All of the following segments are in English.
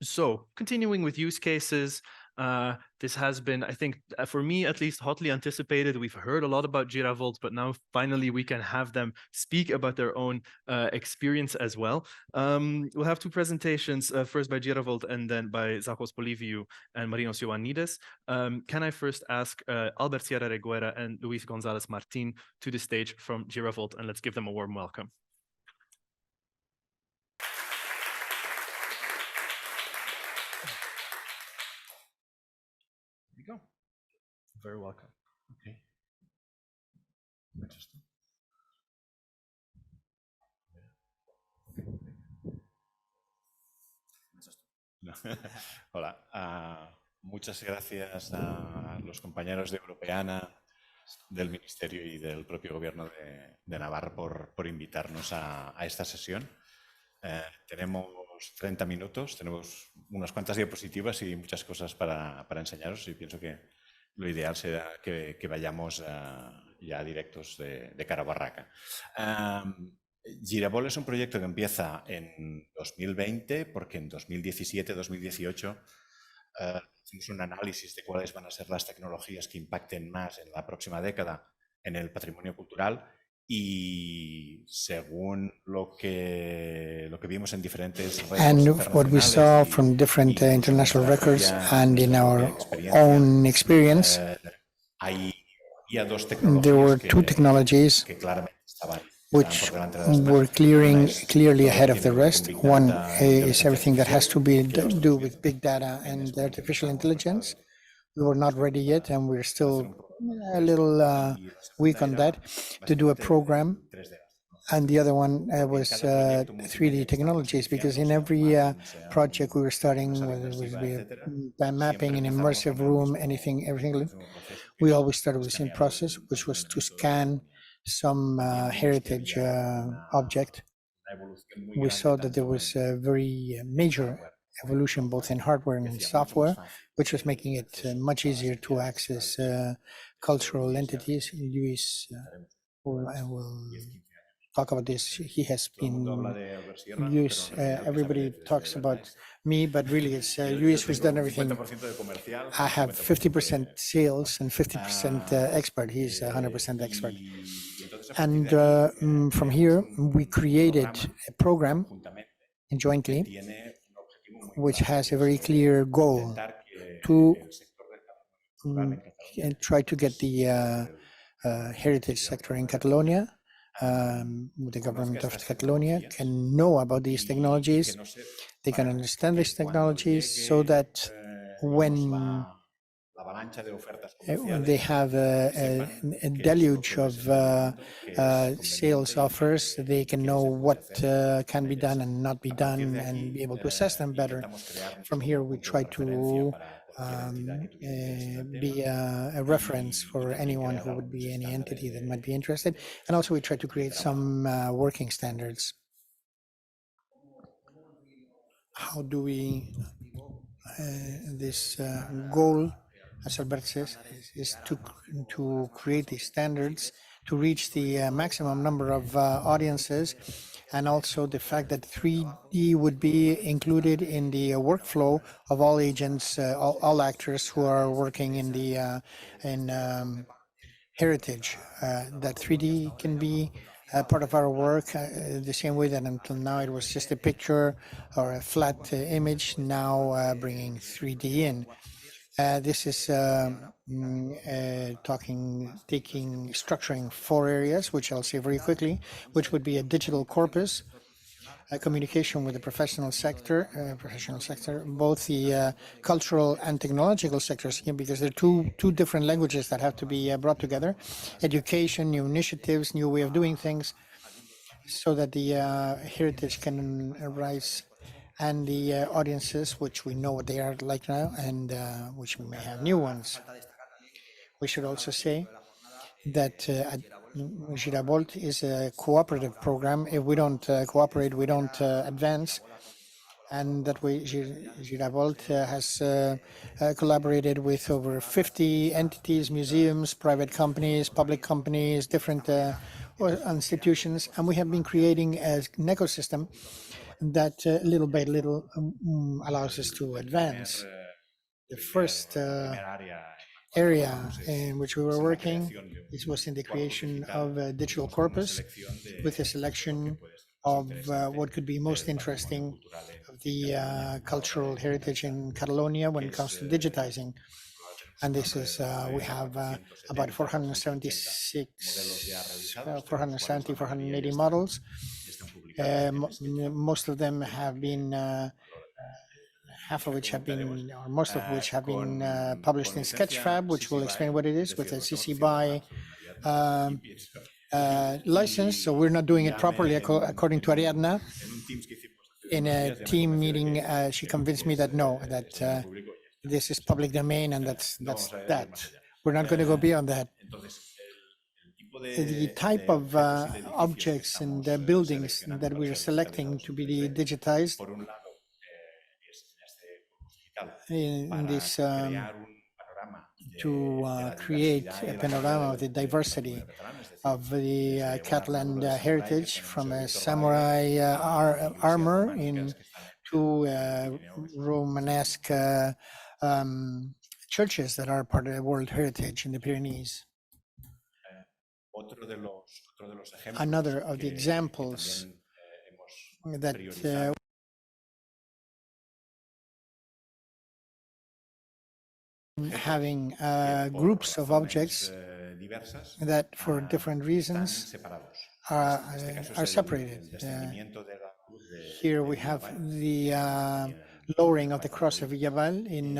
So continuing with use cases, this has been, I think, for me at least, hotly anticipated. We've heard a lot about GiraVolt, but now finally we can have them speak about their own experience as well. We'll have two presentations, first by GiraVolt and then by Zachos Poliviu and Marinos Ioannidis. Can I first ask Albert Sierra Reguera and Luis Gonzalez Martin to the stage from GiraVolt, and let's give them a warm welcome. Go. Very welcome. Okay. Hola, muchas gracias a los compañeros de Europeana, del Ministerio y del propio Gobierno de Navarra por invitarnos a esta sesión. Tenemos 30 minutos, tenemos unas cuantas diapositivas y muchas cosas para enseñaros, y pienso que lo ideal será que vayamos ya directos de cara a barraca. GiraVolt es un proyecto que empieza en 2020 porque en 2017-2018 hicimos un análisis de cuáles van a ser las tecnologías que impacten más en la próxima década en el patrimonio cultural, y según lo que vimos en diferentes and what we saw from different international records and in our own experience, there were two technologies which were clearly ahead of the rest. One is everything that has to do with big data and artificial intelligence. We were not ready yet, and we're still a little weak on that to do a program. And the other one was 3D technologies, because in every project we were starting, whether it was by mapping, an immersive room, everything, we always started with the same process, which was to scan some heritage object. We saw that there was a very major evolution both in hardware and in software, which was making it much easier to access cultural entities. Luis will talk about this. He has been Luis. Everybody talks about me, but really it's Luis who's done everything. I have 50% sales and 50% expert. He's 100% expert. And from here, we created a program jointly, which has a very clear goal to try to get the heritage sector in Catalonia, the government of Catalonia can know about these technologies, they can understand these technologies, so that when they have a deluge of sales offers, they can know what can be done and not be done, and be able to assess them better. From here, we try to be a reference for anyone who would be any entity that might be interested. And also we try to create some working standards. How do we, this goal, as Albert says, is to create these standards to reach the maximum number of audiences, and also the fact that 3D would be included in the workflow of all agents, all actors who are working in the heritage. That 3D can be part of our work the same way that until now it was just a picture or a flat image, now bringing 3D in. This is structuring 4 areas, which I'll say very quickly, which would be a digital corpus, communication with the professional sector, both the cultural and technological sectors, because there are two different languages that have to be brought together. Education, new initiatives, new way of doing things, so that the heritage can arise, and the audiences, which we know what they are like now, and which we may have new ones. We should also say that GiraVolt is a cooperative program. If we don't cooperate, we don't advance. And that way, GiraVolt has collaborated with over 50 entities, museums, private companies, public companies, different institutions, and we have been creating an ecosystem that little by little allows us to advance. The first area in which we were working, this was in the creation of a digital corpus with a selection of what could be most interesting of the cultural heritage in Catalonia when it comes to digitizing. And this is, we have about 480 models. Most of them have been half of which have been, or most of which have been published in Sketchfab, which will explain what it is with a CC BY license. So we're not doing it properly according to Ariadna. In a team meeting, she convinced me that no, that this is public domain and that's that. We're not going to go beyond that. The type of objects and buildings that we are selecting to be digitized in this to create a panorama of the diversity of the Catalan heritage, from a samurai armor to Romanesque churches that are part of the World Heritage in the Pyrenees. Another of the examples that having groups of objects that for different reasons are separated. Here we have the lowering of the cross of Villaval in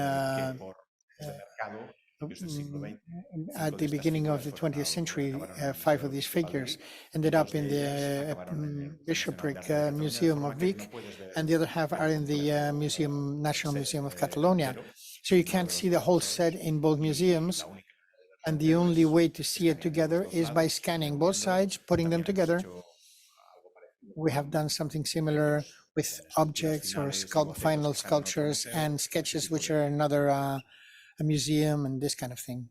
at the beginning of the 20th century. 5 of these figures ended up in the Bishopric Museum of Vic, and the other half are in the National Museum of Catalonia. So you can't see the whole set in both museums, and the only way to see it together is by scanning both sides, putting them together. We have done something similar with objects or final sculptures and sketches, which are another a museum and this kind of thing.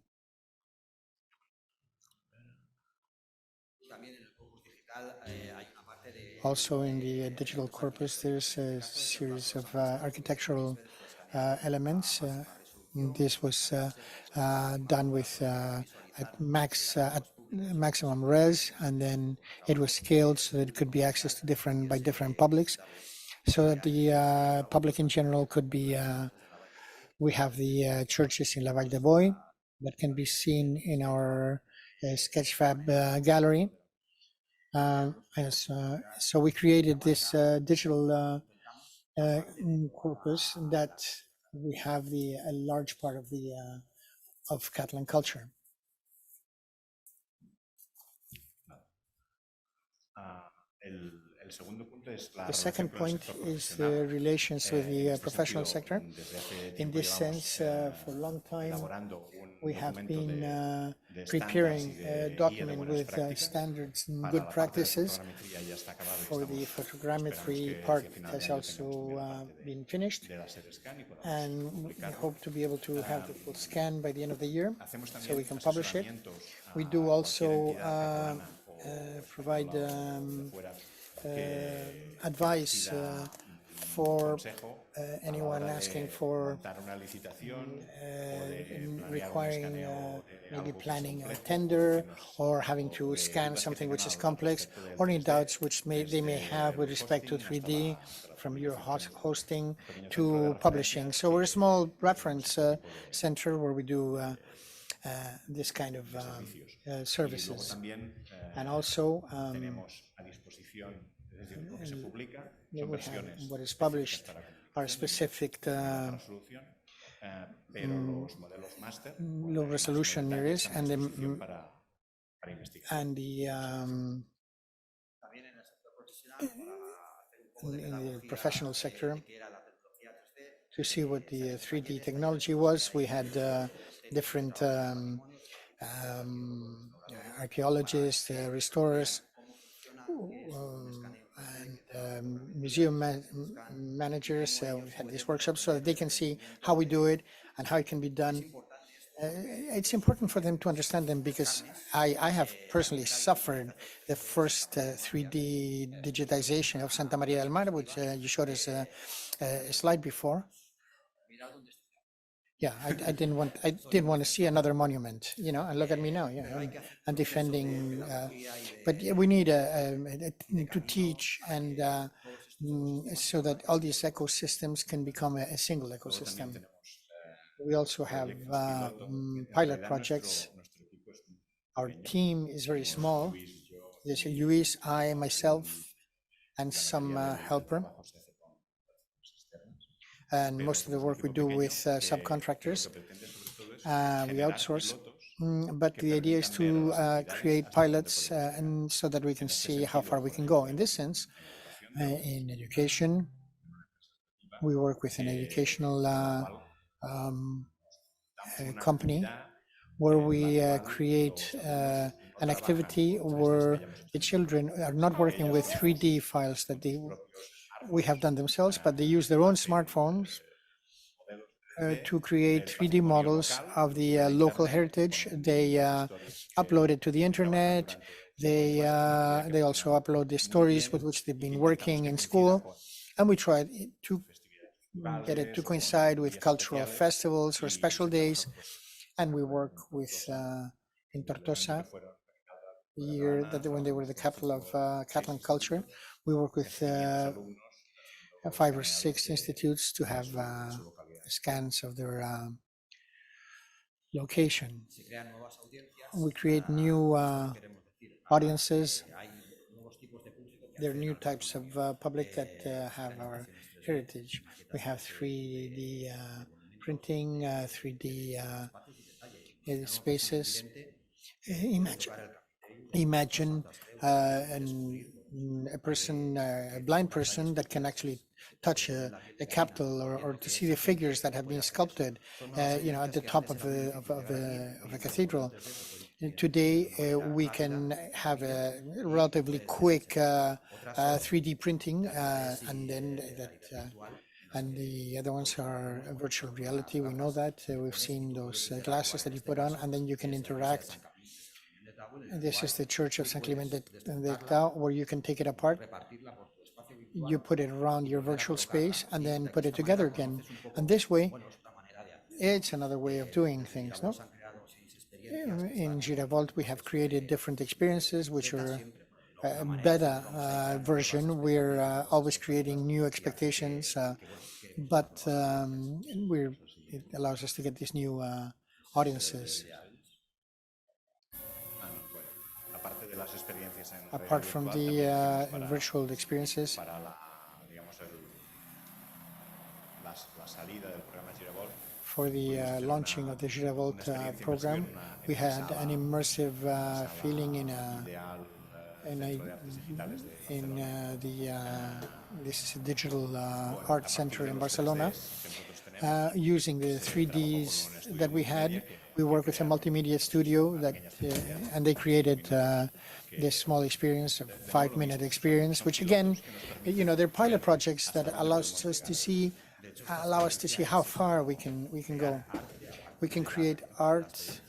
Also in the digital corpus, there's a series of architectural elements. This was done with at maximum res, and then it was scaled so that it could be accessed to by different publics, so that the public in general could be. We have the churches in La Valle de Boy that can be seen in our Sketchfab gallery. So we created this digital corpus that we have a large part of the of Catalan culture. The second point is the relations with the professional sector. In this sense, for a long time, we have been preparing a document with standards and good practices. For the photogrammetry part has also been finished, and we hope to be able to have the full scan by the end of the year, so we can publish it. We do also provide advice for anyone asking for requiring maybe planning a tender or having to scan something which is complex, or any doubts which they may have with respect to 3D, from your hosting to publishing. So we're a small reference center where we do this kind of services. And also we have what is published are specific low resolution areas, and the in the professional sector, to see what the 3D technology was. We had different archaeologists, restorers, and museum managers. We had these workshops so that they can see how we do it and how it can be done. It's important for them to understand them because I have personally suffered the first 3D digitization of Santa Maria del Mar, which you showed us a slide before. Yeah, I didn't want to see another monument, you know, and look at me now, yeah, I'm defending, but yeah, we need to teach and so that all these ecosystems can become a single ecosystem. We also have pilot projects. Our team is very small. There's Luis, I, myself, and some helper. And most of the work we do with subcontractors. We outsource. But the idea is to create pilots and so that we can see how far we can go. In this sense, in education, we work with an educational company where we create an activity where the children are not working with 3D files that we have done themselves, but they use their own smartphones to create 3D models of the local heritage. They upload it to the internet. They also upload the stories with which they've been working in school, and we try to get it to coincide with cultural festivals or special days. And we work with in Tortosa, the year that when they were the capital of Catalan culture, we work with 5 or 6 institutes to have scans of their location. We create new audiences. There are new types of public that have our heritage. We have 3D printing, 3D spaces. Imagine a person, a blind person that can actually touch a capital or to see the figures that have been sculpted, you know, at the top of a cathedral. Today, we can have a relatively quick 3D printing, and then that. And the other ones are virtual reality. We know that. We've seen those glasses that you put on, and then you can interact. This is the Church of San Clemente de Tao, where you can take it apart. You put it around your virtual space and then put it together again. And this way, it's another way of doing things, no? In Giravolt, we have created different experiences, which are a beta version. We're always creating new expectations, but it allows us to get these new audiences. Apart from the virtual experiences, for the launching of the Giravolt program, we had an immersive feeling in this is a digital art center in Barcelona. Using the 3Ds that we had, we work with a multimedia studio that, and they created this small experience, a 5-minute experience, which again, you know, they're pilot projects that allow us to see how far we can go. We can create art,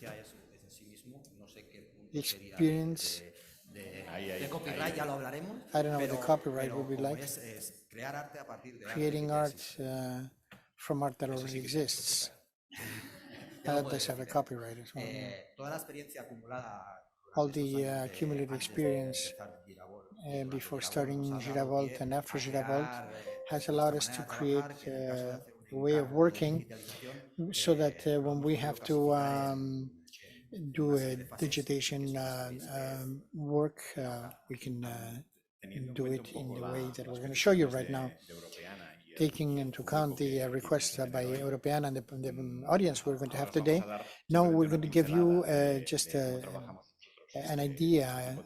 experience. I don't know what the copyright would be like. Creating art from art that already exists. That does have a copyright as well. All the accumulated experience before starting Giravolt and after Giravolt has allowed us to create a way of working so that when we have to do a digitation work, we can do it in the way that we're going to show you right now, taking into account the requests by Europeana and the audience we're going to have today. Now we're going to give you just an idea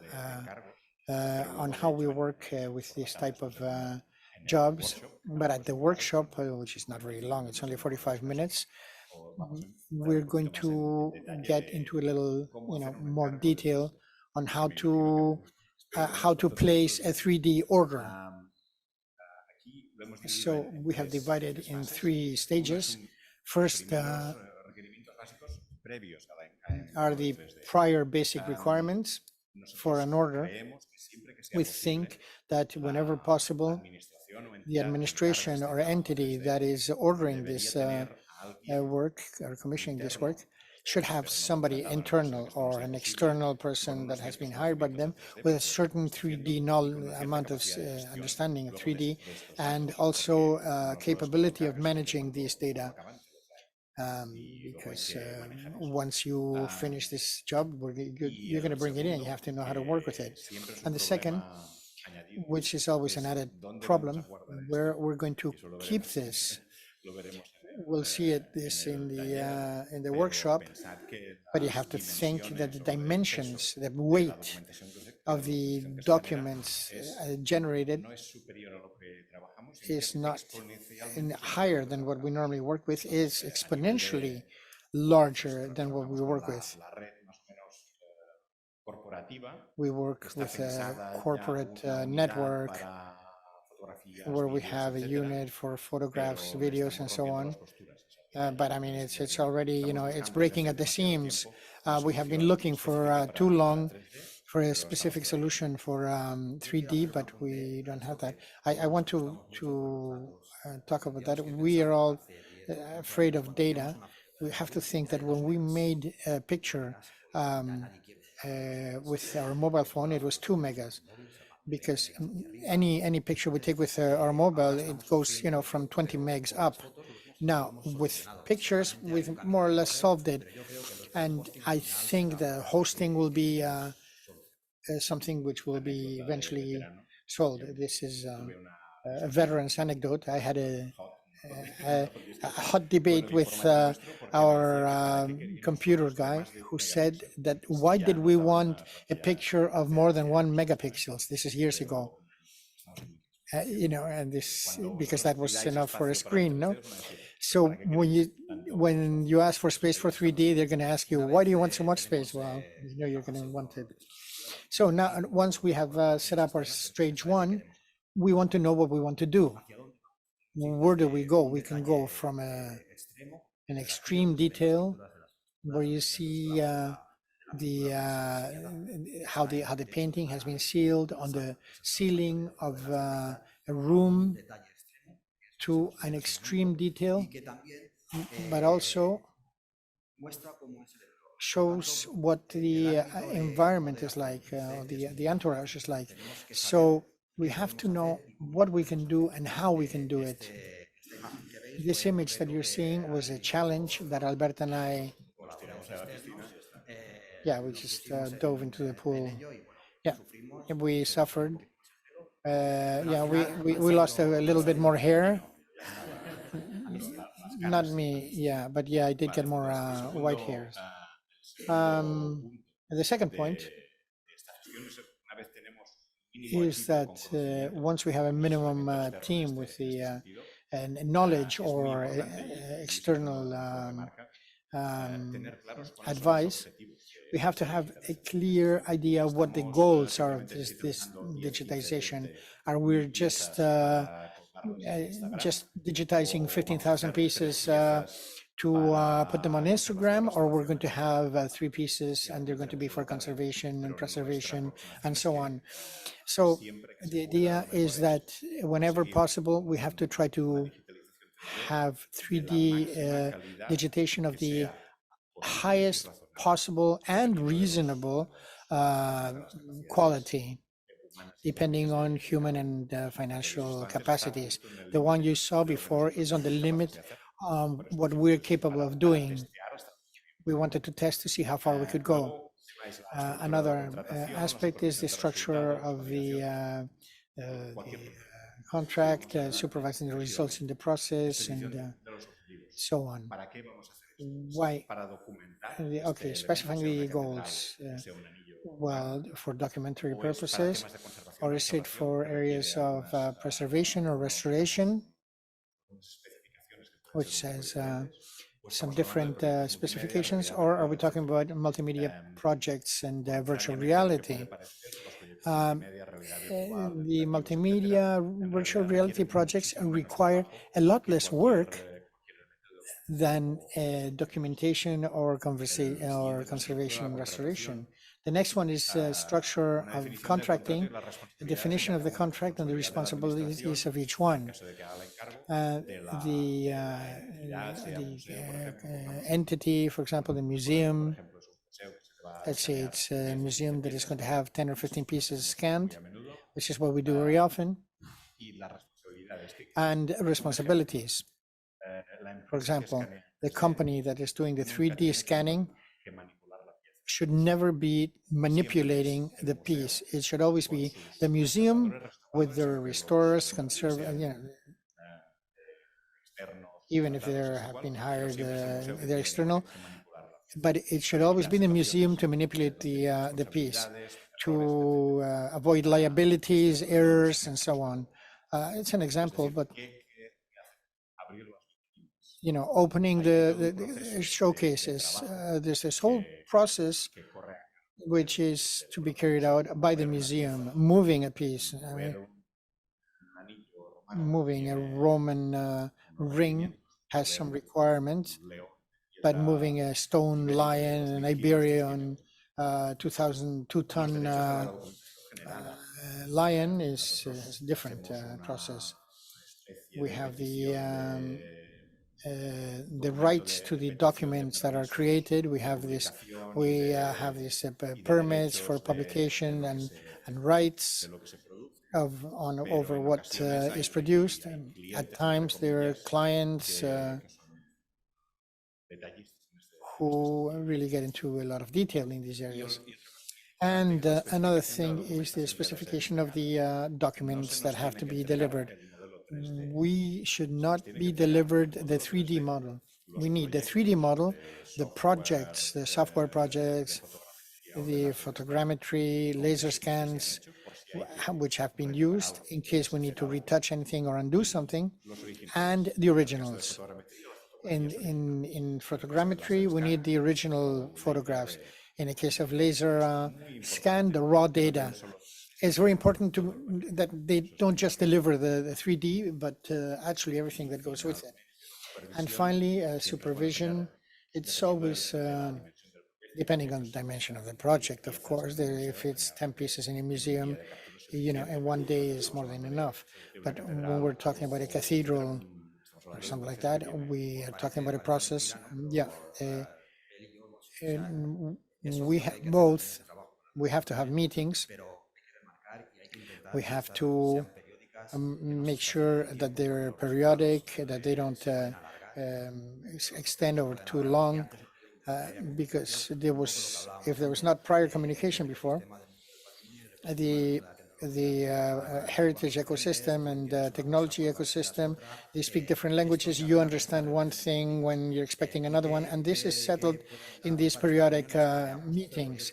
on how we work with this type of jobs. But at the workshop, which is not very long, it's only 45 minutes, we're going to get into a little, you know, more detail on how to place a 3D order. So we have divided in 3 stages. First, are the prior basic requirements for an order. We think that whenever possible, the administration or entity that is ordering this work or commissioning this work should have somebody internal or an external person that has been hired by them with a certain 3D amount of understanding of 3D and also capability of managing these data. Because once you finish this job, you're going to bring it in. You have to know how to work with it. And the second, which is always an added problem, where we're going to keep this. We'll see this in the workshop, but you have to think that the dimensions, the weight of the documents generated is not higher than what we normally work with, is exponentially larger than what we work with. We work with a corporate network where we have a unit for photographs, videos, and so on. But I mean, it's already, it's breaking at the seams. We have been looking for too long for a specific solution for 3D, but we don't have that. I want to talk about that. We are all afraid of data. We have to think that when we made a picture with our mobile phone, it was 2 megas. Because any picture we take with our mobile, it goes, from 20 megs up. Now, with pictures, we've more or less solved it. And I think the hosting will be something which will be eventually solved. This is a veteran's anecdote. I had a hot debate with our computer guy who said that why did we want a picture of more than 1 megapixels? This is years ago. And this because that was enough for a screen, no? So when you ask for space for 3D, they're going to ask you, why do you want so much space? Well, you're going to want it. So now, once we have set up our stage 1, we want to know what we want to do. Where do we go? We can go from an extreme detail where you see how the painting has been sealed on the ceiling of a room, to an extreme detail, but also shows what the environment is like, the entourage is like. So we have to know what we can do and how we can do it. This image that you're seeing was a challenge that Alberta and I, we just dove into the pool. Yeah, we suffered. We lost a little bit more hair. Not me, but I did get more white hairs. The second point is that once we have a minimum team with the knowledge or external advice, we have to have a clear idea of what the goals are of this digitization. Are we just digitizing 15,000 pieces to put them on Instagram, or we're going to have 3 pieces and they're going to be for conservation and preservation and so on. So the idea is that whenever possible, we have to try to have 3D digitation of the highest possible and reasonable quality, depending on human and financial capacities. The one you saw before is on the limit of what we're capable of doing. We wanted to test to see how far we could go. Another aspect is the structure of the contract, supervising the results in the process, and so on. Why? Okay, specifying the goals. Well, for documentary purposes, or is it for areas of preservation or restoration, which says some different specifications, or are we talking about multimedia projects and virtual reality? The multimedia virtual reality projects require a lot less work than documentation or conservation and restoration. The next one is structure of contracting, the definition of the contract and the responsibilities of each one. The entity, for example, the museum, let's say it's a museum that is going to have 10 or 15 pieces scanned, which is what we do very often, and responsibilities. For example, the company that is doing the 3D scanning should never be manipulating the piece. It should always be the museum with their restorers, even if they have been hired, they're external, but it should always be the museum to manipulate the piece, to avoid liabilities, errors, and so on. It's an example, but opening the showcases, there's this whole process which is to be carried out by the museum, moving a piece. Moving a Roman ring has some requirements, but moving a stone lion, an Iberian 2,002-ton lion is a different process. We have the rights to the documents that are created. We have these permits for publication and rights over what is produced. And at times there are clients who really get into a lot of detail in these areas. And another thing is the specification of the documents that have to be delivered. We should not be delivered the 3D model. We need the 3D model, the projects, the software projects, the photogrammetry, laser scans, which have been used in case we need to retouch anything or undo something, and the originals. In photogrammetry, we need the original photographs. In the case of laser scan, the raw data. It's very important that they don't just deliver the 3D, but actually everything that goes with it. And finally, supervision. It's always depending on the dimension of the project, of course. If it's 10 pieces in a museum, and one day is more than enough. But when we're talking about a cathedral or something like that, we are talking about a process. We have both. We have to have meetings. We have to make sure that they're periodic, that they don't extend over too long, because if there was not prior communication before, the heritage ecosystem and technology ecosystem, they speak different languages. You understand one thing when you're expecting another one, and this is settled in these periodic meetings.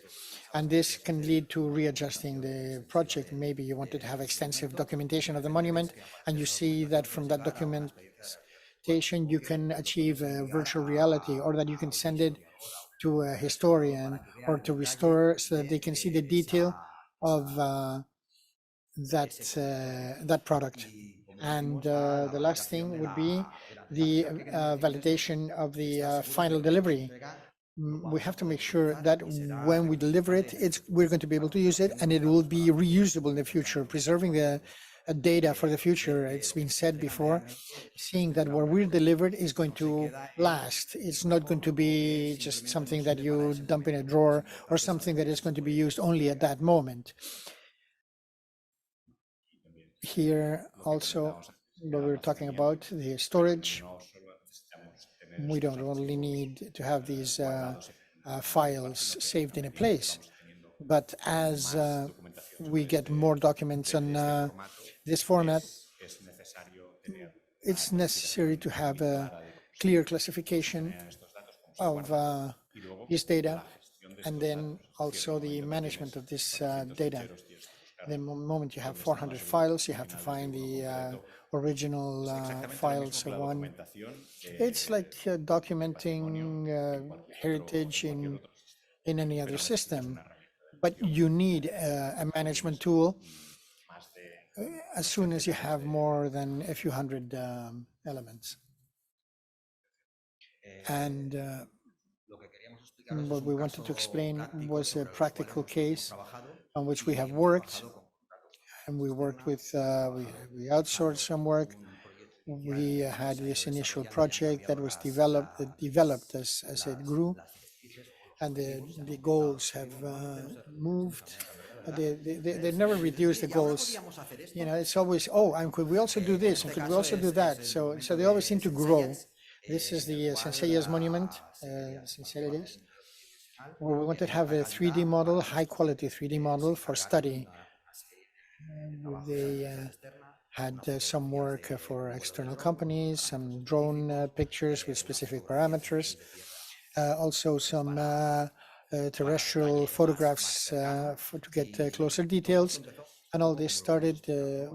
And this can lead to readjusting the project. Maybe you wanted to have extensive documentation of the monument, and you see that from that documentation you can achieve virtual reality, or that you can send it to a historian or to restore so that they can see the detail of that product. And the last thing would be the validation of the final delivery. We have to make sure that when we deliver it, we're going to be able to use it, and it will be reusable in the future, preserving the data for the future. It's been said before, seeing that what we're delivered is going to last. It's not going to be just something that you dump in a drawer or something that is going to be used only at that moment. Here also, what we're talking about, the storage. We don't only need to have these files saved in a place, but as we get more documents on this format, it's necessary to have a clear classification of this data, and then also the management of this data. The moment you have 400 files, you have to find the original files of one. It's like documenting heritage in any other system, but you need a management tool as soon as you have more than a few hundred elements. And what we wanted to explain was a practical case on which we have worked, and we worked with, we outsourced some work. We had this initial project that was developed as it grew, and the goals have moved. They never reduce the goals. You know, it's always, oh, and could we also do this, and could we also do that? So they always seem to grow. This is the Sensellas monument, Sensellas, where we wanted to have a 3D model, high quality 3D model for study. They had some work for external companies, some drone pictures with specific parameters, also some terrestrial photographs to get closer details. And all this started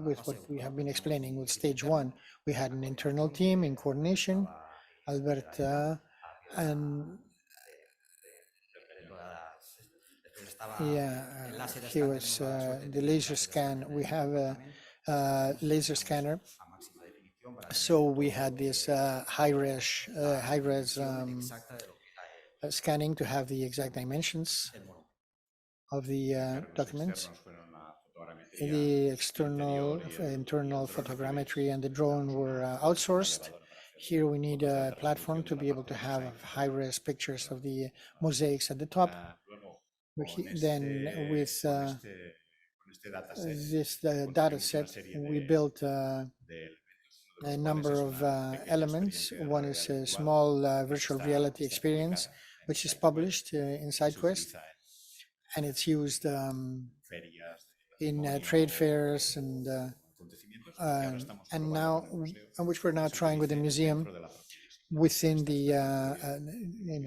with what we have been explaining with stage one. We had an internal team in coordination, Alberta, and he was the laser scan. We have a laser scanner. So we had this high-res scanning to have the exact dimensions of the documents. The external, internal photogrammetry and the drone were outsourced. Here we need a platform to be able to have high-res pictures of the mosaics at the top. Then with this data set, we built a number of elements. One is a small virtual reality experience, which is published in SideQuest, and it's used in trade fairs and now, which we're now trying with the museum within the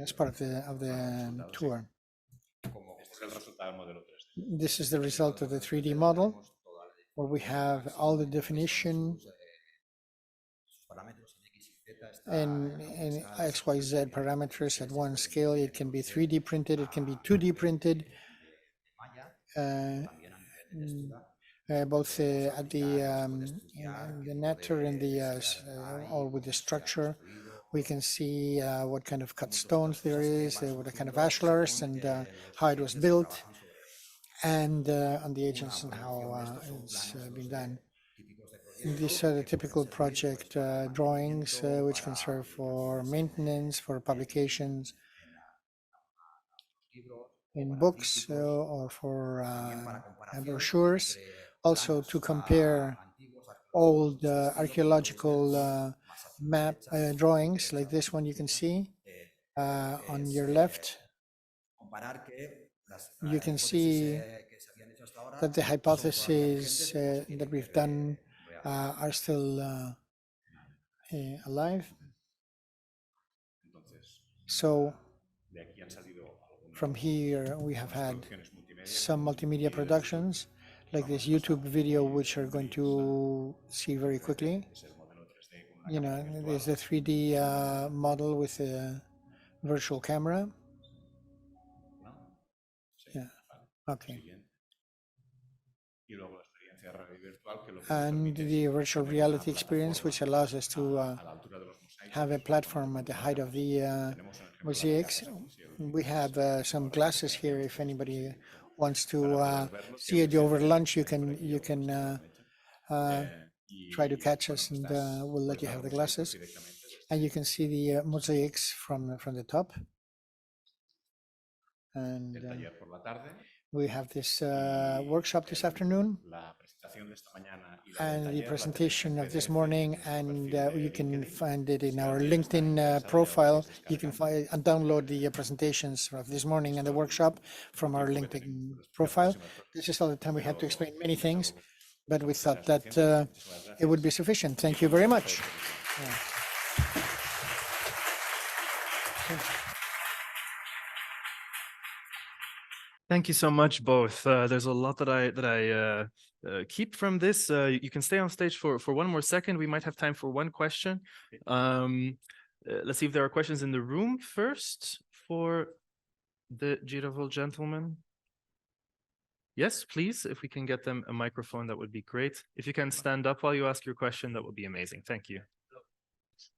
as part of the tour. This is the result of the 3D model, where we have all the definition and XYZ parameters at one scale. It can be 3D printed, it can be 2D printed, both at the netter and or with the structure. We can see what kind of cut stones there is, what kind of ashlars, and how it was built, and on the agents and how it's been done. These are the typical project drawings, which can serve for maintenance, for publications in books or for brochures. Also to compare old archaeological map drawings like this one you can see on your left. You can see that the hypotheses that we've done are still alive. So from here we have had some multimedia productions like this YouTube video, which are going to see very quickly. You know, there's a 3D model with a virtual camera. Yeah, okay. And the virtual reality experience, which allows us to have a platform at the height of the mosaics. We have some glasses here. If anybody wants to see it over lunch, you can try to catch us, and we'll let you have the glasses. And you can see the mosaics from the top. And we have this workshop this afternoon, and the presentation of this morning, and you can find it in our LinkedIn profile. You can download the presentations of this morning and the workshop from our LinkedIn profile. This is all the time we had to explain many things, but we thought that it would be sufficient. Thank you very much. Yeah. Thank you so much, both. There's a lot that I keep from this. You can stay on stage for one more second. We might have time for one question. Let's see if there are questions in the room first for the Giravolt gentleman. Yes, please. If we can get them a microphone, that would be great. If you can stand up while you ask your question, that would be amazing. Thank you.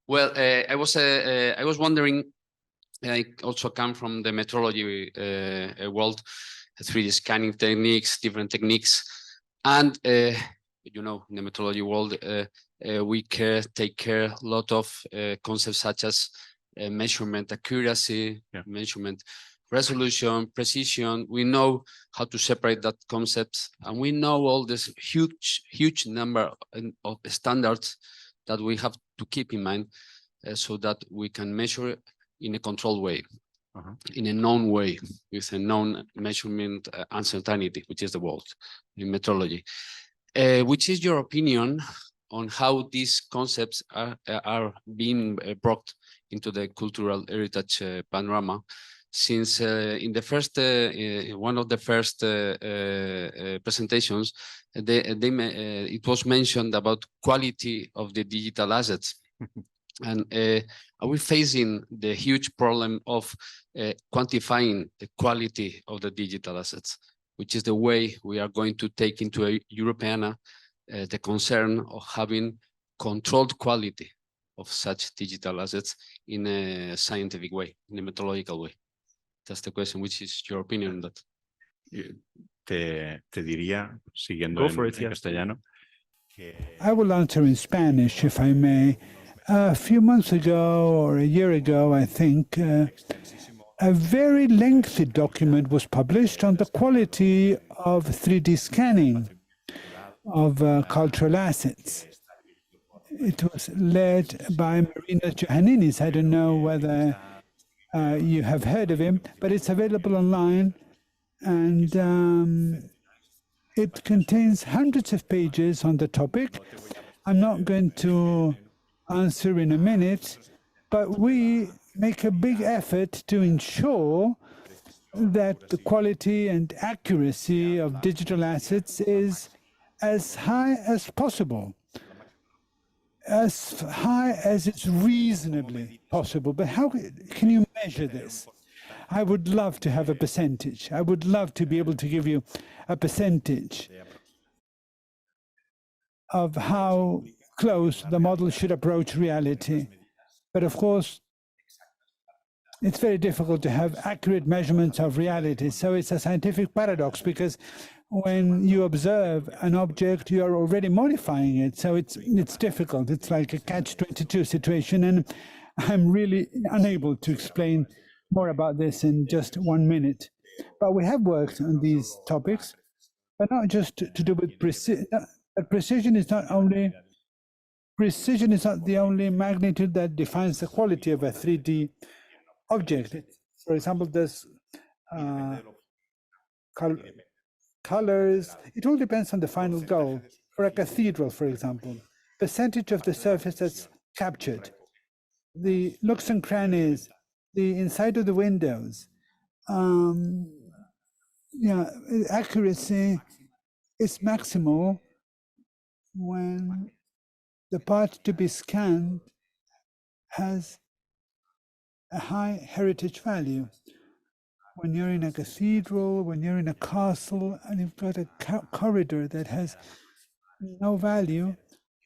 Well, I was wondering. I also come from the metrology world, 3D scanning techniques, different techniques, and you know, in the metrology world, we take care a lot of concepts such as measurement accuracy, measurement resolution, precision. We know how to separate that concepts, and we know all this huge number of standards that we have to keep in mind so that we can measure in a controlled way, in a known way, with a known measurement uncertainty, which is the word in metrology. Which is your opinion on how these concepts are being brought into the cultural heritage panorama? Since in the first, one of the first presentations, it was mentioned about quality of the digital assets. And are we facing the huge problem of quantifying the quality of the digital assets, which is the way we are going to take into a Europeana the concern of having controlled quality of such digital assets in a scientific way, in a methodological way? That's the question. Which is your opinion on that? Te diría, siguiendo en castellano. I will answer in Spanish, if I may. A few months ago, or a year ago, I think, a very lengthy document was published on the quality of 3D scanning of cultural assets. It was led by Marina Johannines. I don't know whether you have heard of him, but it's available online, and it contains hundreds of pages on the topic. I'm not going to answer in a minute, but we make a big effort to ensure that the quality and accuracy of digital assets is as high as possible, as high as it's reasonably possible. But how can you measure this? I would love to have a percentage. I would love to be able to give you a percentage of how close the model should approach reality. But of course, it's very difficult to have accurate measurements of reality. So it's a scientific paradox, because when you observe an object, you are already modifying it. So it's difficult. It's like a catch-22 situation. And I'm really unable to explain more about this in just 1 minute. But we have worked on these topics, but not just to do with precision. Precision is not the only magnitude that defines the quality of a 3D object. For example, there's colors. It all depends on the final goal. For a cathedral, for example, percentage of the surface that's captured, the nooks and crannies, the inside of the windows. Accuracy is maximal when the part to be scanned has a high heritage value. When you're in a cathedral, when you're in a castle, and you've got a corridor that has no value,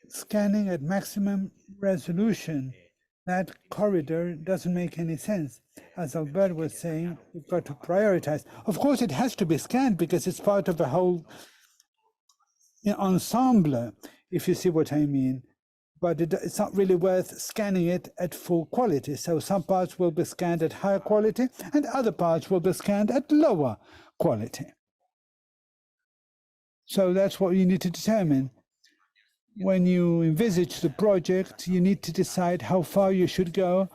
scanning at maximum resolution, that corridor doesn't make any sense. As Albert was saying, we've got to prioritize. Of course, it has to be scanned because it's part of a whole ensemble, if you see what I mean. But it's not really worth scanning it at full quality. So some parts will be scanned at higher quality and other parts will be scanned at lower quality. So that's what you need to determine. When you envisage the project, you need to decide how far you should go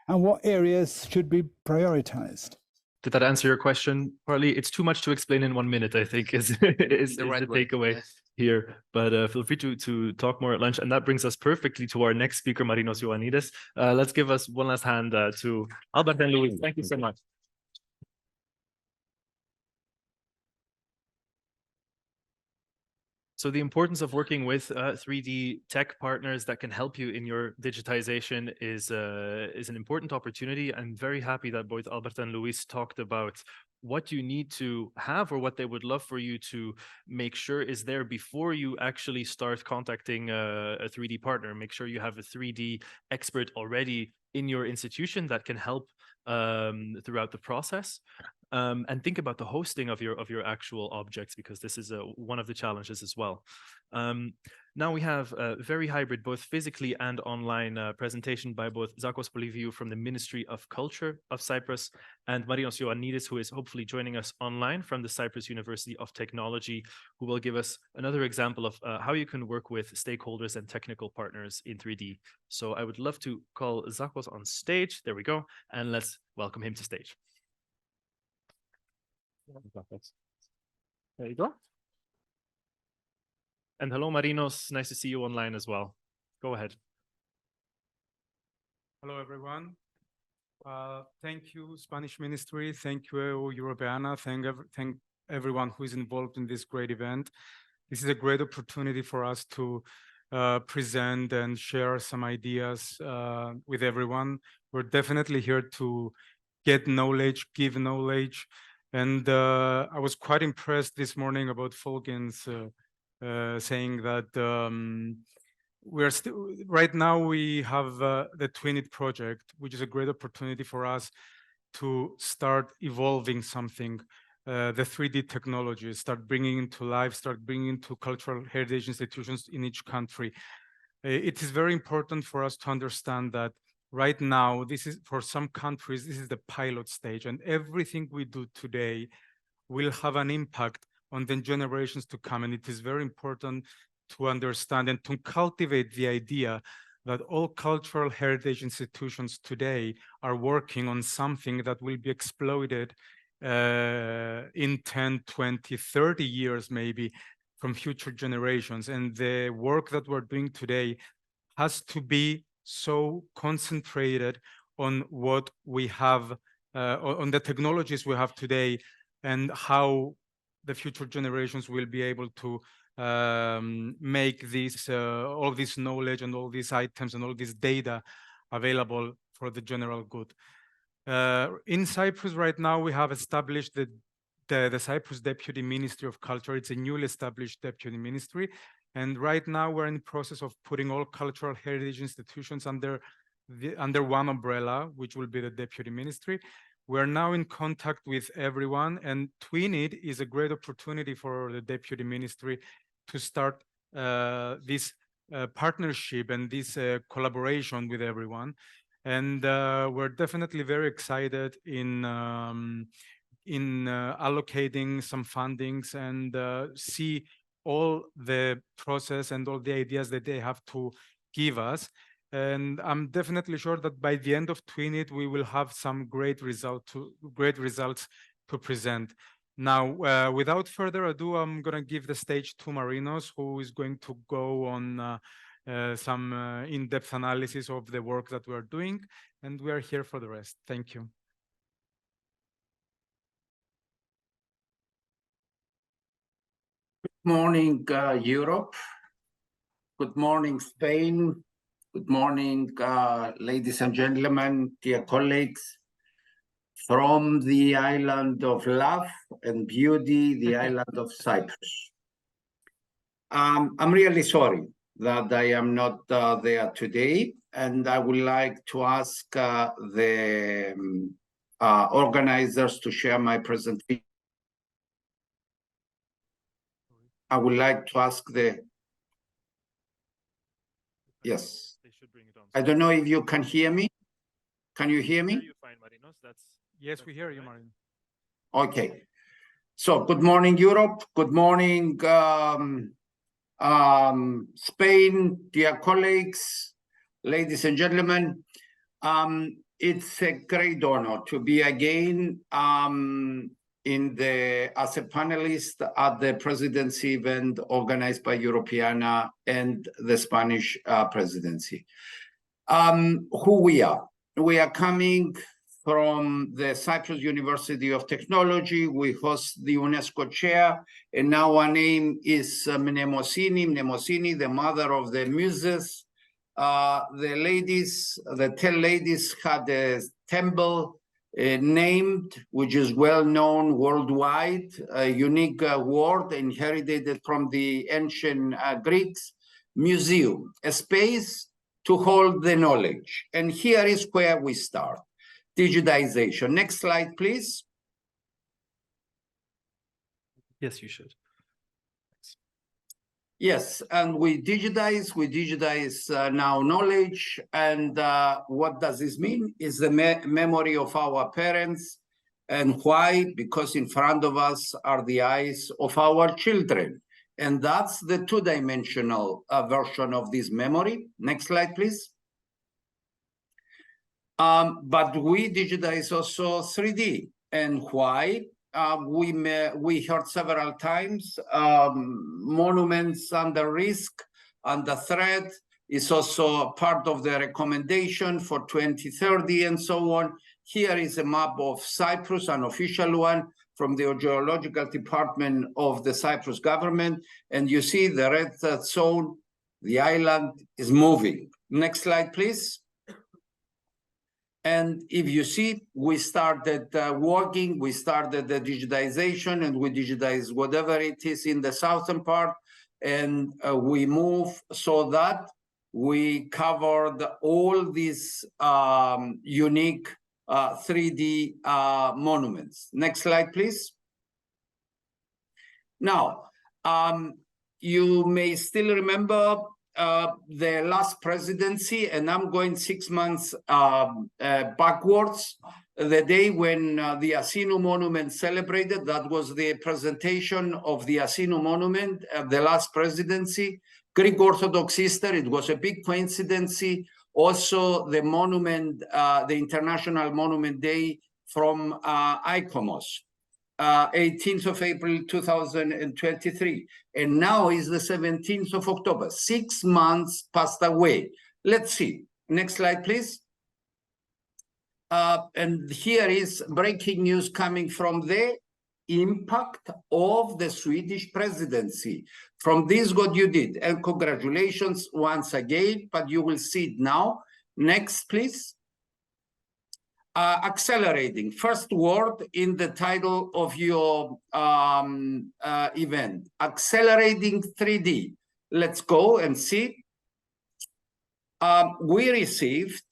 and what areas should be prioritized. Did that answer your question? Partly, it's too much to explain in 1 minute, I think, is the takeaway here. But feel free to talk more at lunch. And that brings us perfectly to our next speaker, Marinos Ioannidis. Let's give us one last hand to Albert and Luis. Thank you so much. So the importance of working with 3D tech partners that can help you in your digitization is an important opportunity. I'm very happy that both Albert and Luis talked about what you need to have or what they would love for you to make sure is there before you actually start contacting a 3D partner. Make sure you have a 3D expert already in your institution that can help throughout the process. And think about the hosting of your actual objects, because this is one of the challenges as well. Now we have a very hybrid, both physically and online presentation by both Zakos Poliviou from the Ministry of Culture of Cyprus and Marinos Ioannidis, who is hopefully joining us online from the Cyprus University of Technology, who will give us another example of how you can work with stakeholders and technical partners in 3D. So I would love to call Zakos on stage. There we go. And let's welcome him to stage. There you go. And hello, Marinos. Nice to see you online as well. Go ahead. Hello, everyone. Thank you, Spanish Ministry. Thank you, Europeana. Thank everyone who is involved in this great event. This is a great opportunity for us to present and share some ideas with everyone. We're definitely here to get knowledge, give knowledge. And I was quite impressed this morning about Fulgen's saying that we're still, right now we have the Twinit project, which is a great opportunity for us to start evolving something, the 3D technology, start bringing into life, start bringing into cultural heritage institutions in each country. It is very important for us to understand that right now, this is, for some countries, this is the pilot stage, and everything we do today will have an impact on the generations to come. And it is very important to understand and to cultivate the idea that all cultural heritage institutions today are working on something that will be exploited in 10, 20, 30 years, maybe, from future generations. And the work that we're doing today has to be so concentrated on what we have, on the technologies we have today, and how the future generations will be able to make this, all this knowledge and all these items and all this data available for the general good. In Cyprus right now, we have established the Cyprus Deputy Ministry of Culture. It's a newly established deputy ministry. And right now we're in the process of putting all cultural heritage institutions under one umbrella, which will be the deputy ministry. We're now in contact with everyone, and Twinit is a great opportunity for the deputy ministry to start this partnership and this collaboration with everyone. And we're definitely very excited in allocating some fundings and see all the process and all the ideas that they have to give us. And I'm definitely sure that by the end of Twinit, we will have some great results to present. Now, without further ado, I'm going to give the stage to Marinos, who is going to go on some in-depth analysis of the work that we're doing. And we are here for the rest. Thank you. Good morning, Europe. Good morning, Spain. Good morning, ladies and gentlemen, dear colleagues, from the island of love and beauty, the island of Cyprus. I'm really sorry that I am not there today, and I would like to ask the organizers to share my presentation. I would like to ask yes. I don't know if you can hear me. Can you hear me? Yes, we hear you, Marino. Okay. So good morning, Europe. Good morning, Spain, dear colleagues, ladies and gentlemen. It's a great honor to be again as a panelist at the Presidency event organized by Europeana and the Spanish Presidency. Who we are? We are coming from the Cyprus University of Technology. We host the UNESCO chair, and our name is Mnemosini, the mother of the muses. The 10 ladies had a temple named, which is well known worldwide, a unique word inherited from the ancient Greeks, museum, a space to hold the knowledge. And here is where we start, digitization. Next slide, please. Yes, you should. Yes, and we digitize now knowledge. And what does this mean? Is the memory of our parents. And why? Because in front of us are the eyes of our children. And that's the two-dimensional version of this memory. Next slide, please. But we digitize also 3D. And why? We heard several times, monuments under risk, under threat is also part of the recommendation for 2030 and so on. Here is a map of Cyprus, an official one from the Geological Department of the Cyprus government. And you see the red zone, the island is moving. Next slide, please. And if you see, we started working, we started the digitization, and we digitize whatever it is in the southern part, and we move so that we covered all these unique 3D monuments. Next slide, please. Now, you may still remember the last presidency, and I'm going 6 months backwards. The day when the Asinu monument celebrated, that was the presentation of the Asinu monument at the last presidency. Greek Orthodox Easter, it was a big coincidence. Also, the monument, the International Monument Day from ICOMOS. 18th of April 2023, and now is the 17th of October. 6 months passed away. Let's see. Next slide, please. And here is breaking news coming from the impact of the Swedish presidency. From this, what you did, and congratulations once again, but you will see it now. Next, please. Accelerating, first word in the title of your event, accelerating 3D. Let's go and see. We received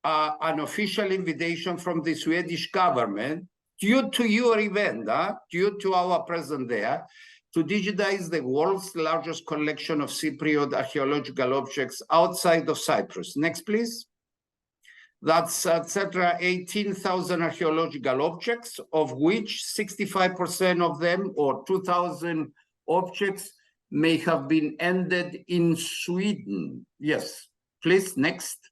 an official invitation from the Swedish government due to your event, due to our presence there, to digitize the world's largest collection of Cypriot archaeological objects outside of Cyprus. Next, please. That's etc. 18,000 archaeological objects, of which 65% of them, or 2,000 objects, may have been ended in Sweden. Yes, please, next.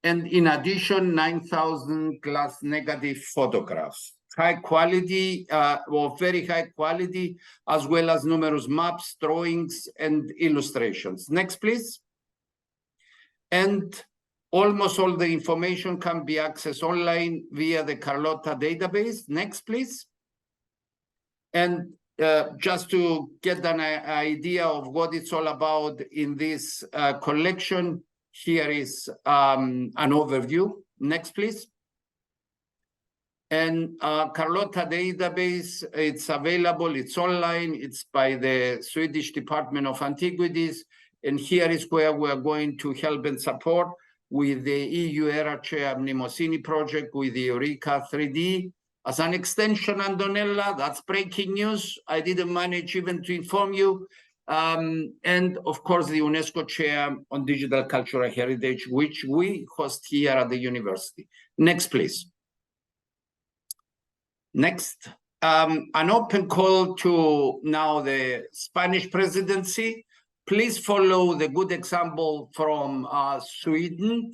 And in addition, 9,000 glass negative photographs. High quality, or very high quality, as well as numerous maps, drawings, and illustrations. Next, please. And almost all the information can be accessed online via the Carlotta database. Next, please. And just to get an idea of what it's all about in this collection, here is an overview. Next, please. And Carlotta database, it's available, it's online, it's by the Swedish Department of Antiquities. And here is where we're going to help and support with the EU ERA Chair Mnemosini project, with the Eureka 3D. As an extension, Antonella, that's breaking news. I didn't manage even to inform you. And of course, the UNESCO Chair on Digital Cultural Heritage, which we host here at the university. Next, please. Next. An open call to now the Spanish presidency. Please follow the good example from Sweden.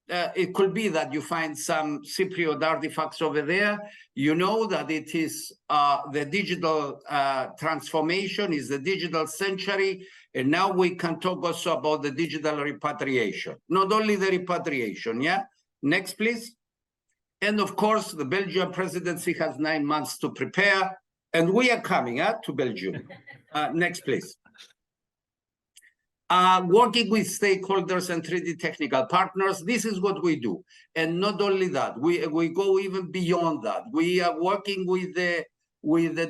It could be that you find some Cypriot artifacts over there. You know that it is the digital transformation, is the digital century. And now we can talk also about the digital repatriation. Not only the repatriation, yeah? Next, please. And of course, the Belgian presidency has 9 months to prepare. And we are coming to Belgium. Next, please. Working with stakeholders and 3D technical partners, this is what we do. And not only that, we go even beyond that. We are working with the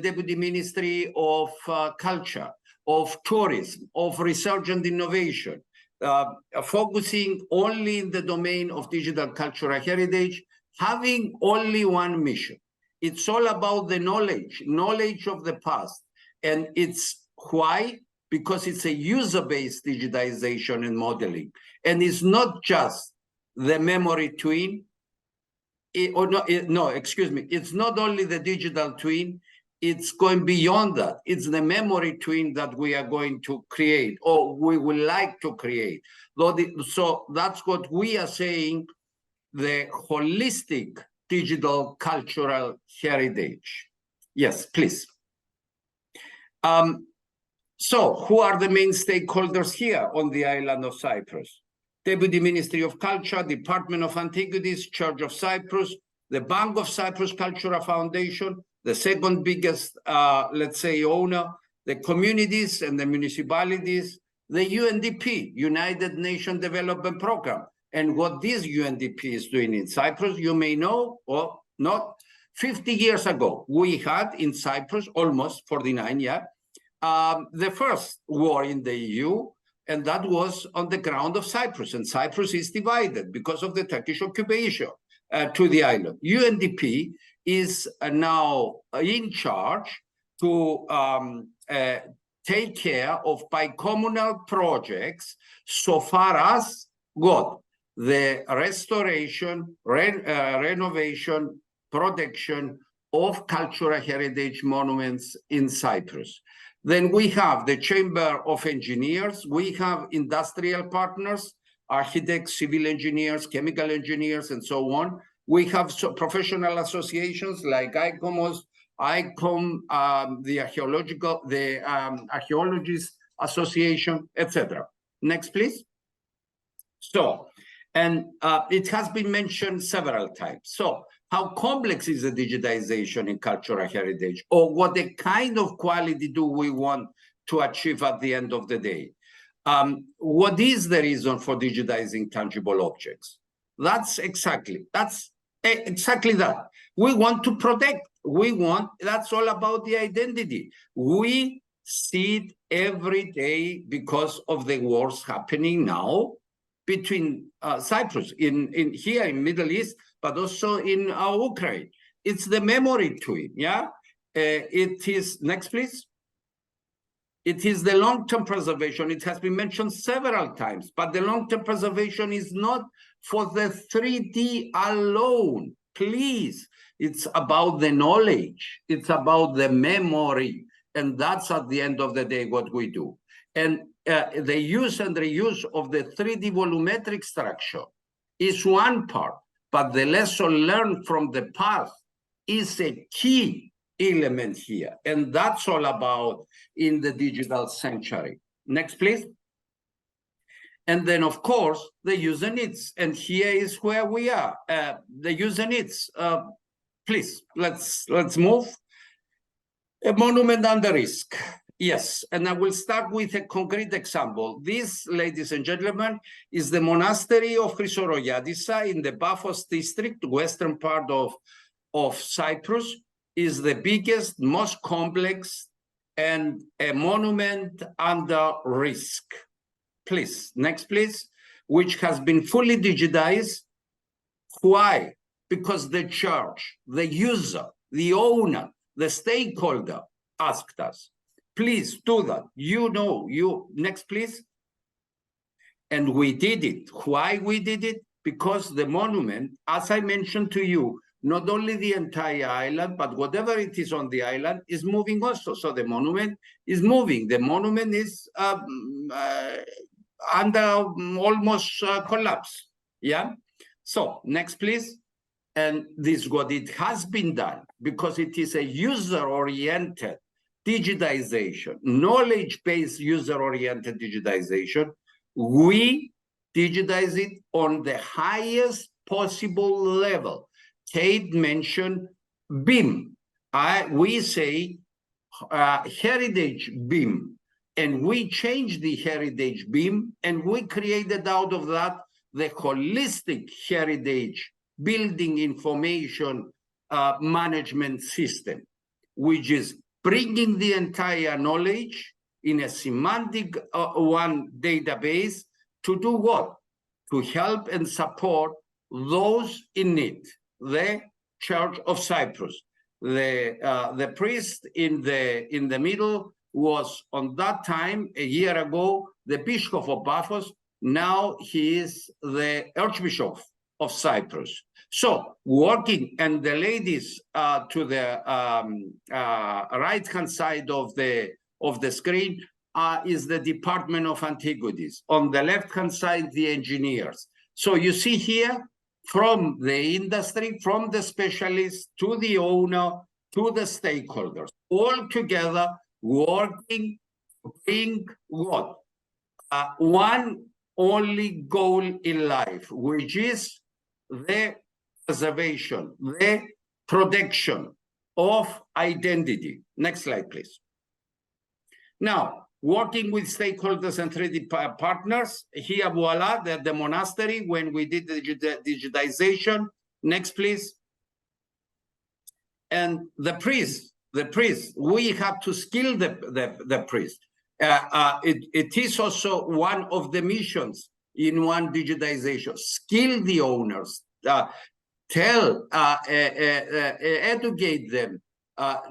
Deputy Ministry of Culture, of Tourism, of Research and Innovation, focusing only in the domain of digital cultural heritage, having only one mission. It's all about the knowledge of the past. And it's why? Because it's a user-based digitization and modeling. And it's not just the memory twin, it's not only the digital twin, it's going beyond that. It's the memory twin that we are going to create, or we would like to create. So that's what we are saying, the holistic digital cultural heritage. Yes, please. So who are the main stakeholders here on the island of Cyprus? Deputy Ministry of Culture, Department of Antiquities, Church of Cyprus, the Bank of Cyprus Cultural Foundation, the second biggest, let's say, owner, the communities and the municipalities, the UNDP, United Nations Development Program. And what this UNDP is doing in Cyprus, you may know or not. 50 years ago, we had in Cyprus, almost 49, the first war in the EU, and that was on the ground of Cyprus. And Cyprus is divided because of the Turkish occupation to the island. UNDP is now in charge to take care of bicommunal projects so far as the restoration, renovation, protection of cultural heritage monuments in Cyprus. Then we have the Chamber of Engineers, we have industrial partners, architects, civil engineers, chemical engineers, and so on. We have professional associations like ICOMOS, ICOM, the Archaeologists Association, etc. Next, please. So, and it has been mentioned several times. So, how complex is the digitization in cultural heritage, or what the kind of quality do we want to achieve at the end of the day? What is the reason for digitizing tangible objects? That's exactly that. We want to protect. That's all about the identity. We see it every day because of the wars happening now between Cyprus, here in Middle East, but also in Ukraine. It's the memory twin, it is, next please. It is the long-term preservation. It has been mentioned several times, but the long-term preservation is not for the 3D alone, please. It's about the knowledge. It's about the memory. And that's at the end of the day what we do. And the use and reuse of the 3D volumetric structure is one part, but the lesson learned from the past is a key element here. And that's all about in the digital century. Next, please. And then, of course, the user needs. And here is where we are. The user needs. Please, let's move. A monument under risk. Yes, and I will start with a concrete example. This, ladies and gentlemen, is the monastery of Chrysorogiadissa in the Paphos district, western part of Cyprus, is the biggest, most complex, and a monument under risk. Please, next please, which has been fully digitized. Why? Because the church, the user, the owner, the stakeholder asked us. Please do that. Next, please. And we did it. Why we did it? Because the monument, as I mentioned to you, not only the entire island, but whatever it is on the island is moving also. So the monument is moving. The monument is under almost collapse. So next, please. And this is what it has been done, because it is a user-oriented digitization, knowledge-based user-oriented digitization. We digitize it on the highest possible level. Kate mentioned BIM. We say heritage BIM. and we changed the heritage beam, and we created out of that the holistic heritage building information management system, which is bringing the entire knowledge in a semantic one database to do what? To help and support those in need. The Church of Cyprus. The priest in the middle was on that time, a year ago, the Bishop of Paphos. Now he is the Archbishop of Cyprus. So working, and the ladies to the right-hand side of the screen is the Department of Antiquities. On the left-hand side, the engineers. So you see here, from the industry, from the specialists to the owner, to the stakeholders, all together working to bring what? One only goal in life, which is the preservation, the protection of identity. Next slide, please. Now, working with stakeholders and 3D partners, here, voila, the monastery, when we did the digitization. Next, please. And the priest, we have to skill the priest. It is also one of the missions in one digitization. Skill the owners, educate them,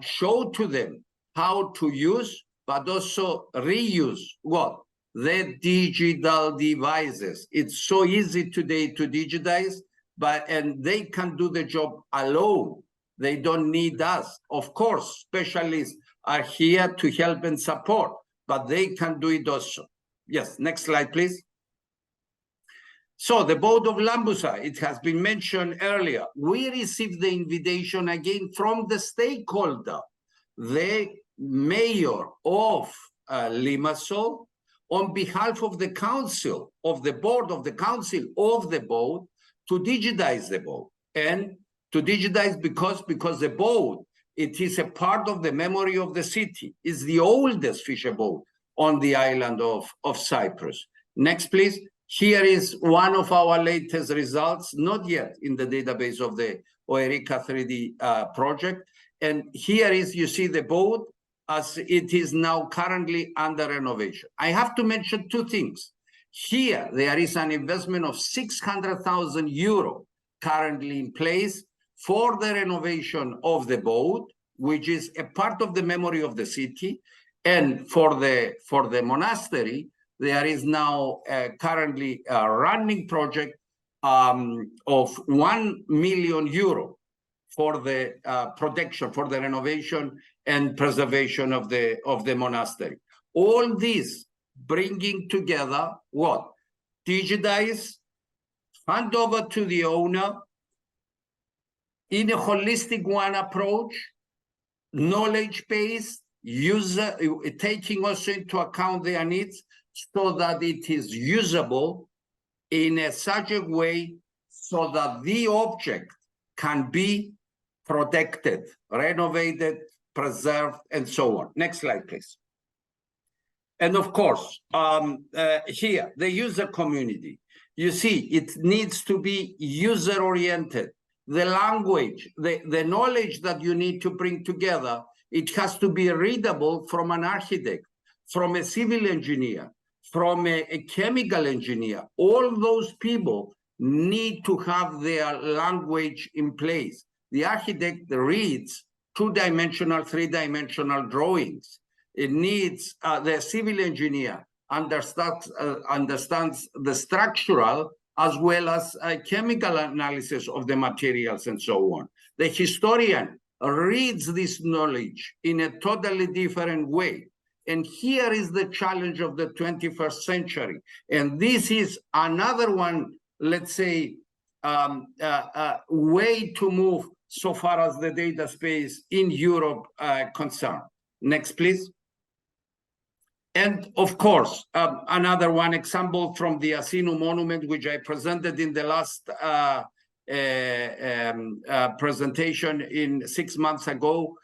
show to them how to use, but also reuse what? The digital devices. It's so easy today to digitize, and they can do the job alone. They don't need us. Of course, specialists are here to help and support, but they can do it also. Yes, next slide, please. So the boat of Lambusa, it has been mentioned earlier. We received the invitation again from the stakeholder, the mayor of Limassol, on behalf of the council, of the board of the council of the boat, to digitize the boat. And to digitize because the boat, it is a part of the memory of the city. It's the oldest fisher boat on the island of Cyprus. Next, please. Here is one of our latest results, not yet in the database of the Oerica 3D project. And here is, you see the boat as it is now currently under renovation. I have to mention two things. Here, there is an investment of 600,000 euro currently in place for the renovation of the boat, which is a part of the memory of the city. And for the monastery, there is now currently a running project of 1 million euro for the protection, for the renovation and preservation of the monastery. All this bringing together what? Digitize, hand over to the owner in a holistic one approach, knowledge-based, user, taking also into account their needs, so that it is usable in such a way so that the object can be protected, renovated, preserved, and so on. Next slide, please. And of course, here, the user community. You see, it needs to be user-oriented. The language, the knowledge that you need to bring together, it has to be readable from an architect, from a civil engineer, from a chemical engineer. All those people need to have their language in place. The architect reads two-dimensional, three-dimensional drawings. It needs the civil engineer understands the structural as well as chemical analysis of the materials and so on. The historian reads this knowledge in a totally different way. And here is the challenge of the 21st century. And this is another one, let's say, way to move so far as the data space in Europe concerned. Next, please. And of course, another one example from the Asinu monument, which I presented in the last presentation 6 months ago.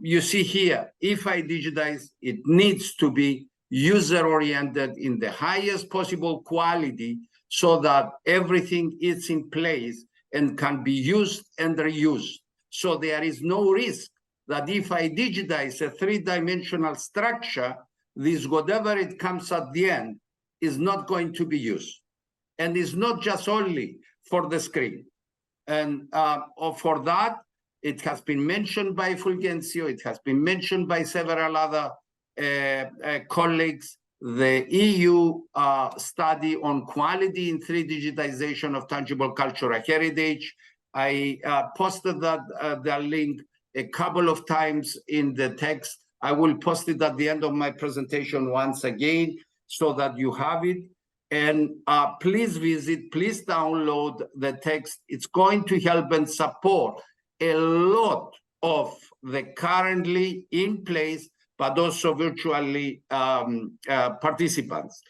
You see here, if I digitize, it needs to be user-oriented, in the highest possible quality, so that everything is in place and can be used and reused. So there is no risk that if I digitize a three-dimensional structure, this, whatever it comes at the end, is not going to be used. And it's not just only for the screen. And for that, it has been mentioned by Fulgencio, it has been mentioned by several other colleagues, the EU study on quality in 3D digitization of tangible cultural heritage. I posted that link a couple of times in the text. I will post it at the end of my presentation once again, so that you have it. And please visit, please download the text. It's going to help and support a lot of the currently in place, but also virtually participants.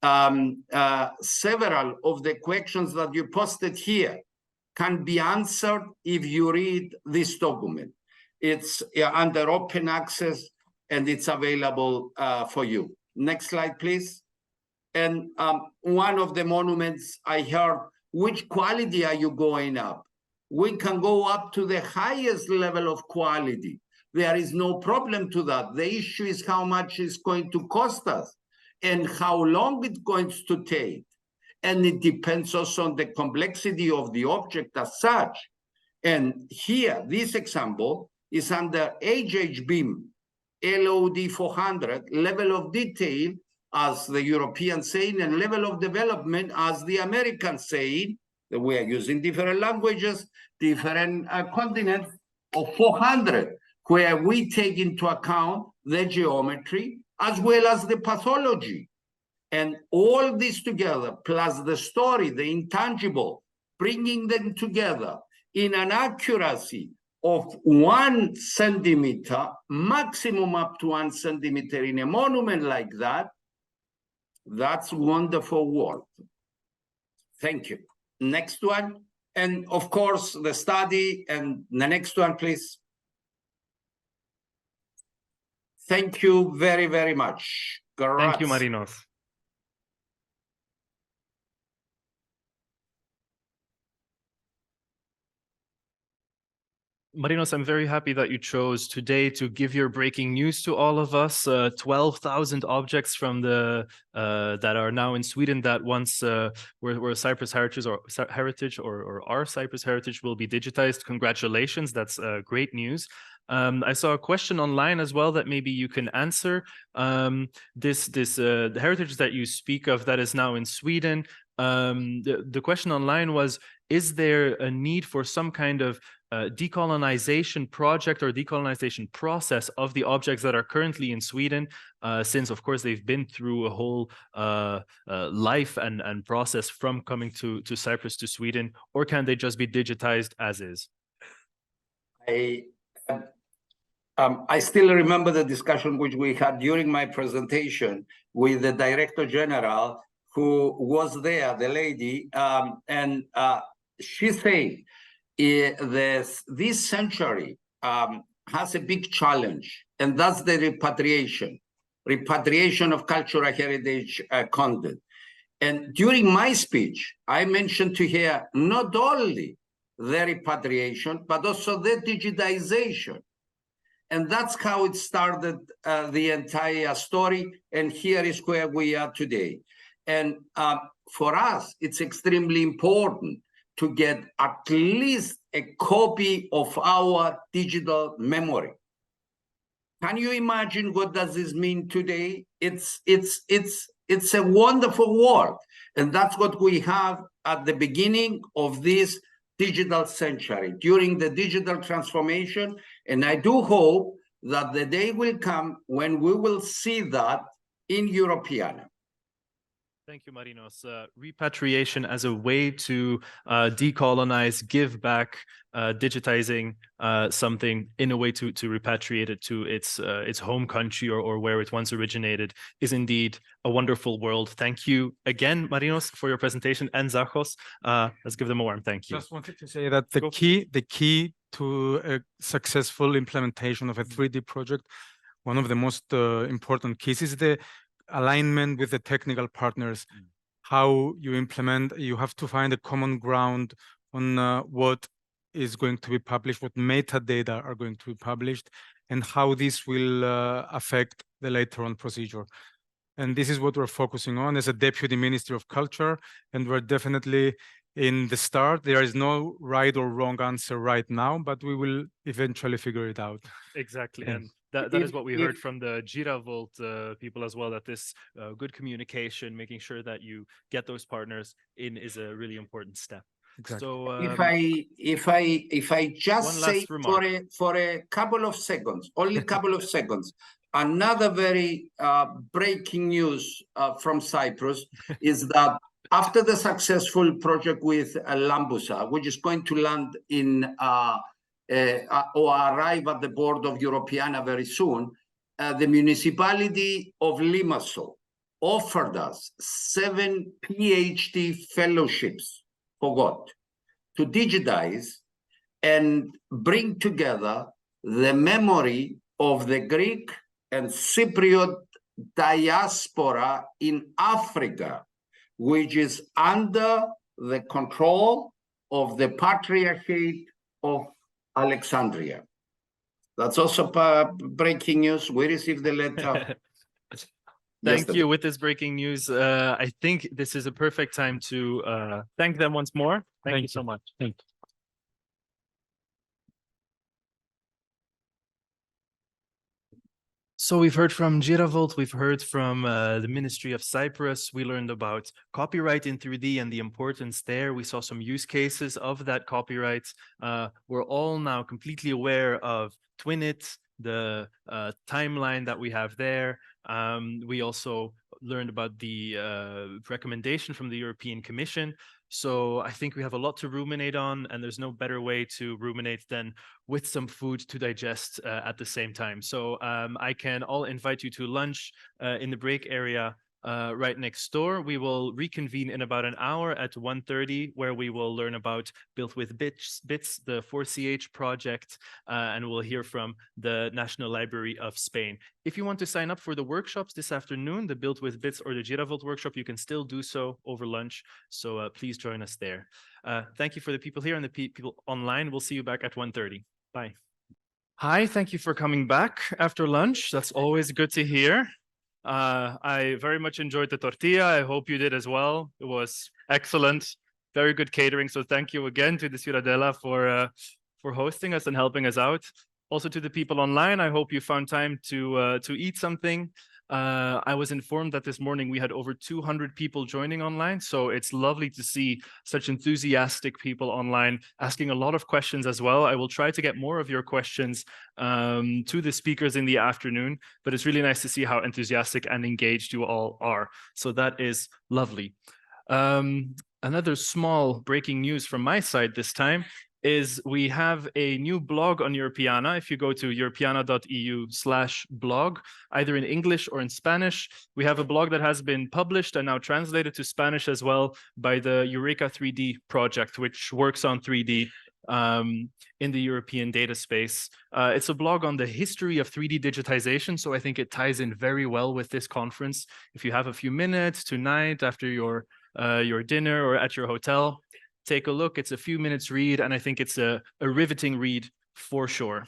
Several of the questions that you posted here can be answered if you read this document. It's under open access and it's available for you. Next slide, please. And one of the monuments I heard, which quality are you going up? We can go up to the highest level of quality. There is no problem to that. The issue is how much it's going to cost us and how long it's going to take. And it depends also on the complexity of the object as such. And here, this example is under HH-beam, LOD 400, level of detail, as the Europeans saying, and level of development, as the Americans saying, that we are using different languages, different continents, of 400, where we take into account the geometry as well as the pathology. And all this together, plus the story, the intangible, bringing them together in an accuracy of 1 centimeter, maximum up to 1 centimeter in a monument like that, that's wonderful work. Thank you. Next one. And of course, the study, and the next one, please. Thank you very, very much. Thank you, Marinos. Marinos, I'm very happy that you chose today to give your breaking news to all of us. 12,000 objects from the that are now in Sweden that once were Cyprus heritage or our Cyprus heritage will be digitized. Congratulations, that's great news. I saw a question online as well that maybe you can answer. The heritage that you speak of that is now in Sweden. The question online was, is there a need for some kind of decolonization project or decolonization process of the objects that are currently in Sweden, since of course they've been through a whole life and process from coming to Cyprus to Sweden, or can they just be digitized as is? I still remember the discussion which we had during my presentation with the Director General who was there, the lady, and she said, this century has a big challenge, and that's the repatriation of cultural heritage content. And during my speech, I mentioned to her not only the repatriation, but also the digitization. And that's how it started the entire story. And here is where we are today. And for us, it's extremely important to get at least a copy of our digital memory. Can you imagine what does this mean today? It's a wonderful world. And that's what we have at the beginning of this digital century, during the digital transformation. And I do hope that the day will come when we will see that in Europeana. Thank you, Marinos. Repatriation as a way to decolonize, give back, digitizing something in a way to repatriate it to its home country or where it once originated is indeed a wonderful world. Thank you again, Marinos, for your presentation, and Zachos. Let's give them a warm thank you. Just wanted to say that the key to a successful implementation of a 3D project, one of the most important keys is the alignment with the technical partners, how you implement, you have to find a common ground on what is going to be published, what metadata are going to be published, and how this will affect the later on procedure. And this is what we're focusing on as a Deputy Ministry of Culture, and we're definitely in the start. There is no right or wrong answer right now, but we will eventually figure it out. Exactly. Yeah. And that is what we heard from the GiraVolt people as well, that this good communication, making sure that you get those partners in is a really important step. Exactly. So If I just one say last remark. for a couple of seconds, only a couple of seconds, another very breaking news from Cyprus is that after the successful project with Lambusa, which is going to land in or arrive at the board of Europeana very soon, the municipality of Limassol offered us 7 PhD fellowships for what? To digitize and bring together the memory of the Greek and Cypriot diaspora in Africa, which is under the control of the Patriarchate of Alexandria. That's also breaking news. We received the letter. Thank you. With this breaking news, I think this is a perfect time to thank them once more. Thank you so much. Thank you. So we've heard from GiraVolt, we've heard from the Ministry of Cyprus. We learned about copyright in 3D and the importance there. We saw some use cases of that copyright. We're all now completely aware of Twinit, the timeline that we have there. We also learned about the recommendation from the European Commission. So I think we have a lot to ruminate on, and there's no better way to ruminate than with some food to digest at the same time. So I can all invite you to lunch in the break area right next door. We will reconvene in about an hour at 1:30, where we will learn about Built with Bits, the 4CH project, and we'll hear from the National Library of Spain. If you want to sign up for the workshops this afternoon, the Built with Bits or the GiraVolt workshop, you can still do so over lunch. So please join us there. Thank you for the people here and the people online. We'll see you back at 1:30. Bye. Hi, thank you for coming back after lunch. That's always good to hear. I very much enjoyed the tortilla. I hope you did as well. It was excellent, very good catering. So thank you again to the Ciudadela for hosting us and helping us out. Also to the people online, I hope you found time to eat something. I was informed that this morning we had over 200 people joining online. So it's lovely to see such enthusiastic people online asking a lot of questions as well. I will try to get more of your questions to the speakers in the afternoon, but it's really nice to see how enthusiastic and engaged you all are. So that is lovely. Another small breaking news from my side this time is we have a new blog on Europeana. If you go to europeana.eu/blog, either in English or in Spanish, we have a blog that has been published and now translated to Spanish as well by the Eureka 3D project, which works on 3D in the European data space. It's a blog on the history of 3D digitization, so I think it ties in very well with this conference. If you have a few minutes tonight after your dinner or at your hotel, take a look. It's a few minutes read, and I think it's a riveting read for sure.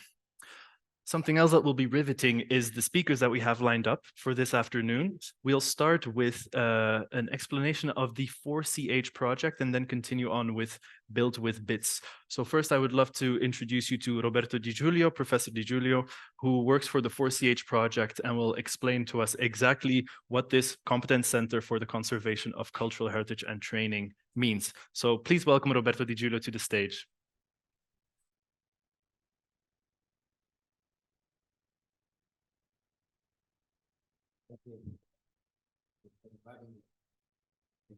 Something else that will be riveting is the speakers that we have lined up for this afternoon. We'll start with an explanation of the 4CH project and then continue on with Built with Bits. So first, I would love to introduce you to Roberto Di Giulio, Professor Di Giulio, who works for the 4CH project and will explain to us exactly what this Competence Center for the Conservation of Cultural Heritage and Training means. So please welcome Roberto Di Giulio to the stage.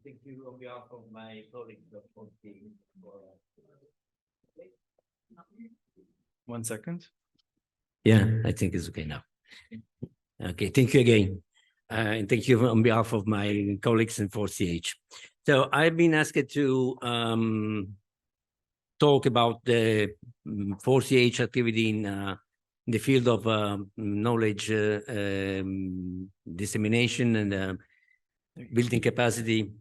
Thank you on behalf of my colleagues for the. 1 second. Yeah, I think it's okay now. Okay, thank you again. And thank you on behalf of my colleagues in 4CH. So I've been asked to talk about the 4CH activity the field of knowledge dissemination and building capacity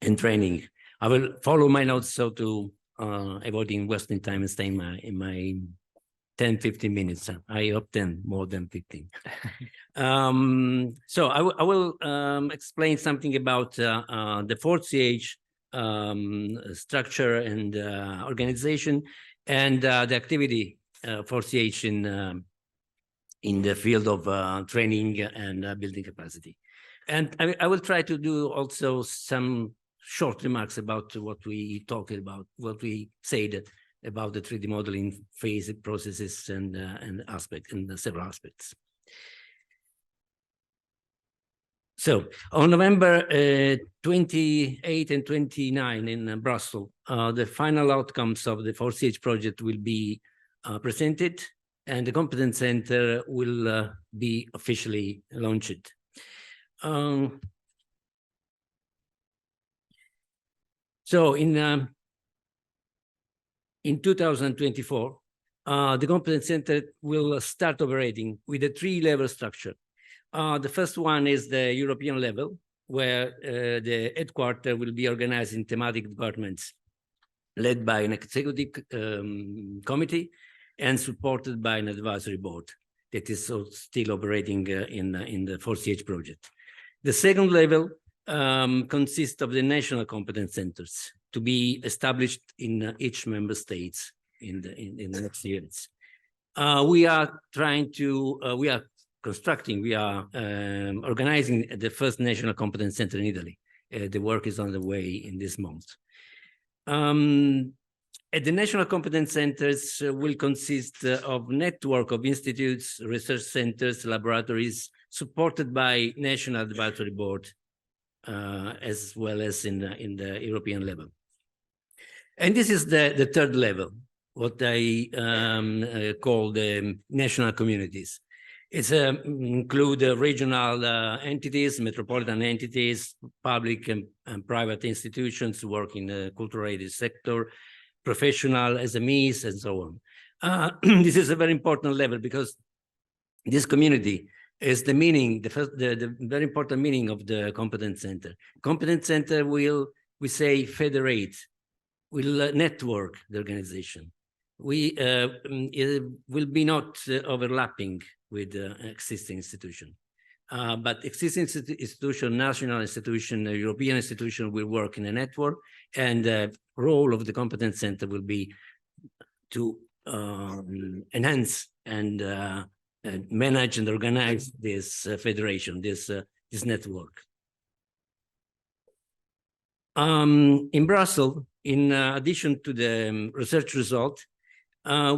and training. I will follow my notes so to avoiding wasting time and staying in my 10-15 minutes. I hope 10 more than 15. So I will explain something about the 4CH structure and organization and the activity 4CH in the field of training and building capacity. And I will try to do also some short remarks about what we talked about, what we said about the 3D modeling phase processes and aspects and several aspects. So on November 28 and 29 in Brussels, the final outcomes of the 4CH project will be presented, and the competence center will be officially launched. So in 2024, the competence center will start operating with a 3-level structure. The first one is the European level, where the headquarters will be organized in thematic departments led by an executive committee and supported by an advisory board that is still operating in the 4CH project. The second level consists of the national competence centers to be established in each member states in the next years. We are organizing the first national competence center in Italy. The work is on the way in this month. At the national competence centers will consist of network of institutes, research centers, laboratories, supported by national advisory board, as well as in the European level. And this is the third level, what I call the national communities. It's include regional entities, metropolitan entities, public and private institutions work in the cultural heritage sector, professional SMEs, and so on. This is a very important level because this community is the meaning, the very important meaning of the competence center. Competence center will, we say, federate, will network the organization. It will be not overlapping with existing institution. But existing institution, national institution, European institution will work in a network, and the role of the competence center will be to enhance and manage and organize this federation, this network. In Brussels, in addition to the research result,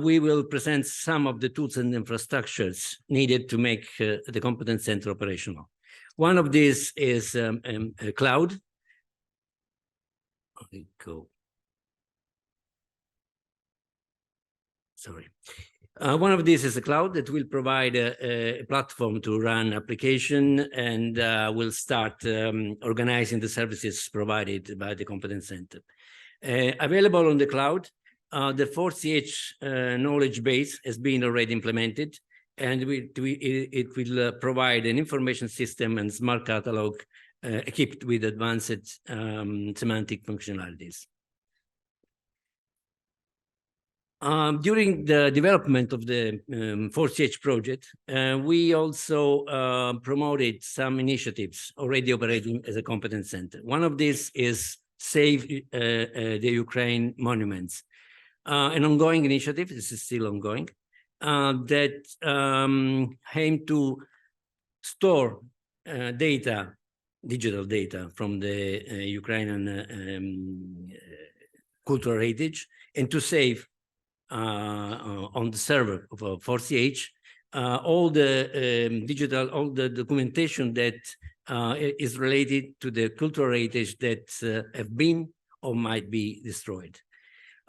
we will present some of the tools and infrastructures needed to make the competence center operational. One of these is a cloud. One of these is a cloud that will provide a platform to run application and will start organizing the services provided by the competence center. Available on the cloud, the 4CH knowledge base has been already implemented, and it will provide an information system and smart catalog equipped with advanced semantic functionalities. During the development of the 4CH project, we also promoted some initiatives already operating as a competence center. One of these is Save the Ukraine Monuments, an ongoing initiative, this is still ongoing, that aim to store data, digital data from the Ukrainian cultural heritage, and to save on the server of 4CH all the digital, all the documentation that is related to the cultural heritage that have been or might be destroyed.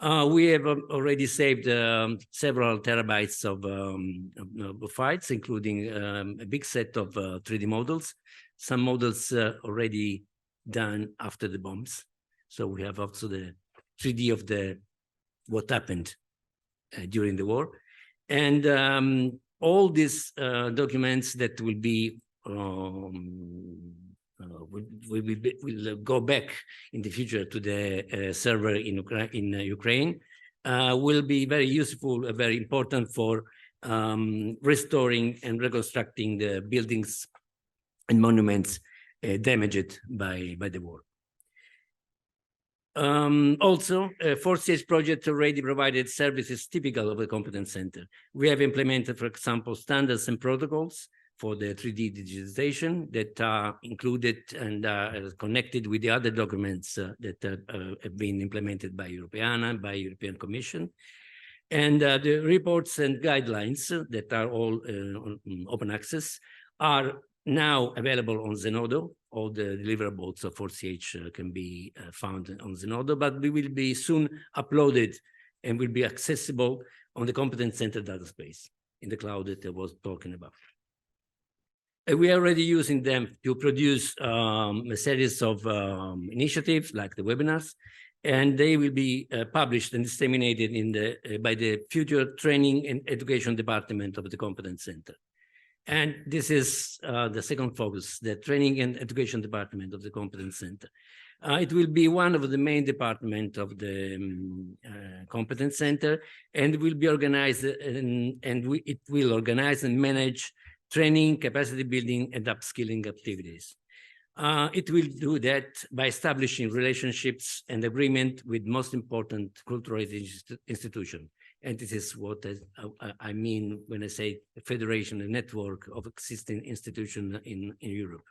We have already saved several terabytes of files, including a big set of 3D models. Some models already done after the bombs. So we have also the 3D of what happened during the war. And all these documents that will be will go back in the future to the server in Ukraine will be very useful, very important for restoring and reconstructing the buildings and monuments damaged by the war. Also, 4CH project already provided services typical of a competence center. We have implemented, for example, standards and protocols for the 3D digitization that are included and connected with the other documents that have been implemented by Europeana, by European Commission. And the reports and guidelines that are all on open access are now available on Zenodo. All the deliverables of 4CH can be found on Zenodo, but we will be soon uploaded and will be accessible on the Competence Center data space in the cloud that I was talking about. We are already using them to produce a series of initiatives like the webinars, and they will be published and disseminated in by the future training and education department of the Competence Center. And this is the second focus, the training and education department of the Competence Center. It will be one of the main departments of the Competence Center, and will be organized it will organize and manage training, capacity building, and upskilling activities. It will do that by establishing relationships and agreement with most important cultural institutions. And this is what I mean when I say a federation, a network of existing institutions in Europe.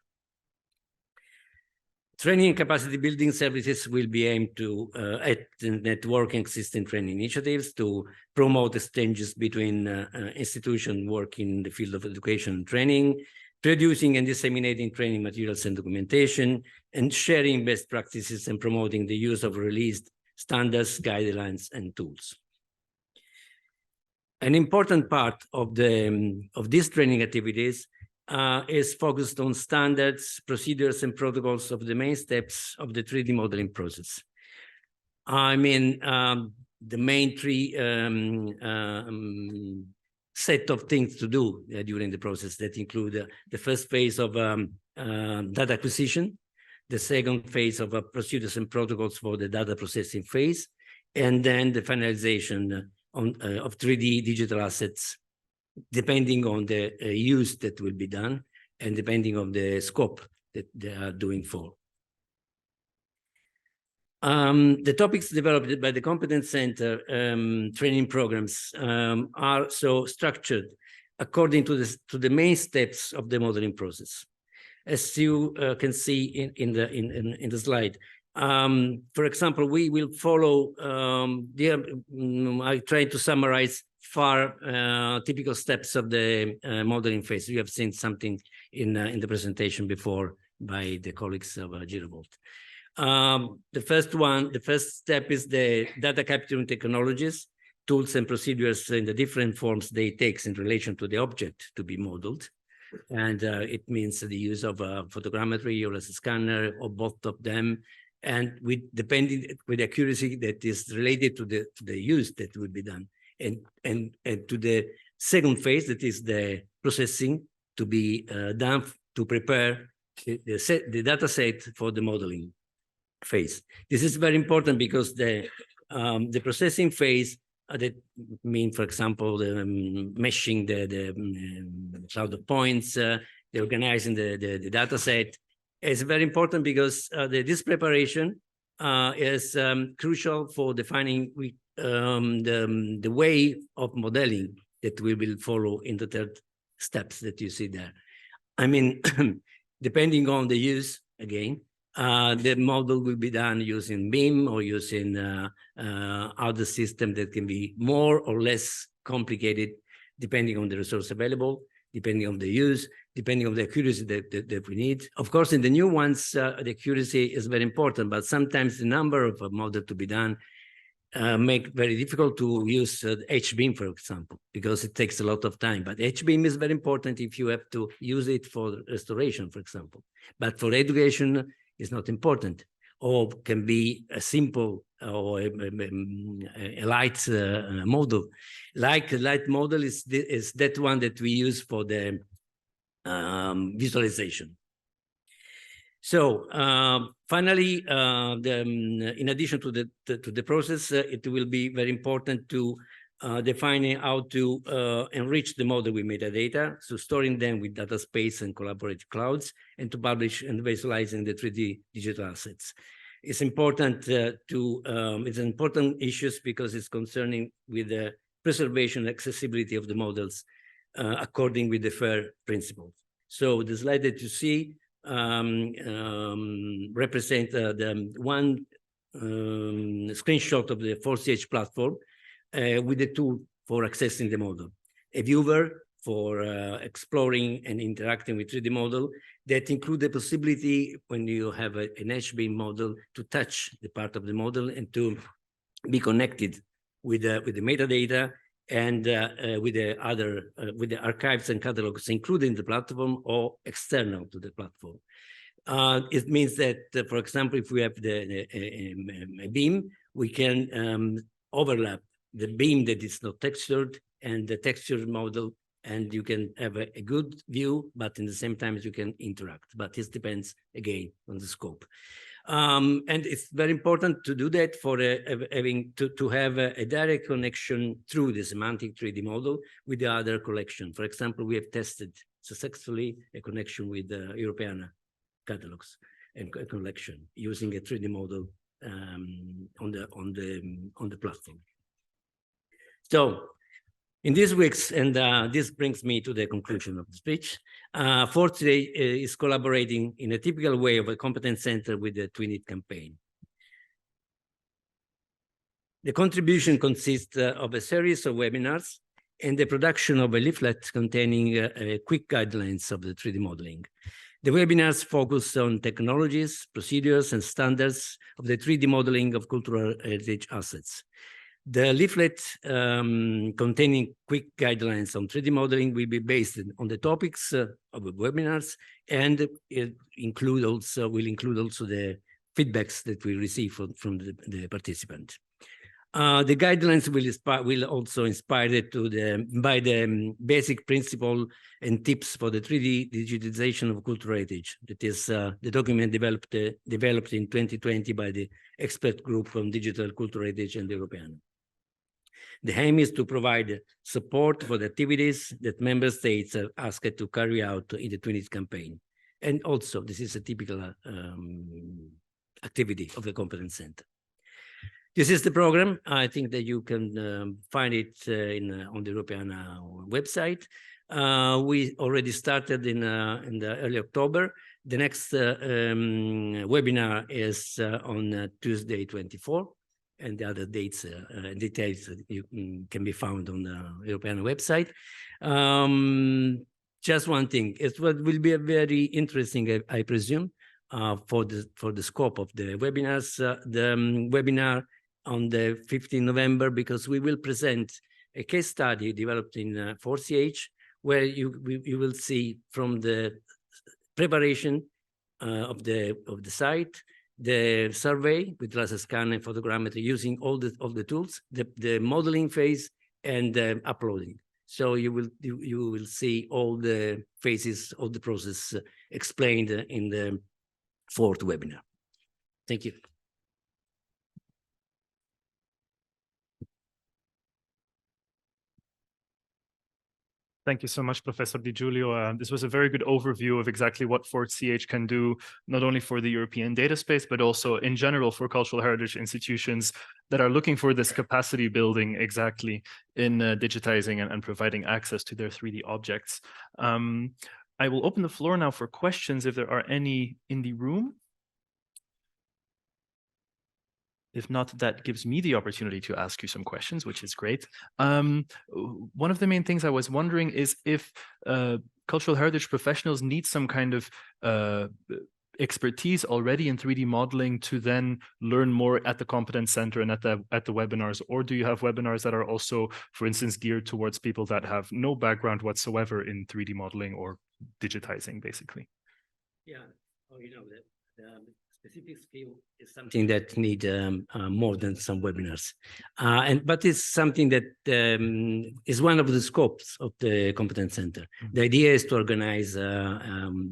Training and capacity building services will be aimed to at networking existing training initiatives to promote exchanges between institutions working in the field of education and training, producing and disseminating training materials and documentation, and sharing best practices and promoting the use of released standards, guidelines, and tools. An important part of these training activities is focused on standards, procedures, and protocols of the main steps of the 3D modeling process. I mean, the main three set of things to do during the process that include the first phase of data acquisition, the second phase of procedures and protocols for the data processing phase, and then the finalization of 3D digital assets, depending on the use that will be done and depending on the scope that they are doing for. The topics developed by the Competence Center training programs are so structured according to the main steps of the modeling process. As you can see in the slide, for example, we will follow, I try to summarize typical steps of the modeling phase. You have seen something in the presentation before by the colleagues of Giravolt. The first step is the data capturing technologies, tools and procedures in the different forms they take in relation to the object to be modeled. And it means the use of photogrammetry or a scanner or both of them, and depending with accuracy that is related to the use that will be done, and to the second phase, that is the processing to be done to prepare the data set for the modeling phase. This is very important because the processing phase that mean, for example, the meshing the cloud of points, the organizing the data set is very important because this preparation is crucial for defining the way of modeling that we will follow in the third steps that you see there. I mean, depending on the use, again, the model will be done using BIM or using other system that can be more or less complicated, depending on the resource available, depending on the use, depending on the accuracy that we need. Of course, in the new ones, the accuracy is very important, but sometimes the number of models to be done make very difficult to use HBIM, for example, because it takes a lot of time. But HBIM is very important if you have to use it for restoration, for example. But for education, it's not important. or can be a simple or a light model. Like a light model is that one that we use for the visualization. So finally, in addition to the process, it will be very important to defining how to enrich the model with metadata, so storing them with data space and collaborative clouds, and to publish and visualizing the 3D digital assets. It's important it's an important issue because it's concerning with the preservation and accessibility of the models according with the FAIR principles. So the slide that you see represent the one screenshot of the 4CH platform with the tool for accessing the model. A viewer for exploring and interacting with 3D model that include the possibility when you have an H-beam model to touch the part of the model and to be connected with the metadata and with the archives and catalogs, including the platform or external to the platform. It means that, for example, if we have a beam, we can overlap the beam that is not textured and the textured model, and you can have a good view, but in the same time you can interact. But this depends again on the scope. And it's very important to do that for having to have a direct connection through the semantic 3D model with the other collection. For example, we have tested successfully a connection with the Europeana catalogs and a collection using a 3D model on the platform. So in these weeks, and this brings me to the conclusion of the speech, Forte is collaborating in a typical way of a competence center with the Twinit campaign. The contribution consists of a series of webinars and the production of a leaflet containing quick guidelines of the 3D modeling. The webinars focus on technologies, procedures, and standards of the 3D modeling of cultural heritage assets. The leaflet containing quick guidelines on 3D modeling will be based on the topics of the webinars, and it will include also the feedbacks that we receive from the participant. The guidelines will also inspire by the basic principle and tips for the 3D digitization of cultural heritage. That is the document developed in 2020 by the expert group on digital cultural heritage and Europeana. The aim is to provide support for the activities that member states are asked to carry out in the Twinit campaign. And also, this is a typical activity of the Competence Center. This is the program. I think that you can find it on the Europeana website. We already started in the early October. The next webinar is on Tuesday 24. And the other dates and details can be found on the European website. Just one thing, it will be a very interesting, I presume, for the scope of the webinars, the webinar on the 15th November, because we will present a case study developed in 4CH, where you will see from the preparation of the site, the survey with laser scan and photogrammetry using all the tools, the modeling phase and the uploading. So you will see all the phases of the process explained in the 4th webinar. Thank you. Thank you so much, Professor Di Giulio. This was a very good overview of exactly what 4CH can do, not only for the European data space, but also in general for cultural heritage institutions that are looking for this capacity building exactly in digitizing and providing access to their 3D objects. I will open the floor now for questions if there are any in the room. If not, that gives me the opportunity to ask you some questions, which is great. One of the main things I was wondering is if cultural heritage professionals need some kind of expertise already in 3D modeling to then learn more at the Competence Center and at the webinars, or do you have webinars that are also, for instance, geared towards people that have no background whatsoever in 3D modeling or digitizing, basically? Yeah, you know that. specific skill is something that need more than some webinars, but it's something that is one of the scopes of the Competence Center. The idea is to organize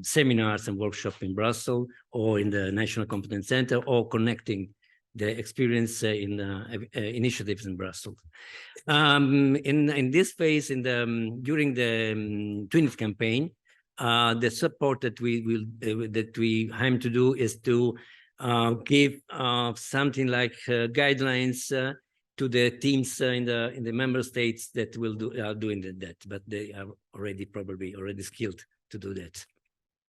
seminars and workshops in Brussels or in the National Competence Center, or connecting the experience in initiatives in Brussels. In this phase, during the Twins campaign, the support that we aim to do is to give something like guidelines to the teams in the member states that will are doing that, but they are probably already skilled to do that.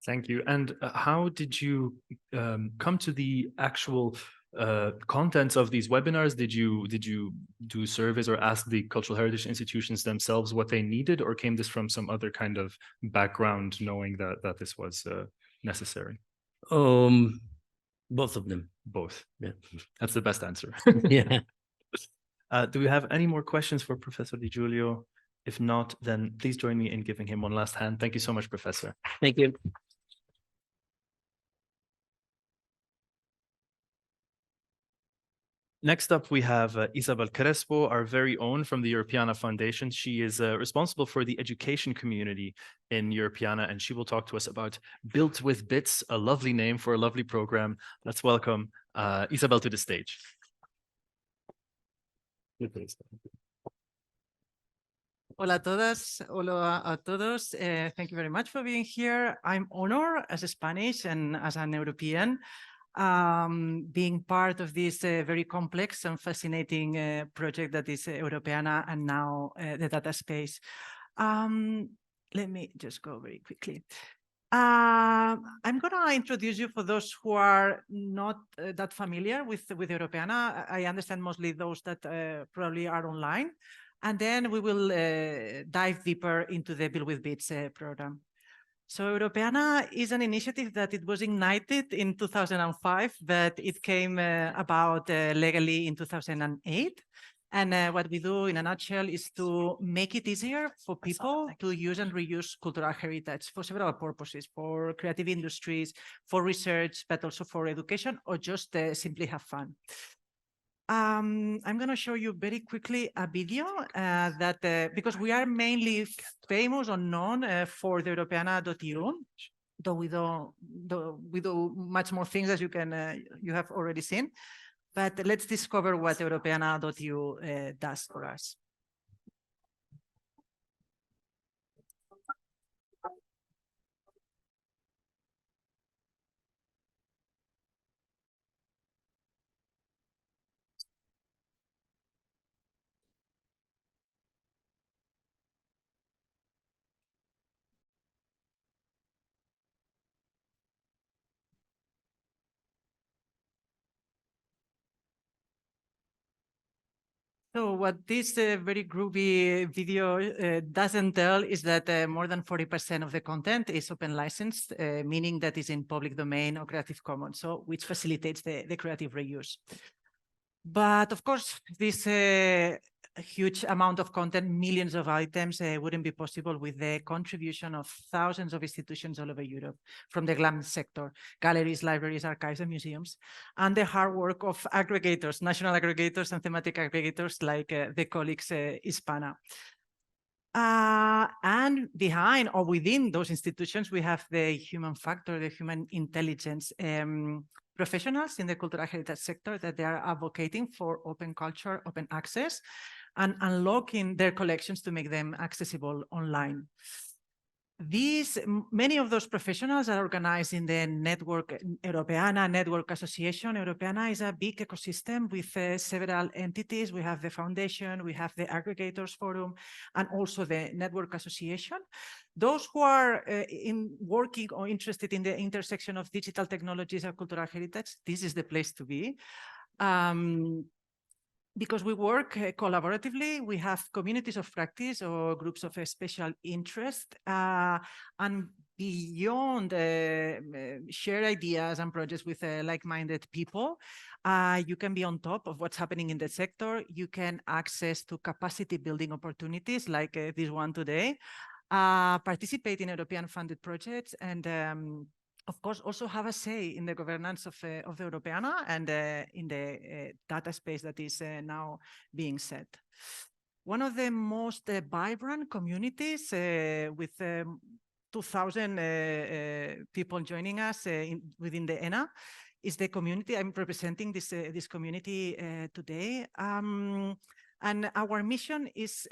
Thank you. And how did you come to the actual contents of these webinars? Did you do surveys or ask the cultural heritage institutions themselves what they needed, or came this from some other kind of background, knowing that this was necessary? Both of them. Both. Yeah, that's the best answer. Yeah. Do we have any more questions for Professor Di Giulio? If not, then please join me in giving him one last hand. Thank you so much, Professor. Thank you. Next up, we have Isabel Crespo, our very own from the Europeana Foundation. She is responsible for the education community in Europeana, and she will talk to us about Built with Bits, a lovely name for a lovely program. Let's welcome Isabel to the stage. Hola a todas, hola a todos. Thank you very much for being here. I'm honored as a Spanish and as an European being part of this very complex and fascinating project that is Europeana and now the data space. Let me just go very quickly. I'm going to introduce you for those who are not that familiar with Europeana. I understand mostly those that probably are online. And then we will dive deeper into the Build with Bits program. So Europeana is an initiative that it was ignited in 2005, but it came about legally in 2008. And what we do in a nutshell is to make it easier for people to use and reuse cultural heritage for several purposes, for creative industries, for research, but also for education, or just simply have fun. I'm going to show you very quickly a video because we are mainly famous or known for the Europeana.eu, though we do much more things, as you have already seen. But let's discover what Europeana.eu does for us. So what this very groovy video doesn't tell is that more than 40% of the content is open licensed, meaning that is in public domain or Creative Commons, so which facilitates the creative reuse. But of course, this huge amount of content, millions of items, wouldn't be possible with the contribution of thousands of institutions all over Europe, from the GLAM sector, galleries, libraries, archives, and museums, and the hard work of aggregators, national aggregators and thematic aggregators like the colleagues Hispana. And behind or within those institutions, we have the human factor, the human intelligence, professionals in the cultural heritage sector that they are advocating for open culture, open access, and unlocking their collections to make them accessible online. Many of those professionals are organized in the network, Europeana Network Association. Europeana is a big ecosystem with several entities. We have the foundation, we have the aggregators forum, and also the network association. Those who are working or interested in the intersection of digital technologies and cultural heritage, this is the place to be. Because we work collaboratively, we have communities of practice or groups of special interest, and beyond share ideas and projects with like-minded people, you can be on top of what's happening in the sector. You can access to capacity building opportunities like this one today, participate in European funded projects, and of course, also have a say in the governance of the Europeana and in the data space that is now being set. One of the most vibrant communities with 2,000 people joining us within the ENA is the community. I'm representing this community today. And our mission is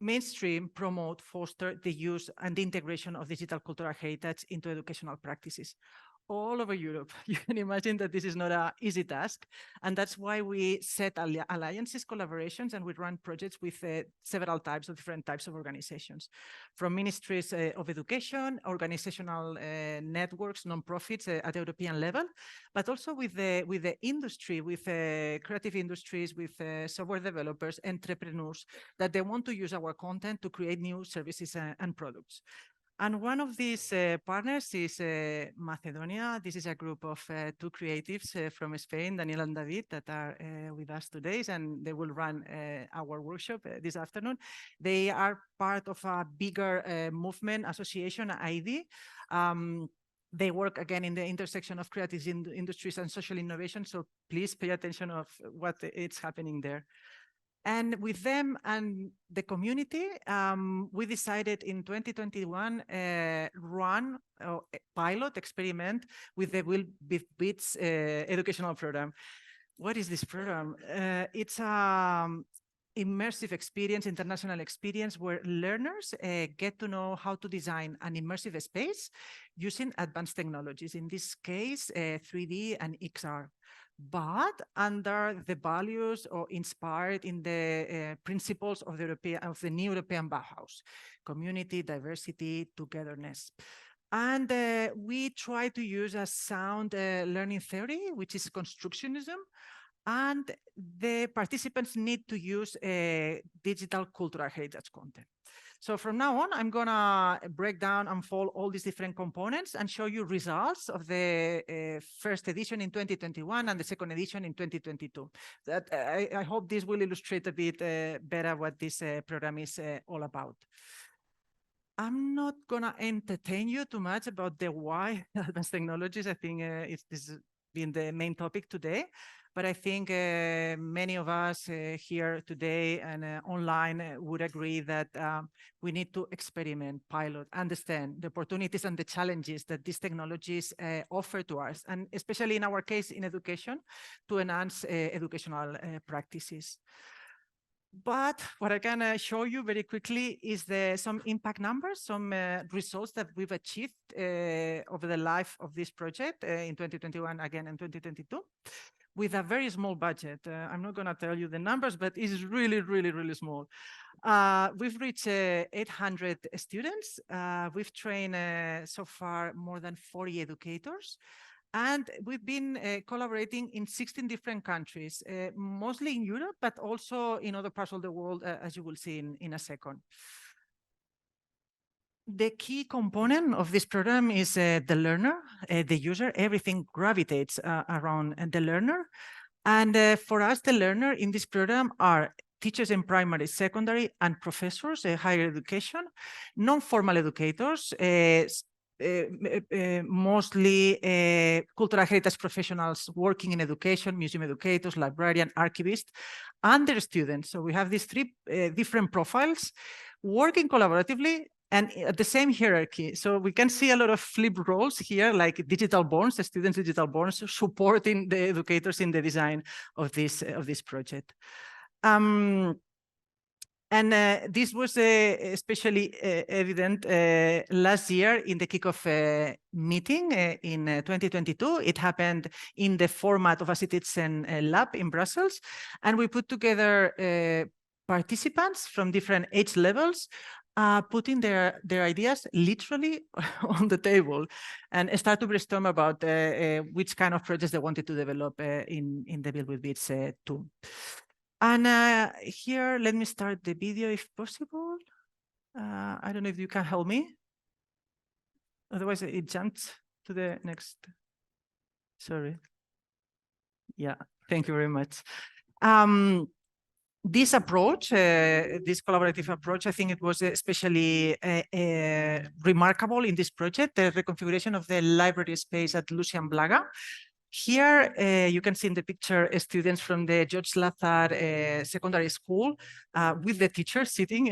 mainstream, promote, foster the use and the integration of digital cultural heritage into educational practices all over Europe. You can imagine that this is not an easy task. And that's why we set alliances, collaborations, and we run projects with several different types of organizations, from ministries of education, organizational networks, non-profits at the European level, but also with the industry, with creative industries, with software developers, entrepreneurs, that they want to use our content to create new services and products. And one of these partners is Macedonia. This is a group of two creatives from Spain, Daniel and David, that are with us today, and they will run our workshop this afternoon. They are part of a bigger movement, association, ID. They work again in the intersection of creative industries and social innovation, so please pay attention of what is happening there. And with them and the community, we decided in 2021 run a pilot experiment with the Will Be Bits educational program. What is this program? It's an immersive experience, international experience, where learners get to know how to design an immersive space using advanced technologies, in this case, 3D and XR. But under the values or inspired in the principles of the new European Bauhaus: community, diversity, togetherness. And we try to use a sound learning theory, which is constructionism, and the participants need to use digital cultural heritage content. So from now on, I'm gonna break down and unfold all these different components and show you results of the first edition in 2021 and the second edition in 2022. That I hope this will illustrate a bit better what this program is all about. I'm not gonna entertain you too much about the why advanced technologies. I think this has been the main topic today. But I think many of us here today and online would agree that we need to experiment, pilot, understand the opportunities and the challenges that these technologies offer to us, and especially in our case in education, to enhance educational practices. But what I can show you very quickly is some impact numbers, some results that we've achieved over the life of this project in 2021, again, in 2022. With a very small budget. I'm not going to tell you the numbers, but it's really, really, really small. We've reached 800 students. We've trained so far more than 40 educators. And we've been collaborating in 16 different countries, mostly in Europe, but also in other parts of the world, as you will see in a second. The key component of this program is the learner, the user. Everything gravitates around the learner. And for us, the learner in this program are teachers in primary, secondary, and professors, higher education, non-formal educators, mostly cultural heritage professionals working in education, museum educators, librarian, archivists, and their students. So we have these three different profiles working collaboratively and at the same hierarchy. So we can see a lot of flipped roles here, like digital borns, the students digital borns, supporting the educators in the design of this project. And this was especially evident last year in the kickoff meeting in 2022. It happened in the format of a citizen lab in Brussels. And we put together participants from different age levels, putting their ideas literally on the table and start to brainstorm about which kind of projects they wanted to develop in the Build with Bits 2. And here, let me start the video if possible. I don't know if you can help me. Otherwise, it jumped to the next. Sorry. Yeah, thank you very much. This approach, this collaborative approach, I think it was especially remarkable in this project, the reconfiguration of the library space at Lucian Blaga. Here, you can see in the picture students from the George Lazar Secondary School with the teacher sitting,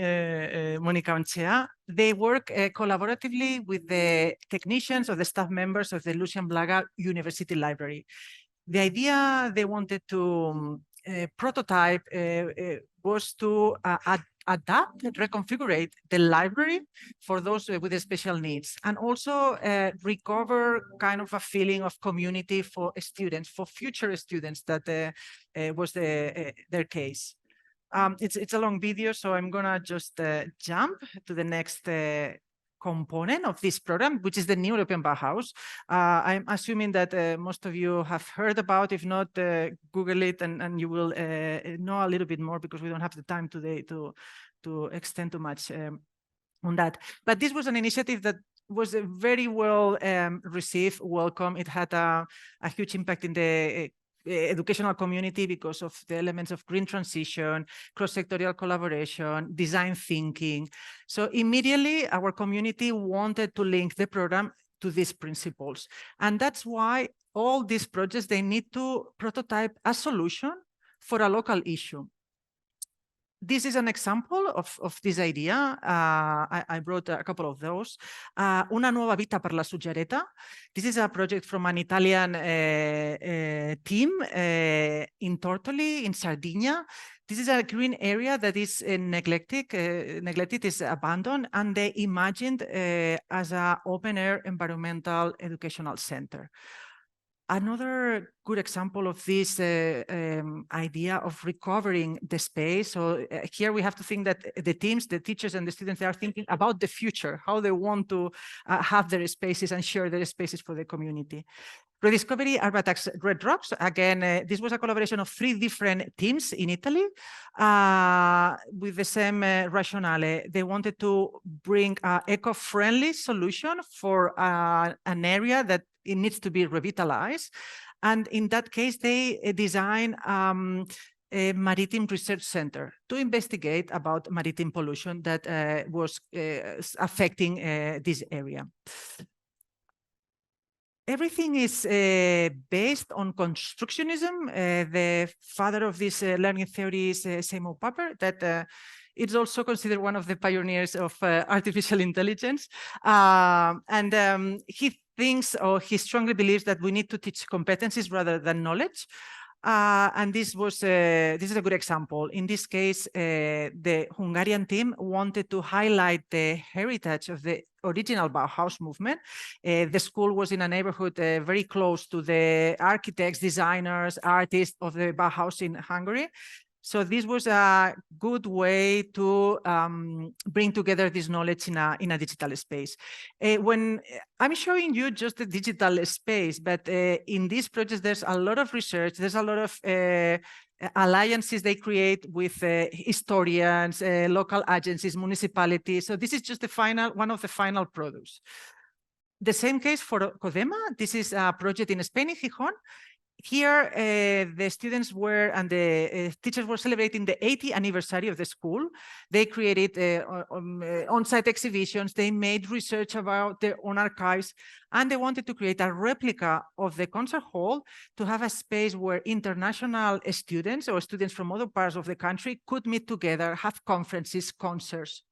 Monica Anchea. They work collaboratively with the technicians or the staff members of the Lucian Blaga University Library. The idea they wanted to prototype was to adapt and reconfigure the library for those with special needs, and also recover kind of a feeling of community for students, for future students that was their case. It's a long video, so I'm gonna just jump to the next component of this program, which is the new European Bauhaus. I'm assuming that most of you have heard about. If not, Google it and you will know a little bit more, because we don't have the time today to extend too much on that. But this was an initiative that was very well received, welcome. It had a huge impact in the educational community because of the elements of green transition, cross-sectorial collaboration, design thinking. So immediately our community wanted to link the program to these principles. And that's why all these projects, they need to prototype a solution for a local issue. This is an example of this idea. I brought a couple of those. Una nuova vita per la Suggereta. This is a project from an Italian team in Tortoli, in Sardinia. This is a green area that is neglected, is abandoned, and they imagined as an open-air environmental educational center. Another good example of this idea of recovering the space. So here we have to think that the teams, the teachers and the students, they are thinking about the future, how they want to have their spaces and share their spaces for the community. Rediscovery Arbatax Red Rocks. Again, this was a collaboration of 3 different teams in Italy with the same rationale. They wanted to bring an eco-friendly solution for an area that it needs to be revitalized. And in that case, they design a maritime research center to investigate about maritime pollution that was affecting this area. Everything is based on constructionism. The father of this learning theory is Seymour Papert, that it's also considered one of the pioneers of artificial intelligence. He thinks, or he strongly believes, that we need to teach competencies rather than knowledge. And this is a good example. In this case, the Hungarian team wanted to highlight the heritage of the original Bauhaus movement. The school was in a neighborhood very close to the architects, designers, artists of the Bauhaus in Hungary. So this was a good way to bring together this knowledge in a digital space. When I'm showing you just the digital space, but in these projects, there's a lot of research, there's a lot of alliances they create with historians, local agencies, municipalities. So this is just one of the final products. The same case for Codema. This is a project in Spain, in Gijón. Here, the students were and the teachers were celebrating the 80th anniversary of the school. They created on-site exhibitions. They made research about their own archives, and they wanted to create a replica of the concert hall to have a space where international students or students from other parts of the country could meet together, have conferences, concerts.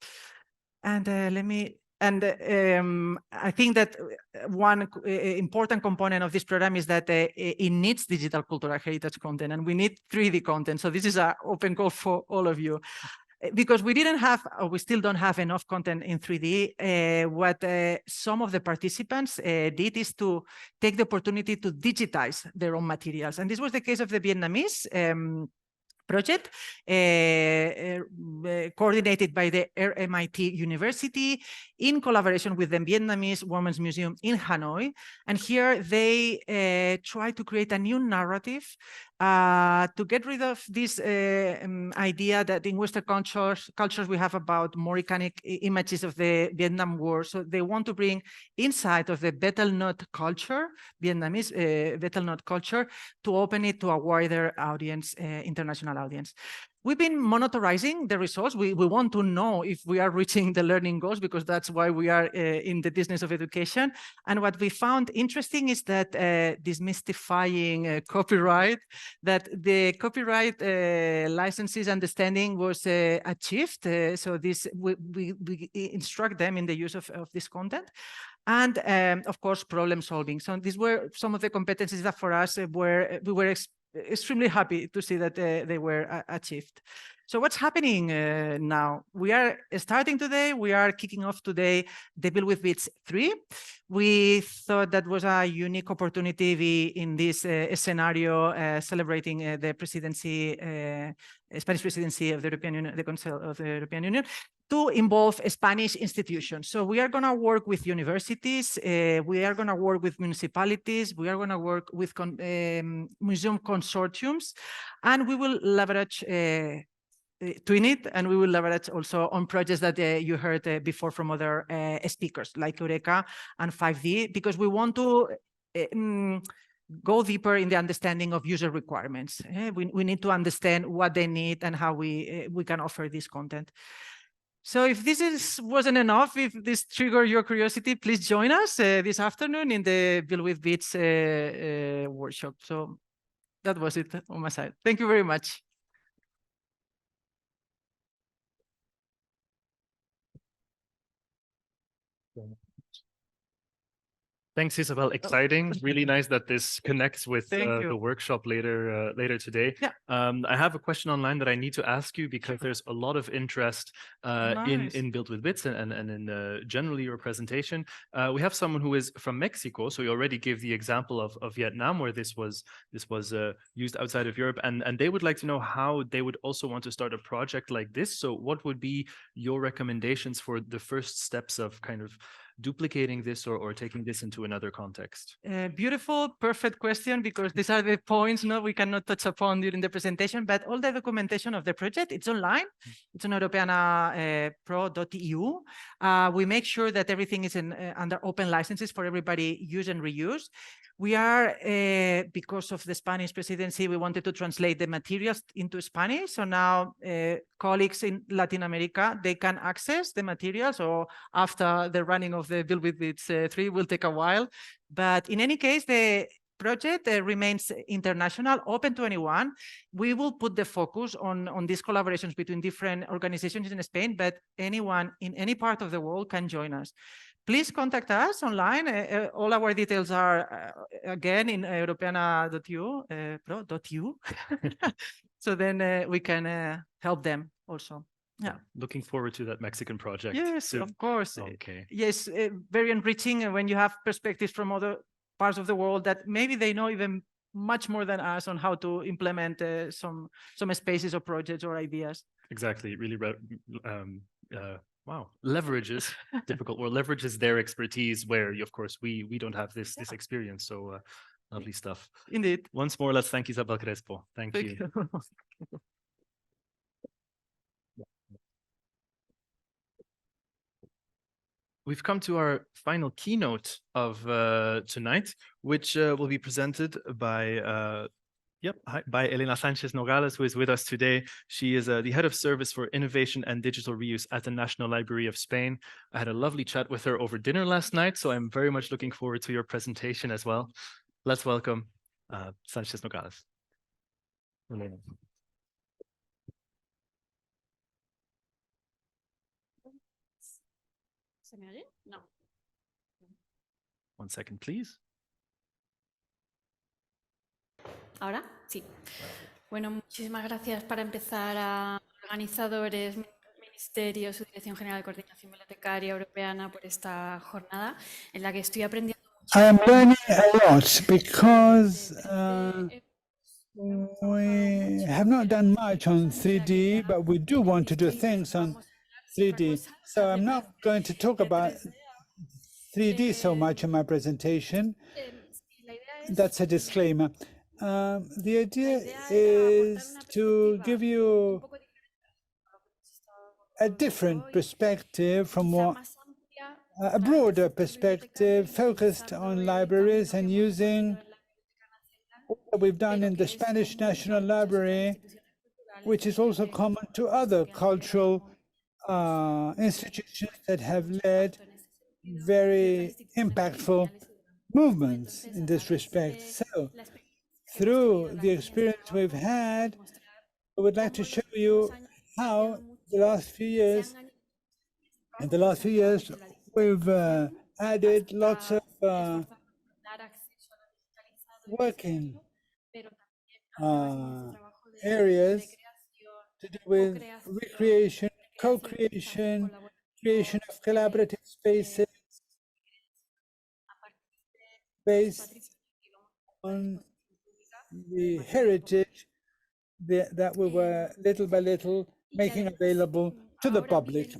And I think that one important component of this program is that it needs digital cultural heritage content, and we need 3D content. So this is an open call for all of you. Because we didn't have, or we still don't have enough content in 3D, what some of the participants did is to take the opportunity to digitize their own materials. And this was the case of the Vietnamese project coordinated by the RMIT University in collaboration with the Vietnamese Women's Museum in Hanoi. And here they try to create a new narrative to get rid of this idea that in Western cultures we have about more iconic images of the Vietnam War. So they want to bring insight of the Betel-Nut culture, Vietnamese Betel-Nut culture, to open it to a wider audience, international audience. We've been monitoring the results. We want to know if we are reaching the learning goals, because that's why we are in the business of education. And what we found interesting is that demystifying copyright, that the copyright licenses understanding was achieved. So this we instruct them in the use of this content. And of course, problem solving. So these were some of the competencies that for us we were extremely happy to see that they were achieved. So what's happening now? We are starting today. We are kicking off today the Build with Bits 3. We thought that was a unique opportunity in this scenario celebrating the presidency, Spanish presidency of the European Union, the Council of the European Union, to involve Spanish institutions. So we are going to work with universities, we are going to work with municipalities, we are going to work with museum consortiums, and we will leverage Twinit, and we will leverage also on projects that you heard before from other speakers like Eureka and 5D, because we want to go deeper in the understanding of user requirements. We need to understand what they need and how we can offer this content. So if this wasn't enough, if this triggered your curiosity, please join us this afternoon in the Build with Bits workshop. So that was it on my side. Thank you very much. Thanks, Isabel. Exciting. Really nice that this connects with the workshop later today. Yeah. I have a question online that I need to ask you, because there's a lot of interest in Build with Bits and in generally your presentation. We have someone who is from Mexico, so you already gave the example of Vietnam, where this was used outside of Europe, and they would like to know how they would also want to start a project like this. So what would be your recommendations for the first steps of kind of duplicating this or taking this into another context? Beautiful, perfect question, because these are the points we cannot touch upon during the presentation, but all the documentation of the project, it's online. It's on Europeana pt.2. We make sure that everything is under open licenses for everybody use and reuse. We are, because of the Spanish presidency, we wanted to translate the materials into Spanish. So now colleagues in Latin America, they can access the materials, or after the running of the Build with Bits 3 will take a while. But in any case, the project remains international, open to anyone. We will put the focus on these collaborations between different organizations in Spain, but anyone in any part of the world can join us. Please contact us online. All our details are, again, in Europeana.pt.2. So then we can help them also. Yeah. Looking forward to that Mexican project. Yes, soon. of course. Okay. Yes, very enriching when you have perspectives from other parts of the world that maybe they know even much more than us on how to implement some spaces or projects or ideas. Exactly. Really, wow, leverages difficult word, leverages their expertise where, of course, we don't have this experience. So lovely stuff. Indeed. Once more, let's thank Isabel Crespo. Thank you. We've come to our final keynote of tonight, which will be presented by by Elena Sanchez Nogales, who is with us today. She is the head of service for innovation and digital reuse at the National Library of Spain. I had a lovely chat with her over dinner last night, so I'm very much looking forward to your presentation as well. Let's welcome Sanchez Nogales. Elena. ¿Se me oye? No. One second, please. ¿Ahora? Sí. Bueno, muchísimas gracias para empezar a organizadores, Ministerio, su Dirección General de Coordinación Bibliotecaria Europeana por esta jornada en la que estoy aprendiendo mucho. I am learning a lot because we have not done much on 3D, but we do want to do things on 3D. So I'm not going to talk about 3D so much in my presentation. That's a disclaimer. The idea is to give you a different perspective from a broader perspective focused on libraries and using what we've done in the Spanish National Library which is also common to other cultural institutions that have led very impactful movements in this respect. So, through the experience we've had, I would like to show you how in the last few years, we've added lots of working areas to do with recreation, co-creation, creation of collaborative spaces based on the heritage that we were little by little making available to the public.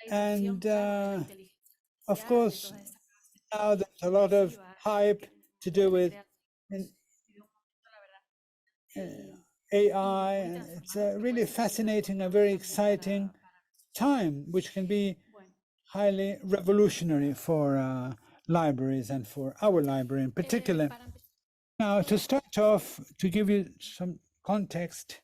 And of course, now there's a lot of hype to do with AI, and it's a really fascinating and very exciting time, which can be highly revolutionary for libraries and for our library in particular. Now, to start off, to give you some context,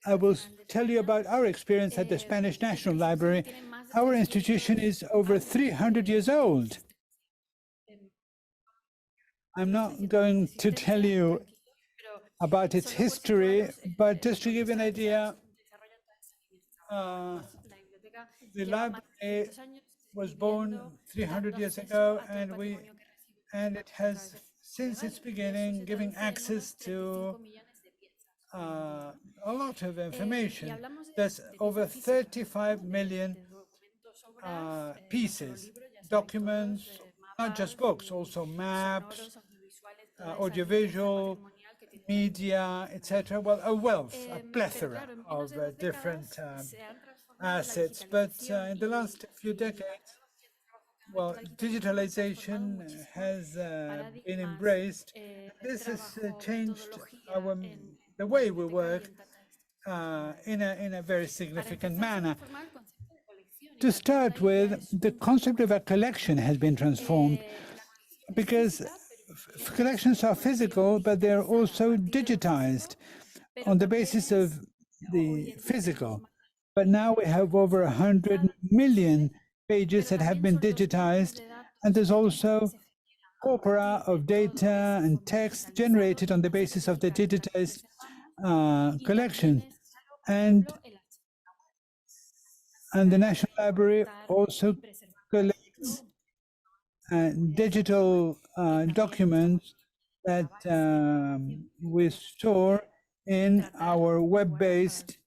I will tell you about our experience at the Spanish National Library. Our institution is over 300 years old. I'm not going to tell you about its history, but just to give you an idea, the library was born 300 years ago, and it has, since its beginning, giving access to a lot of information. There's over 35 million pieces, documents, not just books, also maps, audiovisual, media, etc. Well, a wealth, a plethora of different assets. But in the last few decades, well, digitalization has been embraced. This has changed the way we work in a very significant manner. To start with, the concept of a collection has been transformed because collections are physical, but they're also digitized on the basis of the physical. But now we have over 100 million pages that have been digitized, and there's also corpora of data and text generated on the basis of the digitized collection. And the National Library also collects digital documents that we store in our web-based